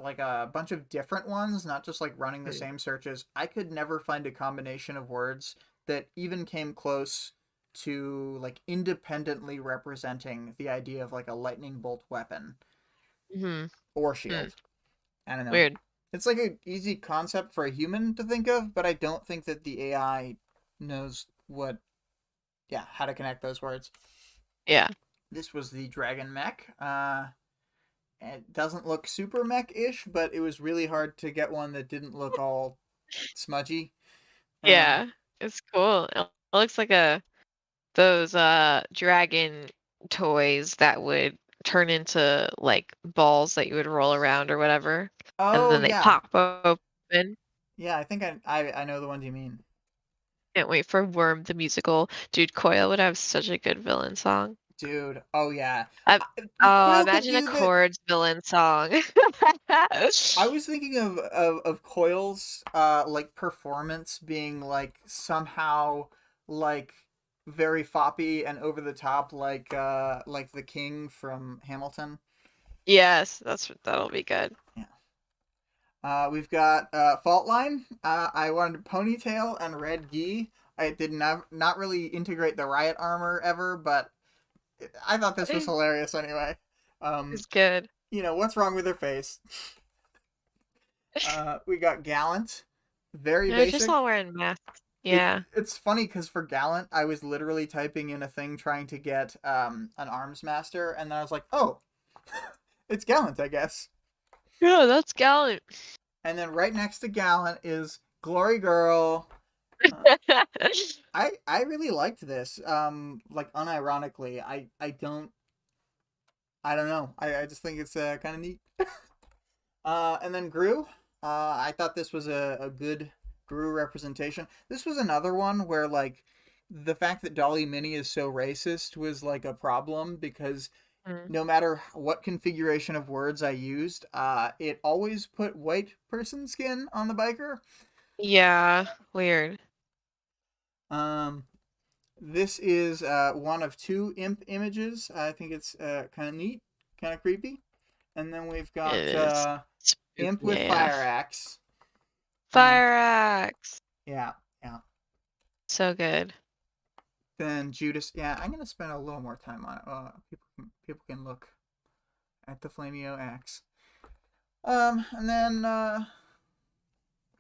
like a bunch of different ones, not just like running the Mm. same searches. I could never find a combination of words that even came close to like independently representing the idea of like a lightning bolt weapon Hmm. or Hmm. shield. I don't know. Weird. It's like an easy concept for a human to think of, but I don't think that the AI knows how to connect those words. Yeah. This was the Dragon Mech. It doesn't look super mech-ish, but it was really hard to get one that didn't look all smudgy. Um, Yeah. It's cool. It looks like a those dragon toys that would turn into like balls that you would roll around or whatever, and oh then they yeah, pop open. yeah. I think I know the ones you mean, Can't wait for Worm the musical. Dude, Coil would have such a good villain song. dude. Oh yeah. I, oh, Coil could imagine a do the chords villain song. I was thinking of Coil's like performance being like somehow like very foppy and over the top like the king from Hamilton. Yes, that'll be good. Yeah. We've got Fault Line. I wanted ponytail and red gi. I did not really integrate the riot armor ever, but I thought this was hilarious anyway. Um, It's good. what's wrong with her face? We got Gallant, very They're just basic. all wearing masks. Yeah. It's funny because for Gallant, I was literally typing in a thing trying to get an arms master, and then I was like, oh, it's Gallant, I guess. Yeah, that's gallant. And then right next to Gallant is Glory Girl. Uh, I really liked this. Like unironically, I don't know. I just think it's kind of neat. And then Gru. I thought this was a good Gru representation. This was another one where like the fact that Dolly Mini is so racist was like a problem because Mm. no matter what configuration of words I used, it always put white person skin on the biker. Yeah, weird. Um, this is one of 2 imp images. I think it's kind of neat, kind of creepy. And then we've It got is imp spooky with fire AF. axe. Uh, Fire axe. yeah, yeah. So good. Then Judas. Yeah, I'm gonna spend a little more time on it. People can look at the Flameo axe. And then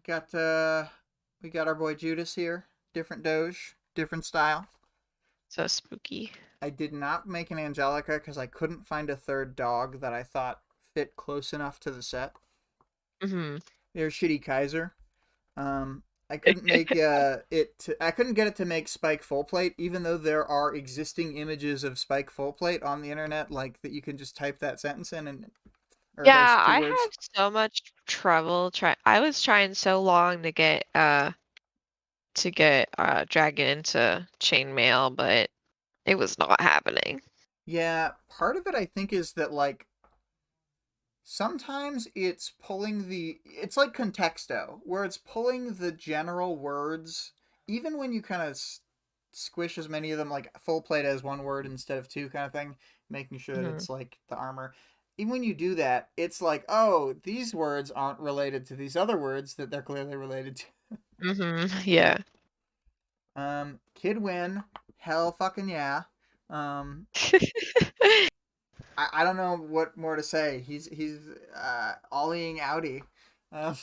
got we got our boy Judas here. Different Doge, different style. So spooky. I did not make an Angelica because I couldn't find a third dog that I thought fit close enough to the set. Hmm. There's Shitty Kaiser. I couldn't make I couldn't get it to make Spike full plate, even though there are existing images of Spike full plate on the internet, like that you can just type that sentence in and or those Yeah, two I words. had so much trouble I was trying so long to get Dragon into chainmail, but it was not happening. Yeah, part of it I think is that like sometimes it's like contexto where it's pulling the general words even when you kind of squish as many of them like full plate as one word instead of two kind of thing. making sure that Hmm. it's like the armor. Even when you do that, it's like, oh, these words aren't related to these other words that they're clearly related to. Hmm. Yeah. Kid win, hell fucking yeah. Um, I don't know what more to say. He's ollieing outie. Um,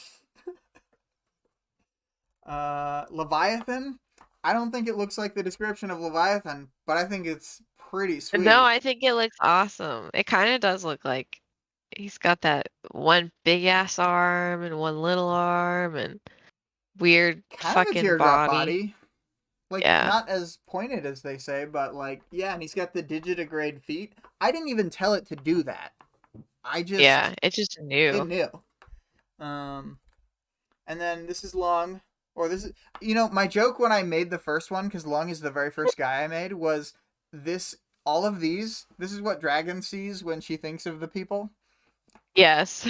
Leviathan. I don't think it looks like the description of Leviathan, but I think it's pretty No, sweet. I think it looks awesome. It kind of does look like he's got that one big ass arm and one little arm and weird Kind of a fucking teardrop body. body. Like, Yeah. not as pointed as they say, but like, yeah, and he's got the digitigrade feet. I didn't even tell it to do that. I just, Yeah. It just it new. knew. Um, and then this is Long, or this is, you know, my joke when I made the first one, because Long is the very first guy I made, was this, all of these, this is what Dragon sees when she thinks of the people. Yes.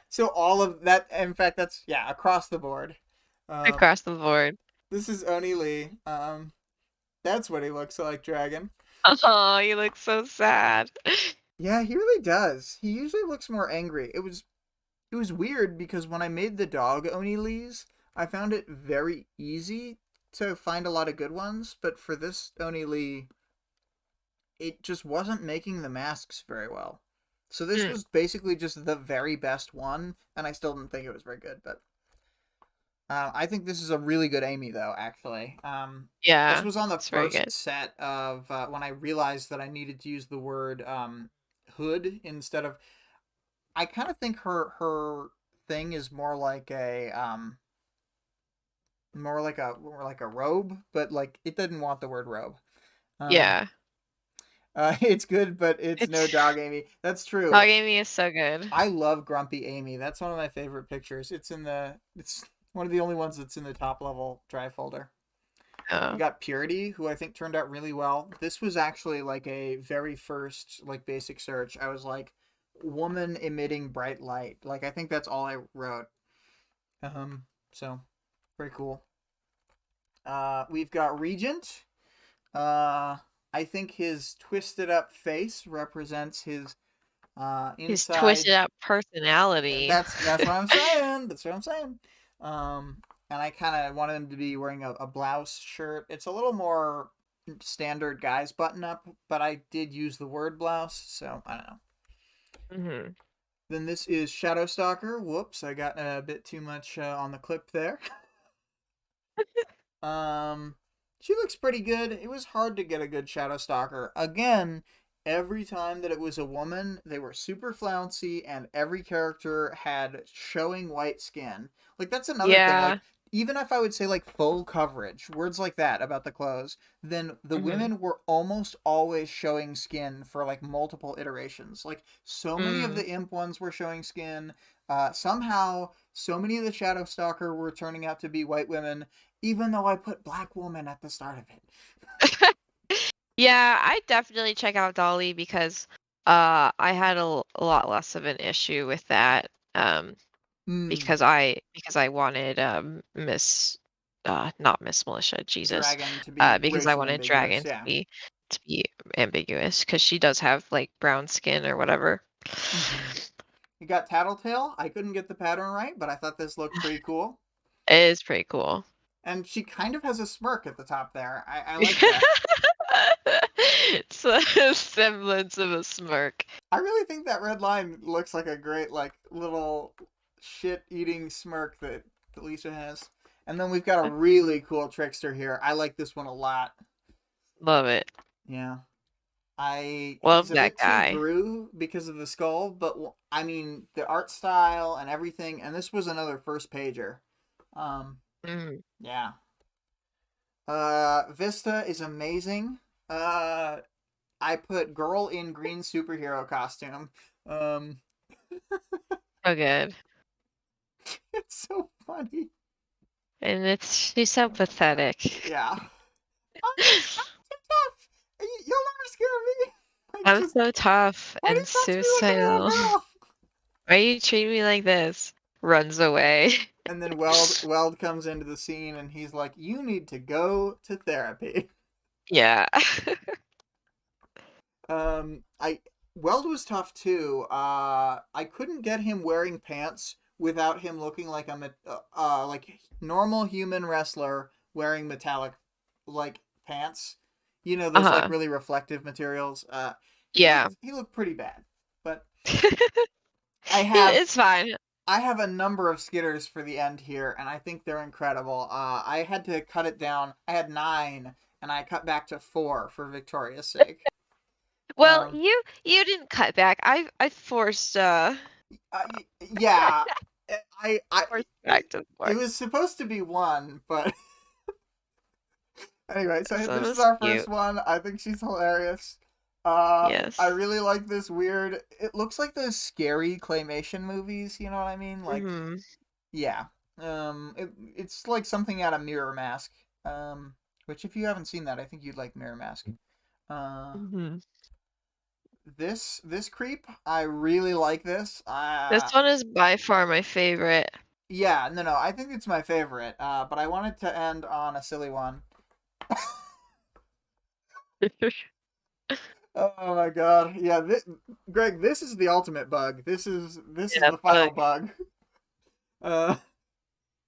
So all of that, in fact, that's, yeah, across the board. Um, Across the board. this is Oni Lee. That's what he looks like, Dragon. Oh, you look so sad. Yeah, he really does. He usually looks more angry. It was weird because when I made the dog Oni Lees, I found it very easy to find a lot of good ones, but for this Oni Lee, it just wasn't making the masks very well. So this Mm, was basically just the very best one, and I still didn't think it was very good, but I think this is a really good Amy, though, actually. This yeah. was on the It's very first good. set of when I realized that I needed to use the word hood instead of. I kind of think her thing is more like a robe, but like it didn't want the word robe. Um, Yeah. it's good, but it's no It's dog Amy. That's true. Dog Amy is so good. I love Grumpy Amy. That's one of my favorite pictures. It's one of the only ones that's in the top level drive folder. We Oh. got Purity, who I think turned out really well. This was actually like a very first like basic search. I was like, woman emitting bright light. Like I think that's all I wrote. So very cool. We've got Regent. I think his twisted up face represents his His inside. twisted up personality. That's what I'm saying. That's what I'm saying. And I kind of wanted him to be wearing a blouse shirt. It's a little more standard guys button up, but I did use the word blouse, so I don't know. Hmm. Then this is Shadow Stalker. Whoops, I got a bit too much on the clip there. Um, she looks pretty good. It was hard to get a good Shadow Stalker. Again, every time that it was a woman, they were super flouncy, and every character had showing white skin. Like that's another thing. Yeah. Like even if I would say like full coverage, words like that about the clothes, then the Hmm. women were almost always showing skin for like multiple iterations. Like so many of Mm. the imp ones were showing skin. Somehow, so many of the Shadow Stalker were turning out to be white women even though I put black woman at the start of it. Yeah, I definitely check out Dolly because I had a lot less of an issue with that Hmm. because I wanted Miss not Miss Militia, Jesus. Dragon to be Because I racially wanted ambiguous. Dragon Yeah. to be ambiguous because she does have like brown skin or whatever. Hmm. You got Tattletale. I couldn't get the pattern right, but I thought this looked pretty cool. It is pretty cool. And she kind of has a smirk at the top there. I like that. It's a semblance of a smirk. I really think that red line looks like a great, like, little shit eating smirk that Alicia has. And then we've got a really cool trickster here. I like this one a lot. Love it. Yeah. Love He's a that bit too guy. Gru because of the skull, but I mean the art style and everything. And this was another first pager. Um, Mm. yeah. Vista is amazing. Uh, I put girl in green superhero costume. Um, So good. it's so funny. And she's so pathetic. Yeah. I'm too tough. You'll never scare me. Like I'm just so tough why do and you talk to me like a little suicidal. girl? Why you treat me like this? Runs away. And then Weld comes into the scene and he's like, "You need to go to therapy." Yeah. I Weld was tough too. I couldn't get him wearing pants without him looking like like normal human wrestler wearing metallic like pants. You know those like Uh-huh. really reflective materials. Yeah. He looked pretty bad, but I have It's fine. I have a number of skitters for the end here, and I think they're incredible. I had to cut it down. I had 9, and I cut back to 4 for Victoria's sake. Well, Um, you didn't cut back. I forced yeah, I forced it, back to it 4. was supposed to be 1, but anyway. So So it this is was our first cute. one. I think she's hilarious. I Yes. really like this weird. It looks like those scary claymation movies. You know what I mean? Like, Mhm. yeah. It's like something out of Mirror Mask. Which if you haven't seen that, I think you'd like Mirror Mask. Uh, Mhm. this creep, I really like this. This one is by far my favorite. Yeah, no, I think it's my favorite. But I wanted to end on a silly one. Oh my god, yeah, Greg, this is the ultimate bug. This is Yeah, the final bug. bug.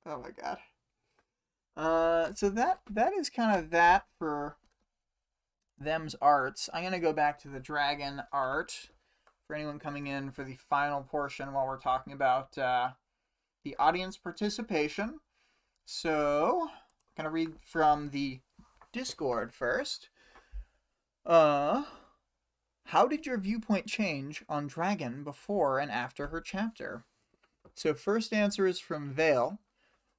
Oh my god. So that is kind of that for them's arts. I'm gonna go back to the dragon art for anyone coming in for the final portion while we're talking about the audience participation. So, I'm gonna read from the Discord first. Uh, how did your viewpoint change on Dragon before and after her chapter? So, first answer is from Vale.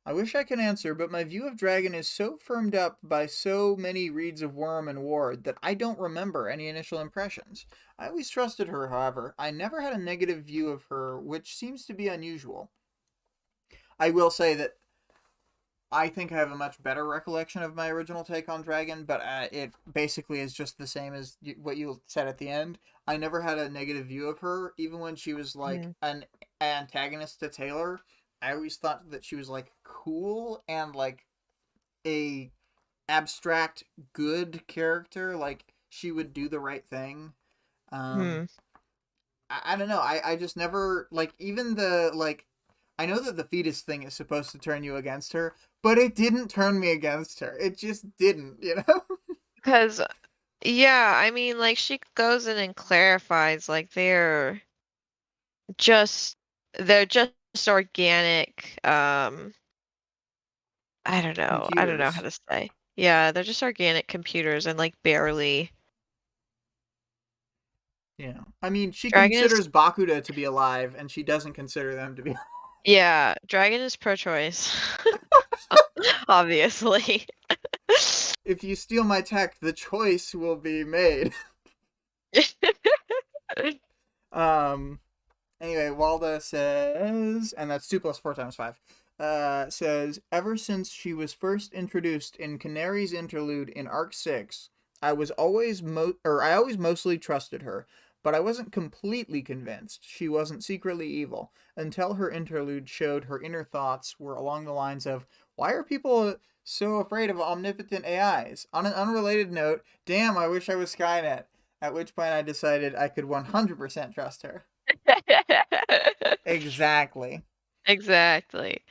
I wish I could answer, but my view of Dragon is so firmed up by so many reads of Worm and Ward that I don't remember any initial impressions. I always trusted her, however. I never had a negative view of her, which seems to be unusual. I will say that I think I have a much better recollection of my original take on Dragon, but it basically is just the same as what you said at the end. I never had a negative view of her, even when she was like Mhm. an antagonist to Taylor. I always thought that she was like cool and like a abstract good character. Like she would do the right thing. Um, Mhm. I don't know. I just never like even the like I know that the fetus thing is supposed to turn you against her, but it didn't turn me against her. It just didn't, you know? Because yeah, I mean, like she goes in and clarifies like just they're just organic. I don't know how Computers. to say. Yeah, they're just organic computers and like barely. Yeah. I mean, she Dragon is considers Bakuda to be alive and she doesn't consider them to be yeah, Dragon is pro-choice. Obviously. if you steal my tech, the choice will be made. Um Anyway, Walda says, and that's 2 plus 4 times 5, says, ever since she was first introduced in Canary's interlude in Arc 6, I always mostly trusted her, but I wasn't completely convinced she wasn't secretly evil until her interlude showed her inner thoughts were along the lines of, why are people so afraid of omnipotent AIs? On an unrelated note, damn, I wish I was Skynet. At which point I decided I could 100% trust her. Exactly. Exactly.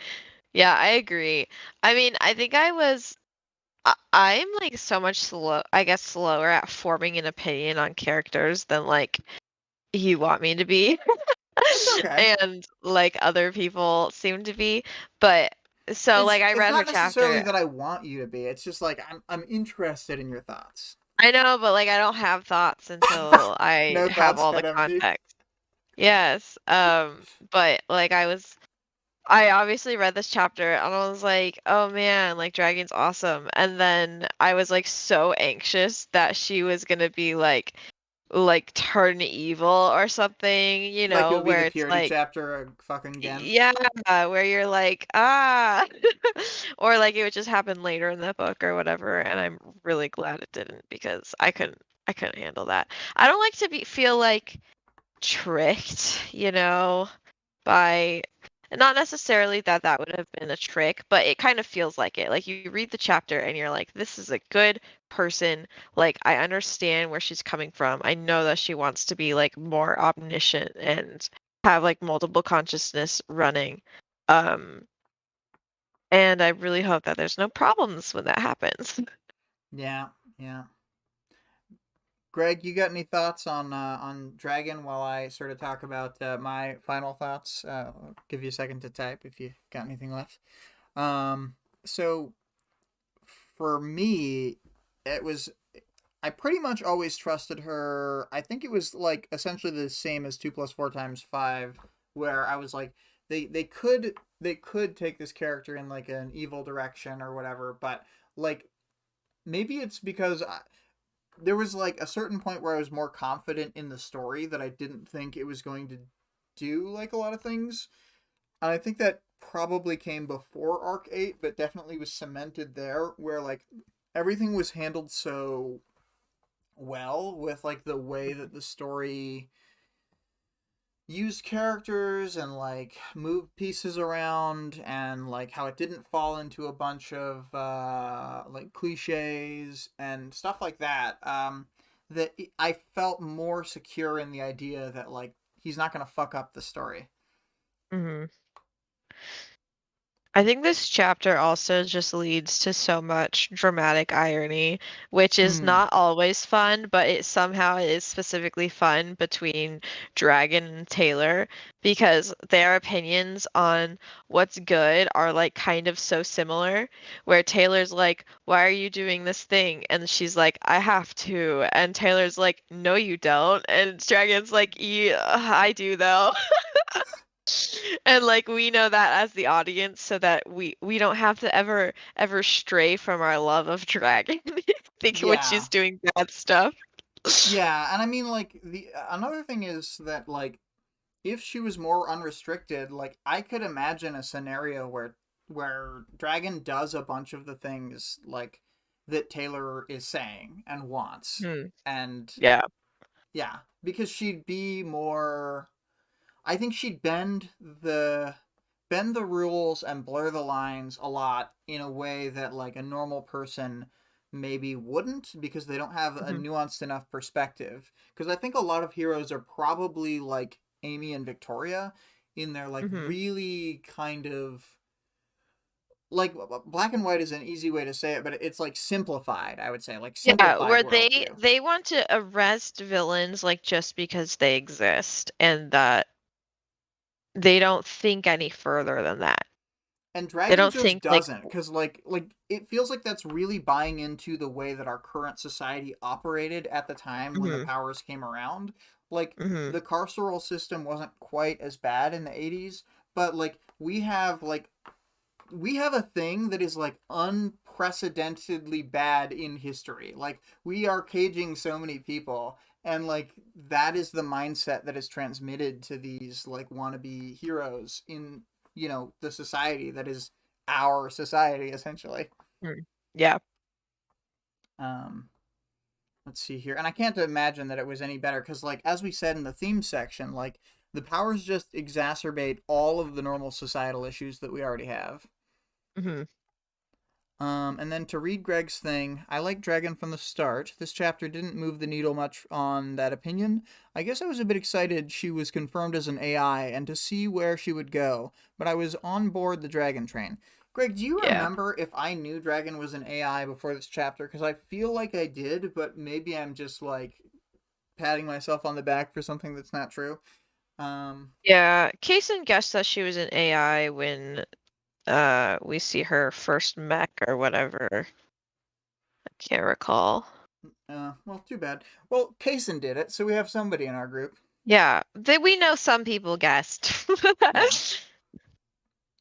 Yeah, I agree. I mean, I think I'm like so much I guess slower at forming an opinion on characters than like you want me to be. It's okay. And like other people seem to be. But so It's like I it's read her not necessarily chapter. that I want you to be. It's just like I'm interested in your thoughts. I know, but like I don't have thoughts until I No have thoughts, all the head empty. context. Yes. But like I obviously read this chapter and I was like, "Oh man, like Dragon's awesome." And then I was like so anxious that she was gonna be like turn evil or something, Like it would be where the it's purity like chapter fucking again. yeah, where you're like, "Ah." Or like it would just happen later in the book or whatever, and I'm really glad it didn't because I couldn't handle that. I don't like to feel like tricked, by Not necessarily that that would have been a trick, but it kind of feels like it. Like you read the chapter and you're like, this is a good person. Like I understand where she's coming from. I know that she wants to be like more omniscient and have like multiple consciousness running. Um, and I really hope that there's no problems when that happens. Yeah, yeah. Greg, you got any thoughts on Dragon while I sort of talk about my final thoughts? I'll give you a second to type if you got anything left. Um, so for me, it was I pretty much always trusted her. I think it was like essentially the same as 2 plus 4 times 5, where I was like, they could take this character in like an evil direction or whatever, but like maybe it's because there was like a certain point where I was more confident in the story that I didn't think it was going to do like a lot of things. And I think that probably came before Arc 8, but definitely was cemented there where like everything was handled so well with like the way that the story used characters and like moved pieces around and like how it didn't fall into a bunch of like cliches and stuff like that. I felt more secure in the idea that like he's not going to fuck up the story. hmm I think this chapter also just leads to so much dramatic irony, which is Mm, not always fun, but it somehow is specifically fun between Dragon and Taylor because their opinions on what's good are like kind of so similar. Where Taylor's like, "Why are you doing this thing?" And she's like, "I have to." And Taylor's like, "No, you don't." And Dragon's like, "Yeah, I do though." And like we know that as the audience so that we don't have to ever stray from our love of Dragon think when yeah. she's doing bad stuff. Yeah, and I mean like the another thing is that like if she was more unrestricted, like I could imagine a scenario where Dragon does a bunch of the things like that Taylor is saying and wants. Hmm. And Yeah. yeah, because she'd be more I think she'd bend the rules and blur the lines a lot in a way that like a normal person maybe wouldn't because they don't have a hmm nuanced enough perspective. Because I think a lot of heroes are probably like Amy and Victoria in their like hmm really kind of like black and white is an easy way to say it, but it's like simplified, I would say, like Yeah, simplified where they worldview. they want to arrest villains like just because they exist and that they don't think any further than that. And They Dragon don't just think like doesn't, because like it feels like that's really buying into the way that our current society operated at the time when the hmm powers came around. Like hmm the carceral system wasn't quite as bad in the 80s, but like we have a thing that is like unprecedentedly bad in history. Like we are caging so many people, and like that is the mindset that is transmitted to these like wannabe heroes in the society that is our society essentially. Yeah. Um, let's see here, and I can't imagine that it was any better because like as we said in the theme section, like the powers just exacerbate all of the normal societal issues that we already have. hmm And then to read Greg's thing, I like Dragon from the start. This chapter didn't move the needle much on that opinion. I guess I was a bit excited she was confirmed as an AI and to see where she would go, but I was on board the Dragon train. Greg, do you Yeah. remember if I knew Dragon was an AI before this chapter? Because I feel like I did, but maybe I'm just like patting myself on the back for something that's not true. Um, Yeah. Kaysen guessed that she was an AI when we see her first mech or whatever. I can't recall. well, too bad. Well, Kaysen did it, so we have somebody in our group. Yeah, that we know some people guessed. Yeah,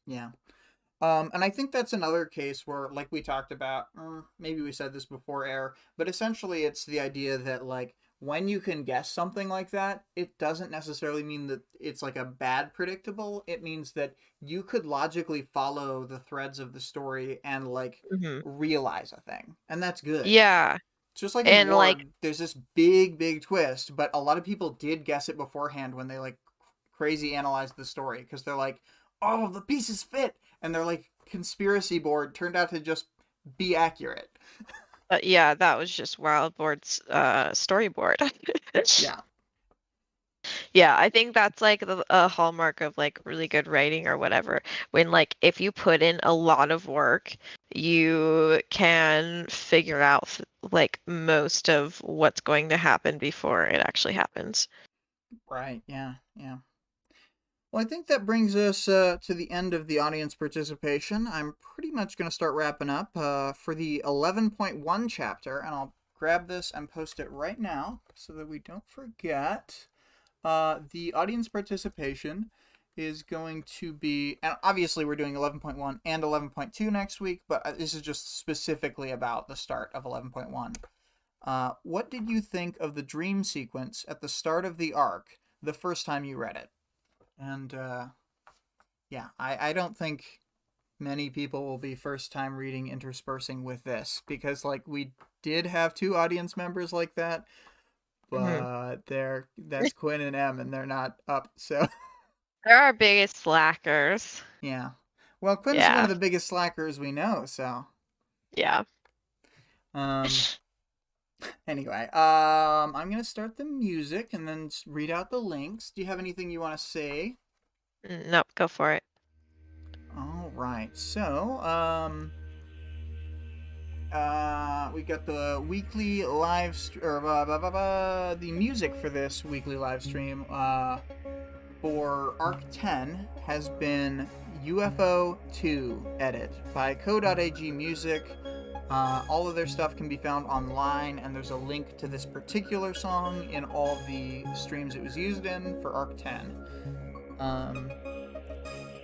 yeah. And I think that's another case where, like we talked about, maybe we said this before air, but essentially it's the idea that, like, when you can guess something like that, it doesn't necessarily mean that it's like a bad predictable. It means that you could logically follow the threads of the story and, like, hmm realize a thing. And that's good. Yeah, It's just like in and like Ward, there's this big, big twist, but a lot of people did guess it beforehand when they, like, crazy analyzed the story because they're like, all of the pieces fit, and their like conspiracy board turned out to just be accurate. Yeah, that was just Wildboard's storyboard. Yeah. Yeah, I think that's like a hallmark of like really good writing or whatever. When like if you put in a lot of work, you can figure out like most of what's going to happen before it actually happens. Right. Yeah. Yeah. Well, I think that brings us to the end of the audience participation. I'm pretty much going to start wrapping up for the 11.1 chapter, and I'll grab this and post it right now so that we don't forget. The audience participation is going to be, and obviously we're doing 11.1 and 11.2 next week, but this is just specifically about the start of 11.1. What did you think of the dream sequence at the start of the arc the first time you read it? And yeah, I don't think many people will be first time reading interspersing with this because like we did have two audience members like that, Hmm. but that's Quinn and Em and they're not up. So They're our biggest slackers. yeah. Well, Quinn's one of Yeah. the biggest slackers we know, so Yeah. um anyway, I'm going to start the music and then read out the links. Do you have anything you want to say? Nope, go for it. All right. So, we got the weekly the music for this weekly live stream for Arc 10 has been UFO 2 edit by CO.AG Music. All of their stuff can be found online, and there's a link to this particular song in all the streams it was used in for Arc 10.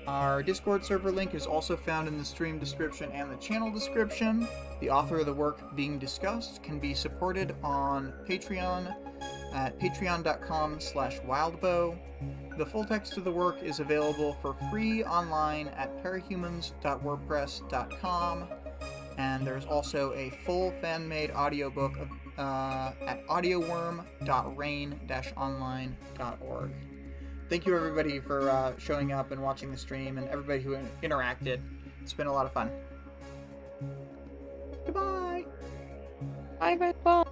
Our Discord server link is also found in the stream description and the channel description. The author of the work being discussed can be supported on Patreon at patreon.com/wildbow. The full text of the work is available for free online at parahumans.wordpress.com, and there's also a full fan-made audiobook at audioworm.rain-online.org. Thank you everybody for showing up and watching the stream, and everybody who interacted. It's been a lot of fun. Goodbye. Bye, bye, bye.